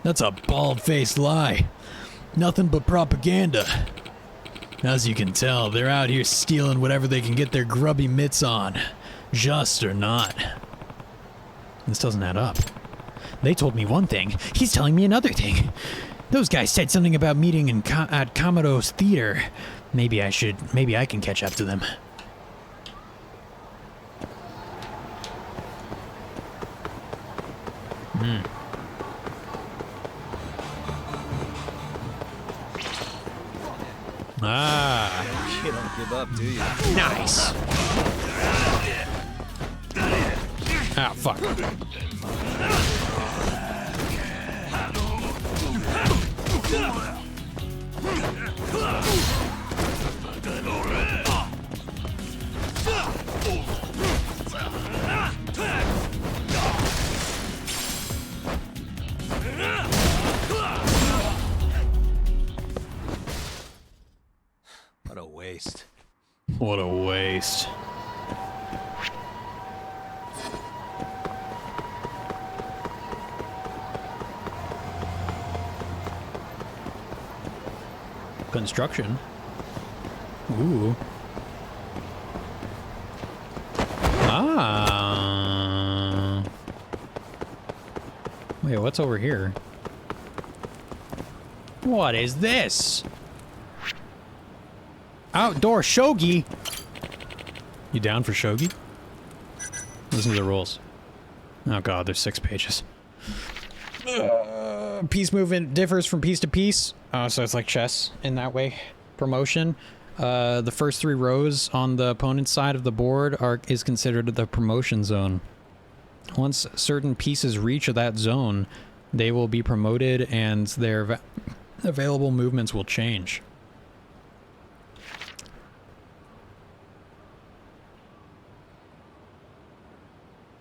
That's a bald-faced lie. Nothing but propaganda. As you can tell, they're out here stealing whatever they can get their grubby mitts on. Just or not. This doesn't add up. They told me one thing. He's telling me another thing. Those guys said something about meeting at Comodo's theater. Maybe I can catch up to them. Ah. You don't give up, do you? Nice. Ah, fuck. What a waste. What a waste. Construction. Ooh. Ah. Wait, what's over here? What is this? Outdoor shogi. You down for shogi? Listen to the rules. Oh god, there's 6 pages. Piece movement differs from piece to piece. So it's like chess in that way. Promotion. The first 3 rows on the opponent's side of the board is considered the promotion zone. Once certain pieces reach that zone, they will be promoted and their available movements will change.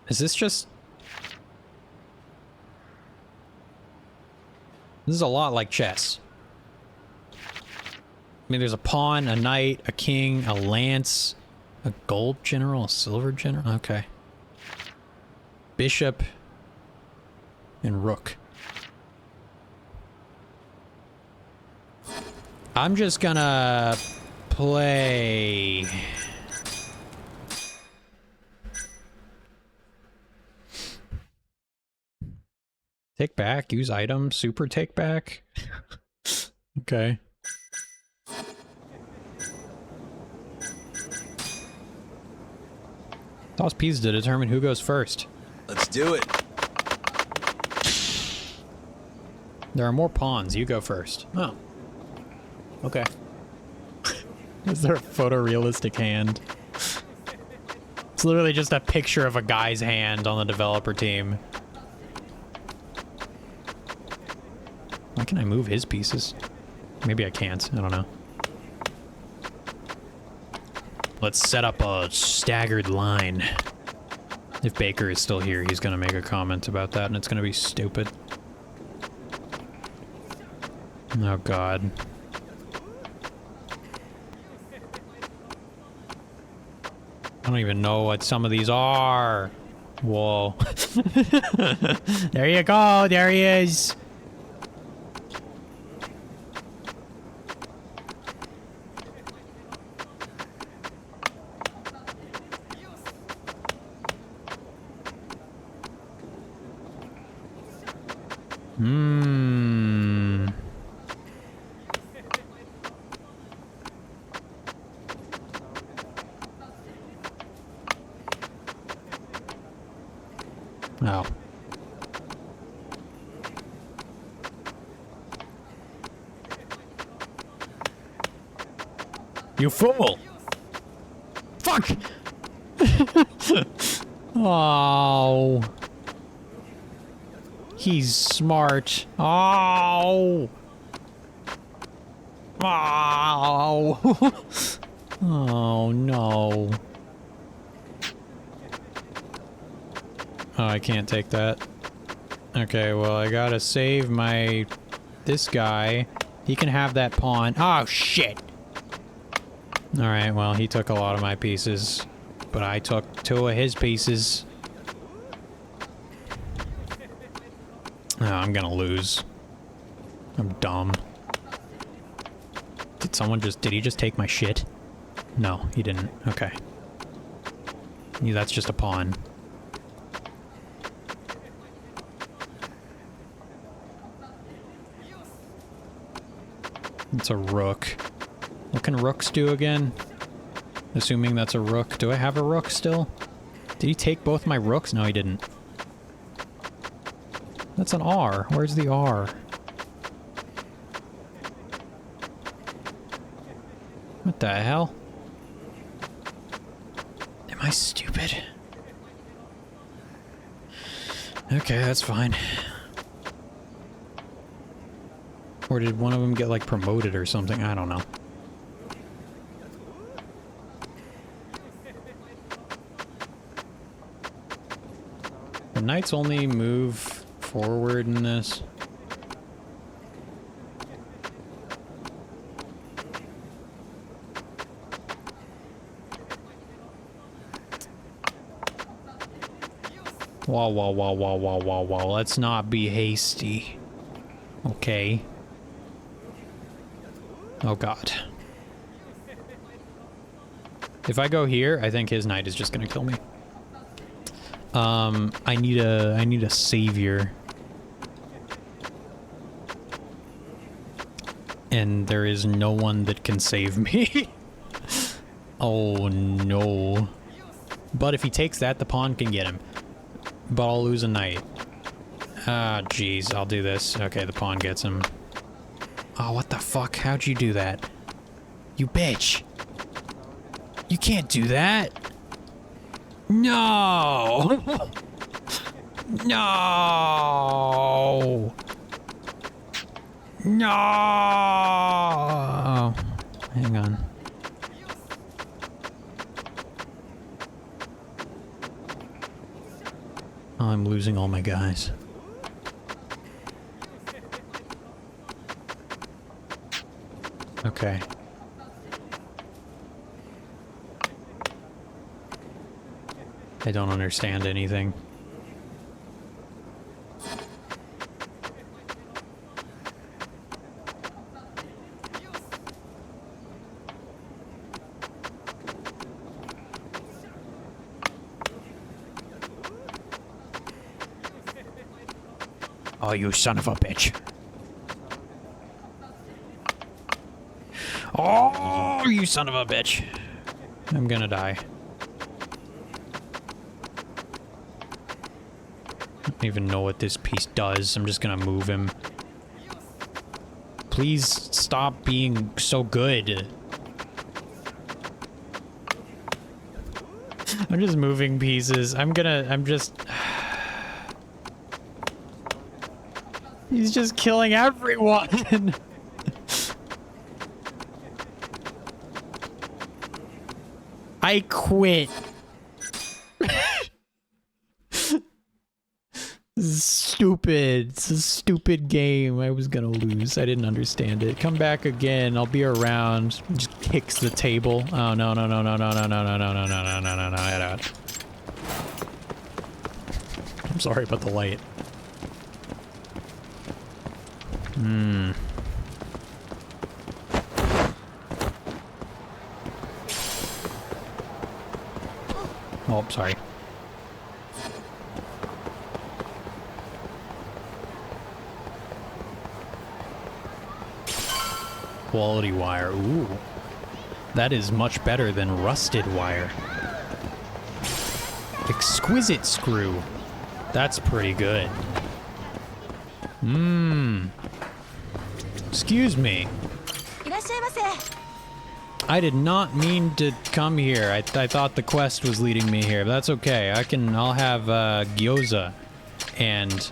Is this just... This is a lot like chess. I mean, there's a pawn, a knight, a king, a lance, a gold general, a silver general. Okay. Bishop and rook. I'm just gonna play... Take back, use item, super take back. Okay. Toss pieces to determine who goes first. Let's do it. There are more pawns. You go first. Oh. Okay. Is there a photorealistic hand? It's literally just a picture of a guy's hand on the developer team. Why can I move his pieces? Maybe I can't. I don't know. Let's set up a staggered line. If Baker is still here, he's gonna make a comment about that, and it's gonna be stupid. Oh god. I don't even know what some of these are. Whoa. There you go, there he is. Oh. You fool! Fuck! Oh. He's smart. Oh. Oh. Oh no. Oh, I can't take that. Okay, well, I gotta save my... this guy. He can have that pawn. Oh, shit! Alright, well, he took a lot of my pieces. But I took 2 of his pieces. Oh, I'm gonna lose. I'm dumb. Did he just take my shit? No, he didn't. Okay. Yeah, that's just a pawn. It's a rook. What can rooks do again? Assuming that's a rook. Do I have a rook still? Did he take both my rooks? No, he didn't. That's an R. Where's the R? What the hell? Am I stupid? Okay, that's fine. Or did one of them get, like, promoted or something? I don't know. The knights only move forward in this. Whoa, whoa, whoa, whoa, whoa, whoa, whoa. Let's not be hasty. Okay. Oh god. If I go here, I think his knight is just gonna kill me. I need a savior. And there is no one that can save me. Oh no. But if he takes that, the pawn can get him. But I'll lose a knight. Ah, jeez, I'll do this. Okay, the pawn gets him. Oh, what the fuck? How'd you do that? You bitch! You can't do that! No! No! No! Oh, hang on. Oh, I'm losing all my guys. Okay. I don't understand anything. Oh, you son of a bitch. Oh, you son of a bitch. I'm gonna die. I don't even know what this piece does. I'm just gonna move him. Please stop being so good. I'm just moving pieces. I'm just... He's just killing everyone. I quit. This is stupid. It's a stupid game. I was gonna lose. I didn't understand it. Come back again. I'll be around. Just kicks the table. Oh no no no no no no no no no no no no no no no. I'm sorry about the light. Oh, sorry. Quality wire. Ooh. That is much better than rusted wire. Exquisite screw. That's pretty good. Excuse me. I did not mean to come here. I thought the quest was leading me here, but that's okay. I'll have gyoza and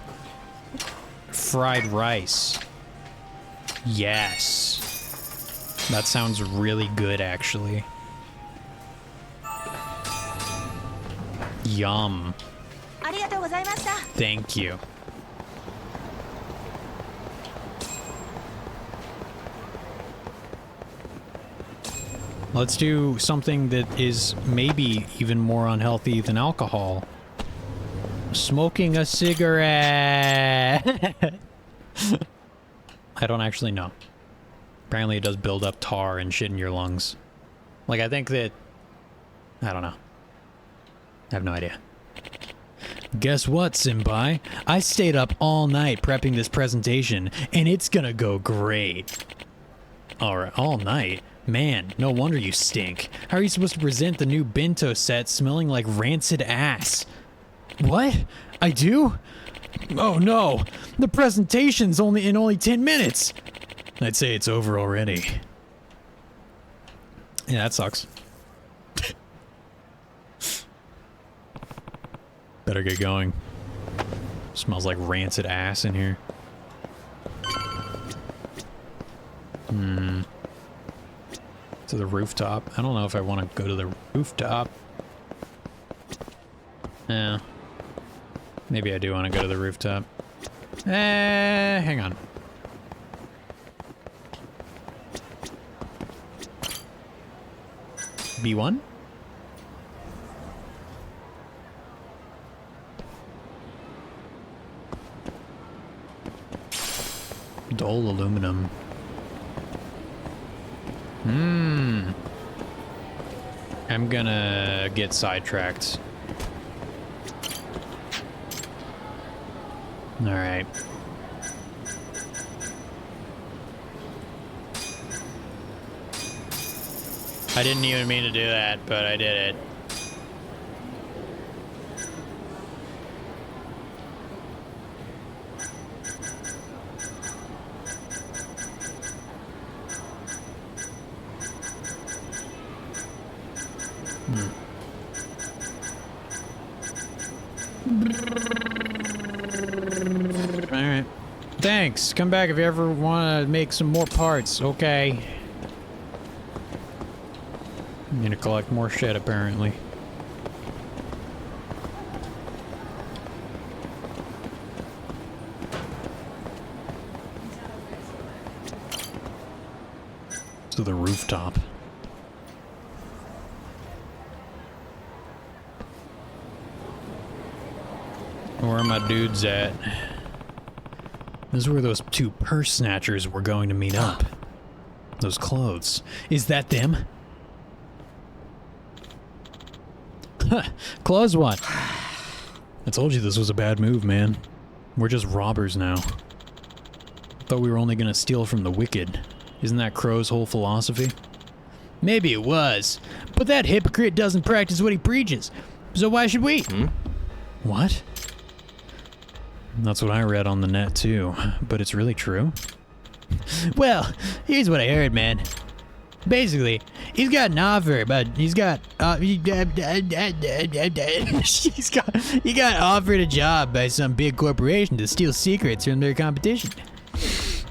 fried rice. Yes. That sounds really good, actually. Yum. Thank you. Let's do something that is maybe even more unhealthy than alcohol. Smoking a cigarette! I don't actually know. Apparently it does build up tar and shit in your lungs. Like, I think that... I don't know. I have no idea. Guess what, Senpai? I stayed up all night prepping this presentation, and it's gonna go great. Alright, all night? Man, no wonder you stink. How are you supposed to present the new bento set smelling like rancid ass? What? I do? Oh no! The presentation's only 10 minutes! I'd say it's over already. Yeah, that sucks. Better get going. Smells like rancid ass in here. To the rooftop. I don't know if I want to go to the rooftop. Yeah. Maybe I do want to go to the rooftop. Hang on. B1? Dull aluminum. I'm gonna get sidetracked. Alright. I didn't even mean to do that, but I did it. Alright. Thanks. Come back if you ever want to make some more parts. Okay. I'm gonna collect more shit, apparently. To the rooftop. Where are my dudes at? This is where those two purse snatchers were going to meet up. Those clothes. Is that them? Close one. I told you this was a bad move, man. We're just robbers now. Thought we were only gonna steal from the wicked. Isn't that Crow's whole philosophy? Maybe it was, but that hypocrite doesn't practice what he preaches. So why should we? What? That's what I read on the net too, but it's really true? Well, here's what I heard, man. Basically, he's got an offer, but he got offered a job by some big corporation to steal secrets from their competition.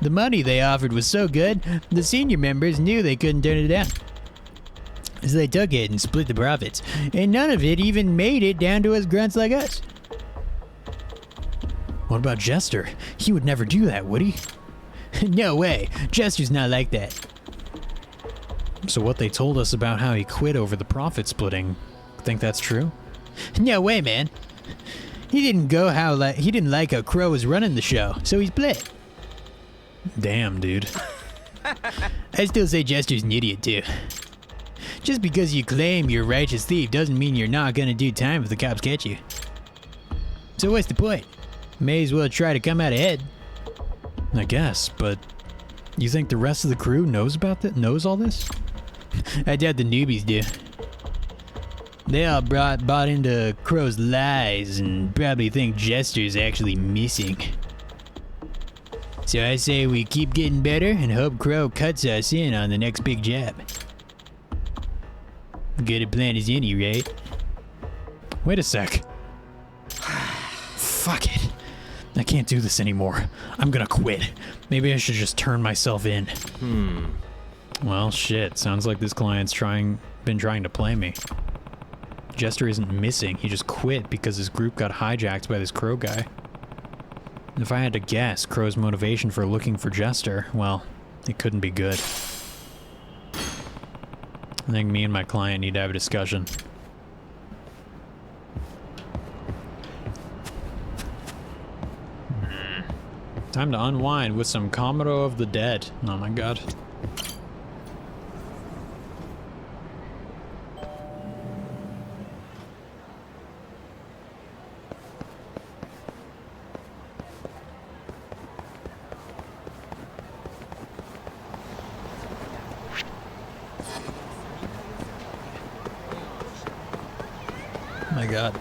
The money they offered was so good, the senior members knew they couldn't turn it down. So they took it and split the profits, and none of it even made it down to us grunts like us. What about Jester? He would never do that, would he? No way. Jester's not like that. So what they told us about how he quit over the profit splitting, think that's true? No way, man. He didn't like how Crow was running the show, so he split. Damn, dude. I still say Jester's an idiot too. Just because you claim you're a righteous thief doesn't mean you're not gonna do time if the cops catch you. So what's the point? May as well try to come out ahead. I guess, but you think the rest of the crew knows all this? I doubt the newbies do. They all bought into Crow's lies and probably think Jester's actually missing. So I say we keep getting better and hope Crow cuts us in on the next big job. Good a plan as any, right? Wait a sec. Fuck it. I can't do this anymore. I'm gonna quit. Maybe I should just turn myself in. Well, shit. Sounds like this client's been trying to play me. Jester isn't missing. He just quit because his group got hijacked by this Crow guy. If I had to guess, Crow's motivation for looking for Jester, well, it couldn't be good. I think me and my client need to have a discussion. Time to unwind with some Commodore of the Dead. Oh my god. My god.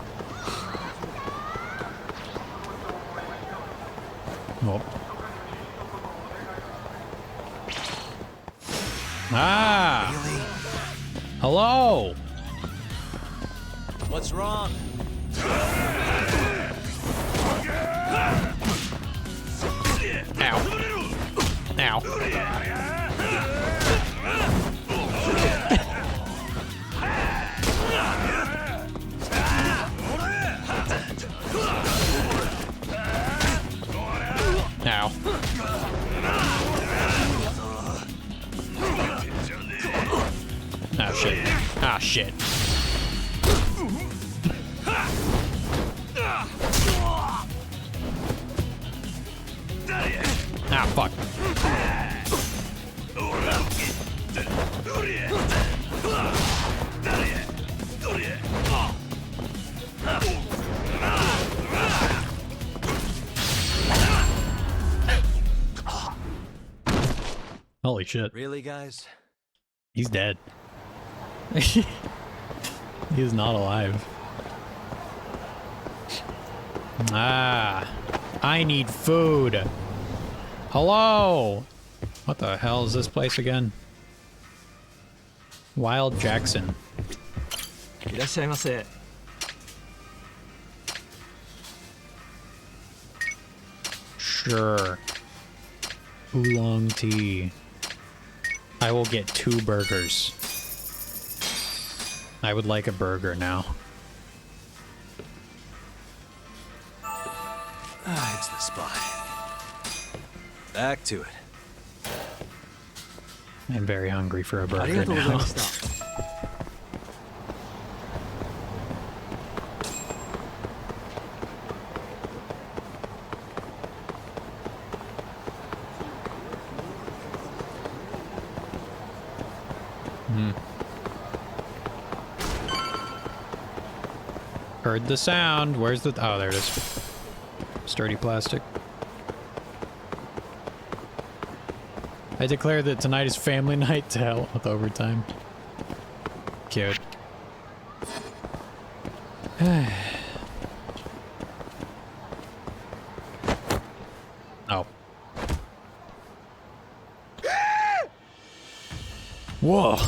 Oh. Ah! Really? Hello! What's wrong? Ow. Oh shit. Ah shit. Ah fuck. Holy shit. Really, guys? He's dead. He is not alive. Ah, I need food. Hello. What the hell is this place again? Wild Jackson. いらっしゃいませ。 Sure. Oolong tea. I will get 2 burgers. I would like a burger now. Ah, it's the spot. Back to it. I'm very hungry for a あり burger がとうござい now. ました。 Heard the sound. Where's the... Oh, there it is. Sturdy plastic. I declare that tonight is family night to hell with overtime. Cute. Oh. Whoa.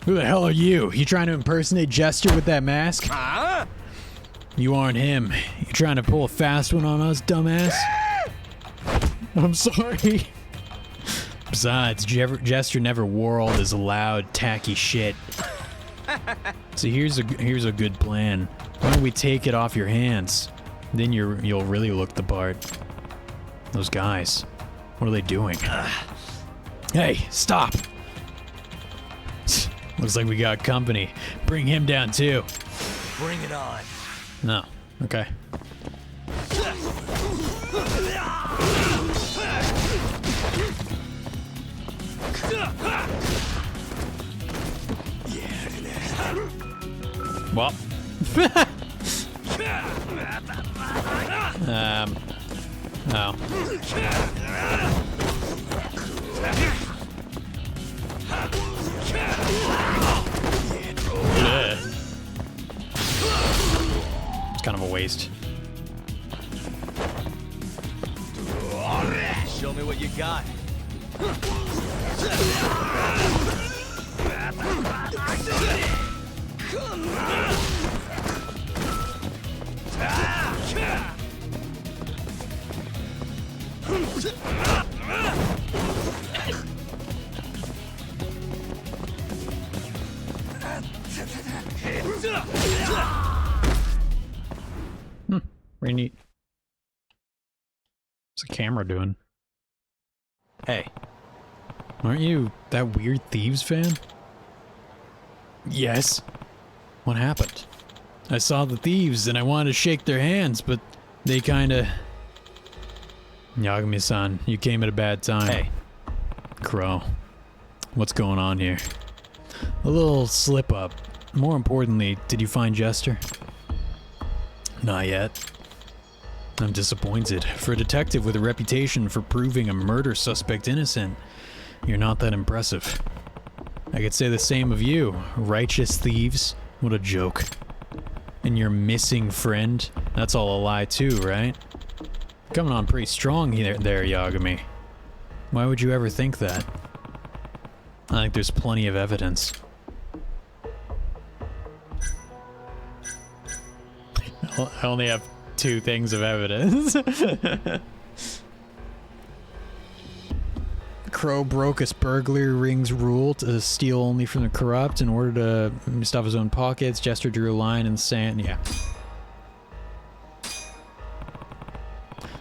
Who the hell are you? You trying to impersonate Jester with that mask? You aren't him. You trying to pull a fast one on us, dumbass? I'm sorry. Besides, Jester never wore all this loud, tacky shit. So here's a good plan. Why don't we take it off your hands? Then you'll really look the part. Those guys, what are they doing? Hey, stop! Looks like we got company. Bring him down too. Bring it on. No. Okay. Well. Oh. Yeah. It's kind of a waste. Show me what you got. Pretty neat. What's the camera doing? Hey. Aren't you that weird Thieves fan? Yes. What happened? I saw the thieves and I wanted to shake their hands, but they kinda... Yagami-san, you came at a bad time. Hey. Crow. What's going on here? A little slip-up. More importantly, did you find Jester? Not yet. I'm disappointed. For a detective with a reputation for proving a murder suspect innocent, you're not that impressive. I could say the same of you. Righteous thieves. What a joke. And your missing friend? That's all a lie too, right? Coming on pretty strong there, Yagami. Why would you ever think that? I think there's plenty of evidence. I only have two things of evidence. Crow broke a burglary ring's rule to steal only from the corrupt in order to stuff his own pockets. Jester drew a line in the sand. Yeah.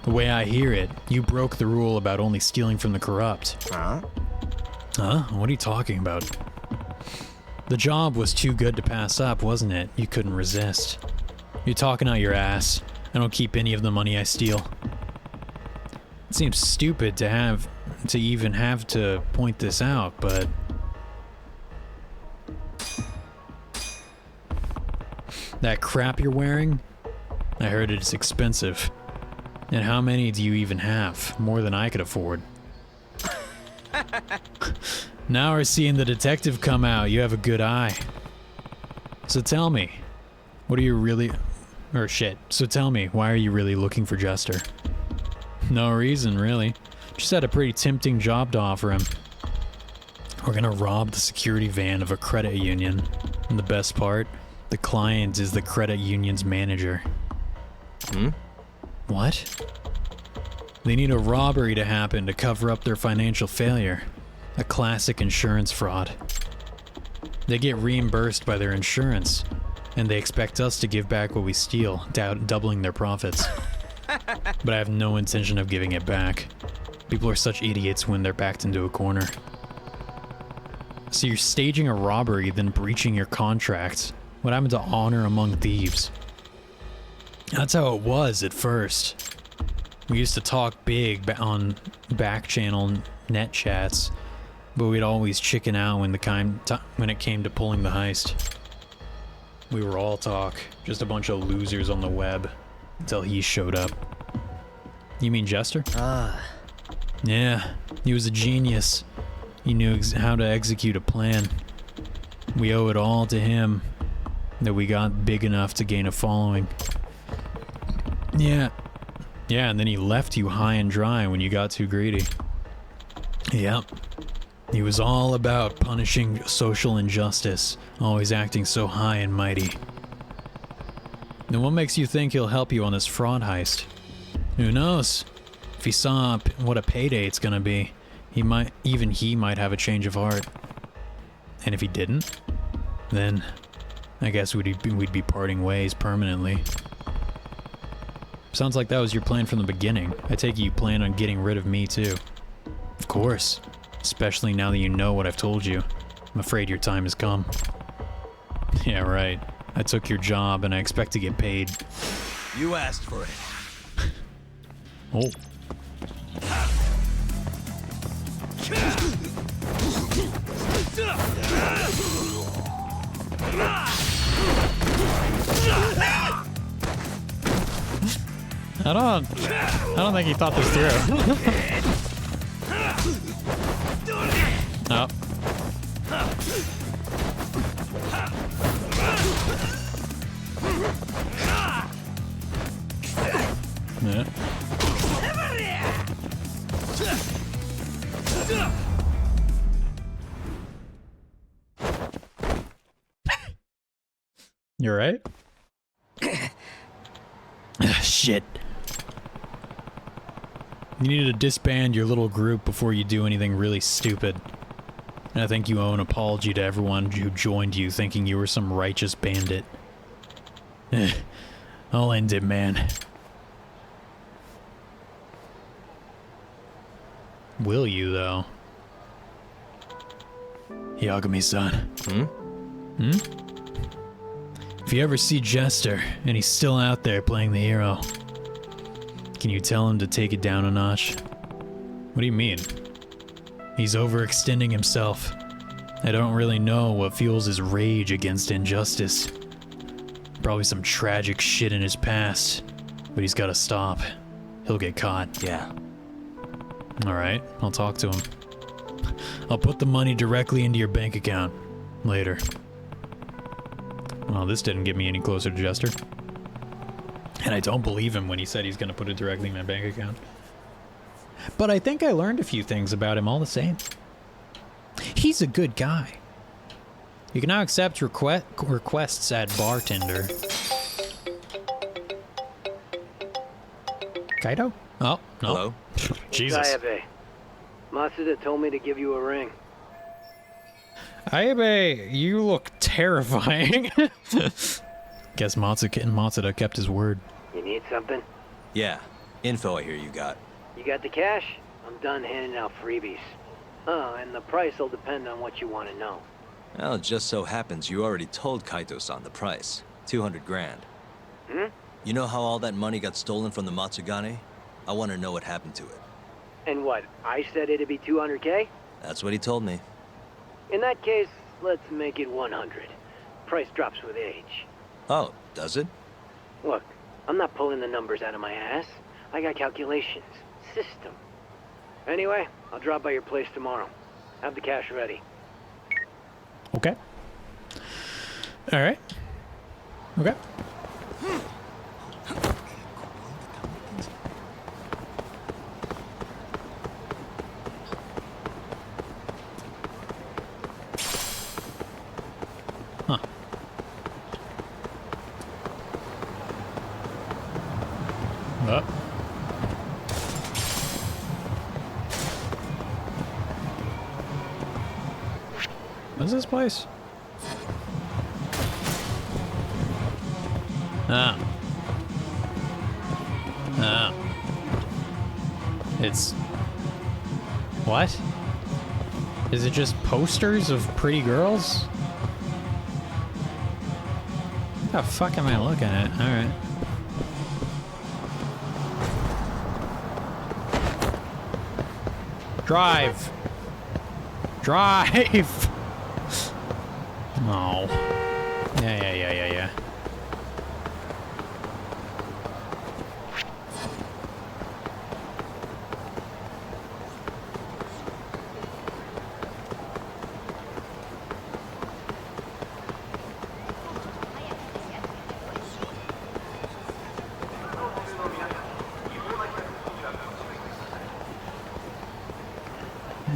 The way I hear it, you broke the rule about only stealing from the corrupt. Huh? Huh? What are you talking about? The job was too good to pass up, wasn't it? You couldn't resist. You're talking out your ass. I don't keep any of the money I steal. It seems stupid to even have to point this out, but... That crap you're wearing? I heard it's expensive. And how many do you even have? More than I could afford. Now we're seeing the detective come out. You have a good eye. So tell me, what are you really... Or shit. So tell me, why are you really looking for Jester? No reason, really. Just had a pretty tempting job to offer him. We're gonna rob the security van of a credit union. And the best part, the client is the credit union's manager. What? They need a robbery to happen to cover up their financial failure. A classic insurance fraud. They get reimbursed by their insurance, and they expect us to give back what we steal, doubling their profits. But I have no intention of giving it back. People are such idiots when they're backed into a corner. So you're staging a robbery, then breaching your contract. What happened to honor among thieves? That's how it was at first. We used to talk big on back-channel net chats, but we'd always chicken out when it came to pulling the heist. We were all talk, just a bunch of losers on the web, until he showed up. You mean Jester? Yeah, he was a genius. He knew how to execute a plan. We owe it all to him that we got big enough to gain a following. Yeah, and then he left you high and dry when you got too greedy. Yep. He was all about punishing social injustice, always acting so high and mighty. Then what makes you think he'll help you on this fraud heist? Who knows? If he saw what a payday it's gonna be, he might have a change of heart. And if he didn't, then I guess we'd be parting ways permanently. Sounds like that was your plan from the beginning. I take it you plan on getting rid of me too. Of course. Especially now that you know what I've told you. I'm afraid your time has come. Yeah, right. I took your job and I expect to get paid. You asked for it. Oh. I don't think he thought this through. Oh. Yeah. You're right. Shit. You need to disband your little group before you do anything really stupid. And I think you owe an apology to everyone who joined you thinking you were some righteous bandit. I'll end it, man. Will you, though? Yagami-san. If you ever see Jester, and he's still out there playing the hero, can you tell him to take it down a notch? What do you mean? He's overextending himself. I don't really know what fuels his rage against injustice. Probably some tragic shit in his past, but he's gotta stop. He'll get caught. Yeah. Alright, I'll talk to him. I'll put the money directly into your bank account. Later. Well, this didn't get me any closer to Jester. And I don't believe him when he said he's gonna put it directly in my bank account. But I think I learned a few things about him all the same. He's a good guy. You can now accept requests at bartender. Kaido? Oh, no. Hello? Jesus. Ayabe. Matsuda told me to give you a ring. Ayabe, you look terrifying. Guess Matsuda kept his word. You need something? Yeah. Info I hear you got. You got the cash? I'm done handing out freebies. Oh, and the price will depend on what you want to know. Well, it just so happens you already told Kaito-san the price. 200 grand. Hmm? You know how all that money got stolen from the Matsugane? I want to know what happened to it. And what, I said it'd be 200K? That's what he told me. In that case, let's make it 100. Price drops with age. Oh, does it? Look, I'm not pulling the numbers out of my ass. I got calculations. System. Anyway, I'll drop by your place tomorrow. Have the cash ready. Okay. All right. Okay. Huh. Up. What's this place? Ah. Ah. It's... What? Is it just posters of pretty girls? What the fuck am I looking at? Alright. Drive! Drive! Oh. Yeah.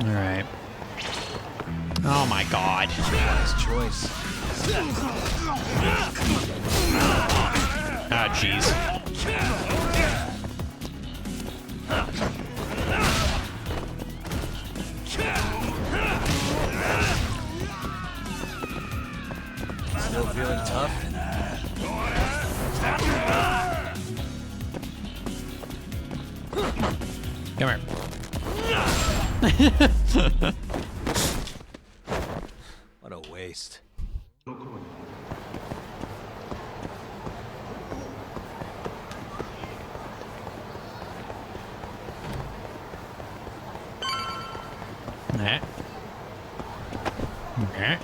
Alright. Oh my god. Wise choice. Ah, jeez. Still feeling tough? Come here. What a waste. Nah. Nah.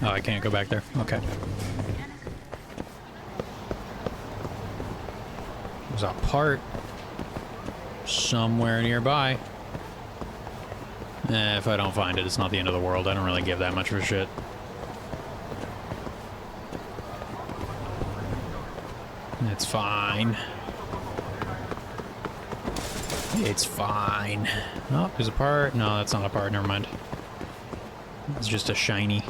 Oh, I can't go back there. Okay. There's a part somewhere nearby. If I don't find it, it's not the end of the world. I don't really give that much of a shit. It's fine. It's fine. Oh, there's a part. No, that's not a part. Never mind. It's just a shiny.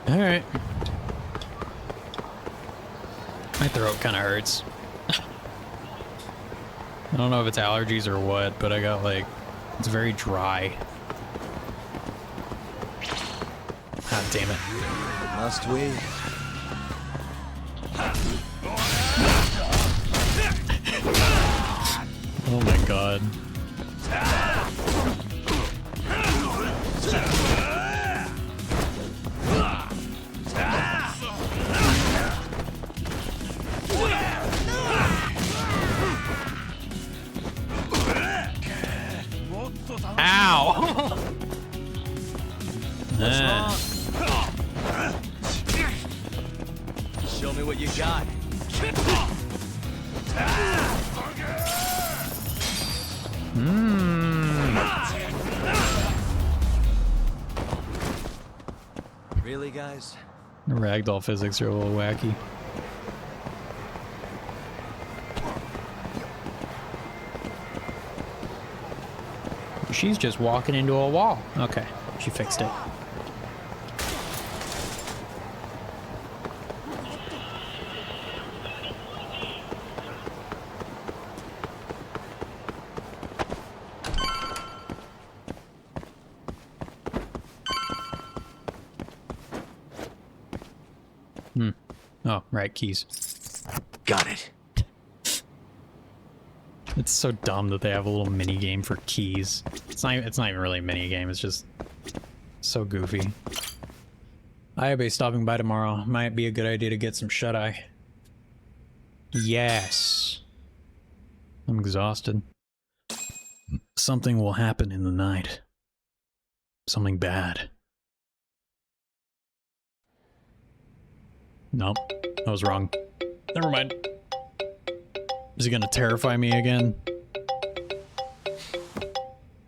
Alright. My throat kind of hurts. I don't know if it's allergies or what, but I got like... It's very dry. God damn it. Must we? Oh my god. Ow! Show me what you got. Really, guys? The ragdoll physics are a little wacky. She's just walking into a wall. Okay, she fixed it. Oh, right, keys. Got it. It's so dumb that they have a little mini game for keys. It's not even really a mini game, it's just so goofy. Ayabe stopping by tomorrow. Might be a good idea to get some shut-eye. Yes. I'm exhausted. Something will happen in the night. Something bad. Nope, I was wrong. Never mind. Is he gonna terrify me again?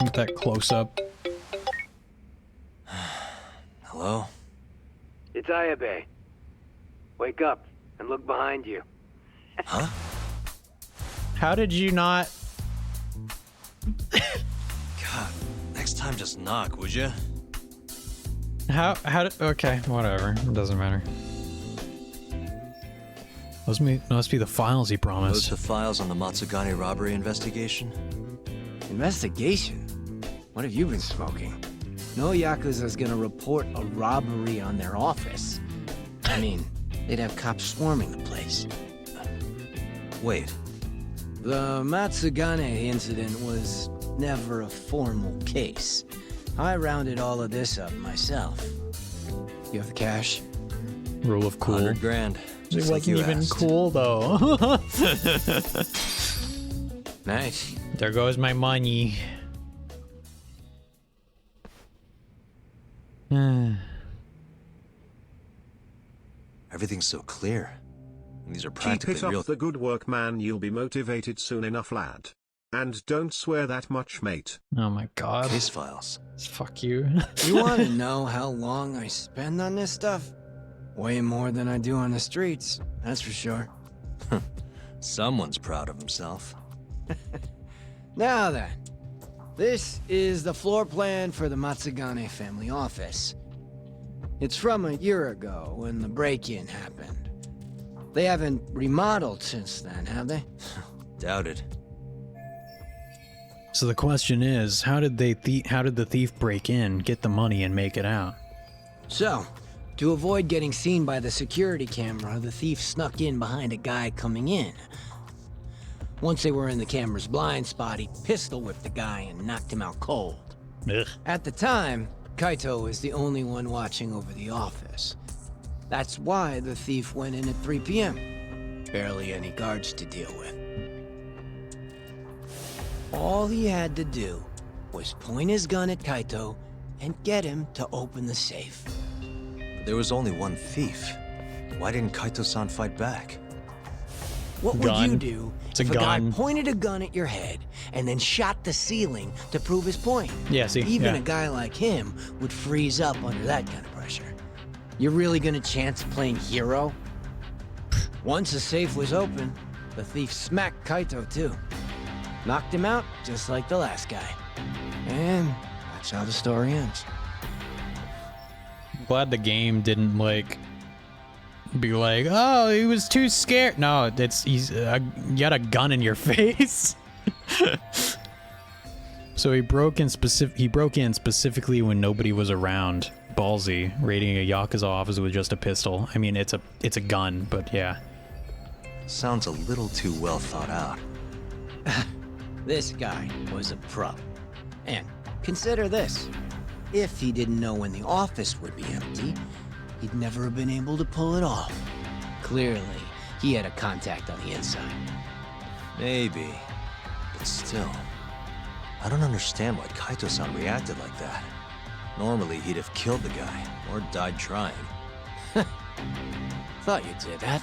With that close-up. Hello? It's Ayabe. Wake up and look behind you. Huh? How did you not... God, next time just knock, would you? How did... Okay, whatever. It doesn't matter. Must be the files he promised. Those the files on the Matsugane robbery investigation? Investigation? What have you been smoking? No Yakuza's gonna report a robbery on their office. I mean, they'd have cops swarming the place. Wait. The Matsugane incident was never a formal case. I rounded all of this up myself. You have the cash? Rule of cool. 100 grand. It Just like wasn't you even asked. cool, though. Nice. There goes my money. Everything's so clear. And these are Keep practically it up real. the good work, man. You'll be motivated soon enough, lad. And don't swear that much, mate. Oh my god. Case files. Fuck you. You want to know how long I spend on this stuff? Way more than I do on the streets, that's for sure. Someone's proud of himself. Now then, this is the floor plan for the Matsugane family office. It's from a year ago when the break-in happened. They haven't remodeled since then, have they? Doubt it. So the question is, how did the thief break in, get the money, and make it out? So, to avoid getting seen by the security camera, the thief snuck in behind a guy coming in. Once they were in the camera's blind spot, he pistol-whipped the guy and knocked him out cold. Ugh. At the time, Kaito was the only one watching over the office. That's why the thief went in at 3 p.m. Barely any guards to deal with. All he had to do was point his gun at Kaito and get him to open the safe. But there was only one thief. Why didn't Kaito-san fight back? What would you Gun. do It's a if a guy gun. pointed a gun at your head and then shot the ceiling to prove his point? Yeah, see, Even yeah. a guy like him would freeze up under that kind of pressure. You're really gonna chance playing hero? Once the safe was open, the thief smacked Kaito too. Knocked him out just like the last guy. And that's how the story ends. I'm glad the game didn't, like, be like, oh, he was too scared. No, you got a gun in your face. So he broke in specifically when nobody was around. Ballsy, raiding a Yakuza office with just a pistol. I mean, it's a gun, but yeah. Sounds a little too well thought out. This guy was a pro. And consider this. If he didn't know when the office would be empty, he'd never have been able to pull it off. Clearly, he had a contact on the inside. Maybe. But still, I don't understand why Kaito-san reacted like that. Normally, he'd have killed the guy, or died trying. Thought you'd say that.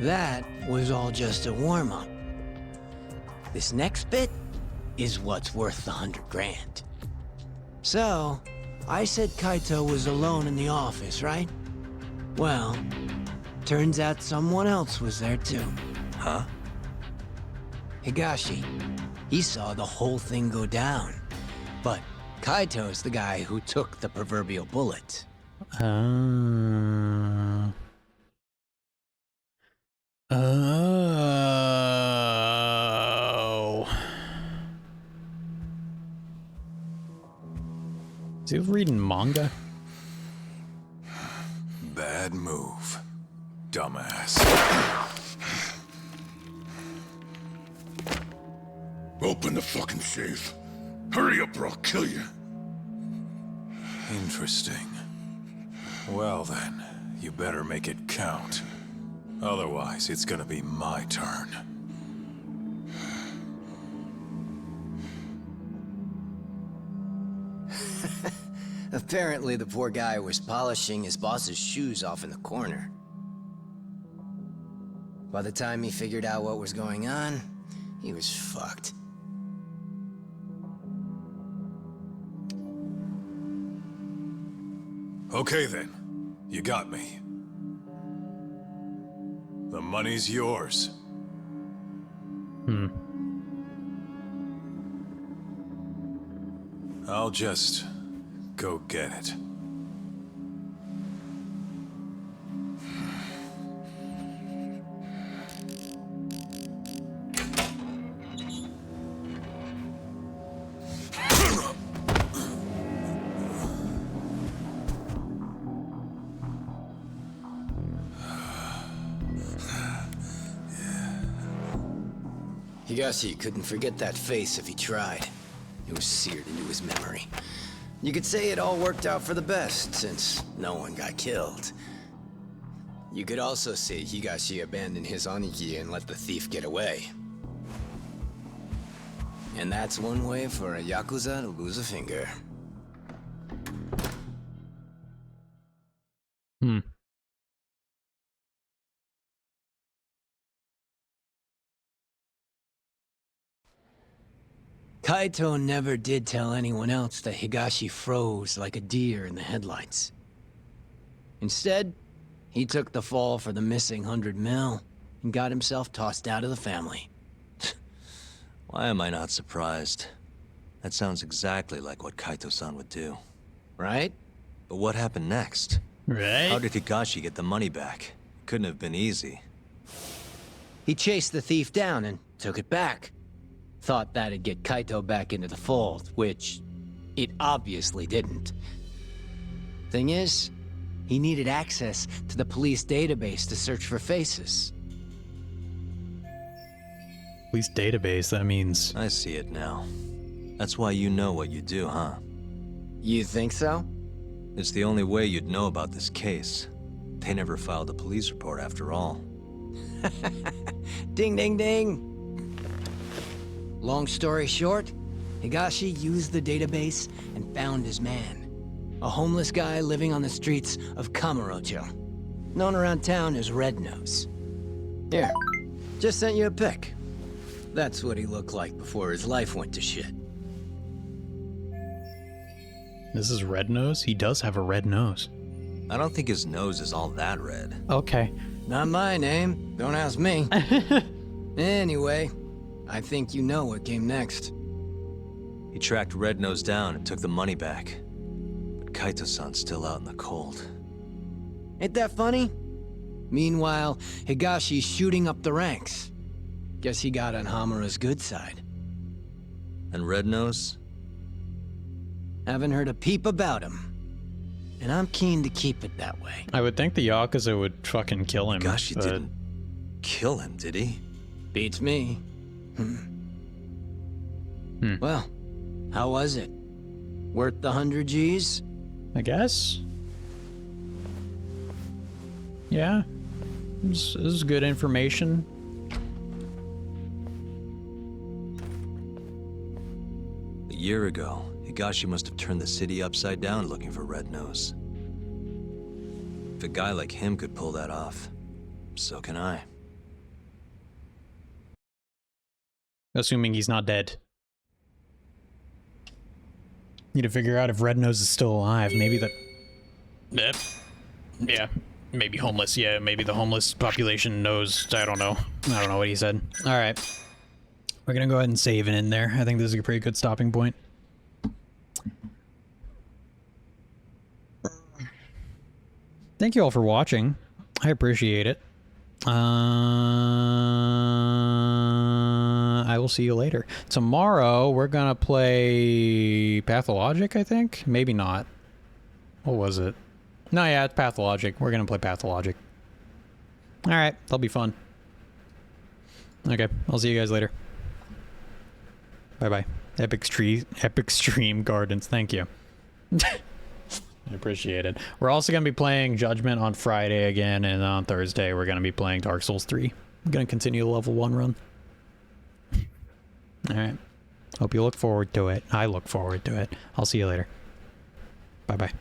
That was all just a warm-up. This next bit is what's worth the 100 grand. So, I said Kaito was alone in the office, right? Well, turns out someone else was there too. Huh? Higashi. He saw the whole thing go down. But Kaito's the guy who took the proverbial bullet. Oh. Is he reading manga? Bad move, dumbass. Open the fucking safe. Hurry up or I'll kill you. Interesting. Well then, you better make it count. Otherwise, it's gonna be my turn. Apparently, the poor guy was polishing his boss's shoes off in the corner. By the time he figured out what was going on, he was fucked. Okay then, you got me. The money's yours. I'll just go get it. Higashi couldn't forget that face if he tried. It was seared into his memory. You could say it all worked out for the best, since no one got killed. You could also say Higashi abandoned his Aniki and let the thief get away. And that's one way for a Yakuza to lose a finger. Kaito never did tell anyone else that Higashi froze like a deer in the headlights. Instead, he took the fall for the missing 100 mil and got himself tossed out of the family. Why am I not surprised? That sounds exactly like what Kaito-san would do. Right? But what happened next? Right? How did Higashi get the money back? Couldn't have been easy. He chased the thief down and took it back. Thought that'd get Kaito back into the fold, which it obviously didn't. Thing is, he needed access to the police database to search for faces. Police database, that means... I see it now. That's why you know what you do, huh? You think so? It's the only way you'd know about this case. They never filed a police report after all. Ding, ding, ding! Long story short, Higashi used the database and found his man. A homeless guy living on the streets of Kamurocho. Known around town as Red Nose. Here, just sent you a pic. That's what he looked like before his life went to shit. This is Red Nose? He does have a red nose. I don't think his nose is all that red. Okay. Not my name. Don't ask me. Anyway, I think you know what came next. He tracked Red Nose down and took the money back. But Kaito-san's still out in the cold. Ain't that funny? Meanwhile, Higashi's shooting up the ranks. Guess he got on Hamura's good side. And Red Nose? Haven't heard a peep about him. And I'm keen to keep it that way. I would think the Yakuza would fucking kill him. Higashi but... didn't kill him, did he? Beats me. Well, how was it? Worth the 100 G's? I guess. Yeah. This is good information. A year ago, Higashi must have turned the city upside down looking for Red Nose. If a guy like him could pull that off, so can I. Assuming he's not dead. Need to figure out if Red Nose is still alive. Maybe the... yeah. Maybe homeless. Yeah, maybe the homeless population knows. I don't know. I don't know what he said. Alright. We're gonna go ahead and save it in there. I think this is a pretty good stopping point. Thank you all for watching. I appreciate it. I will see you later. Tomorrow, we're gonna play Pathologic, I think? Maybe not. What was it? No, yeah, it's Pathologic. We're gonna play Pathologic. Alright, that'll be fun. Okay, I'll see you guys later. Bye-bye. Epic Stream Gardens, thank you. I appreciate it. We're also going to be playing Judgment on Friday again, and on Thursday we're going to be playing Dark Souls 3. I'm going to continue the level 1 run. Alright. Hope you look forward to it. I look forward to it. I'll see you later. Bye-bye.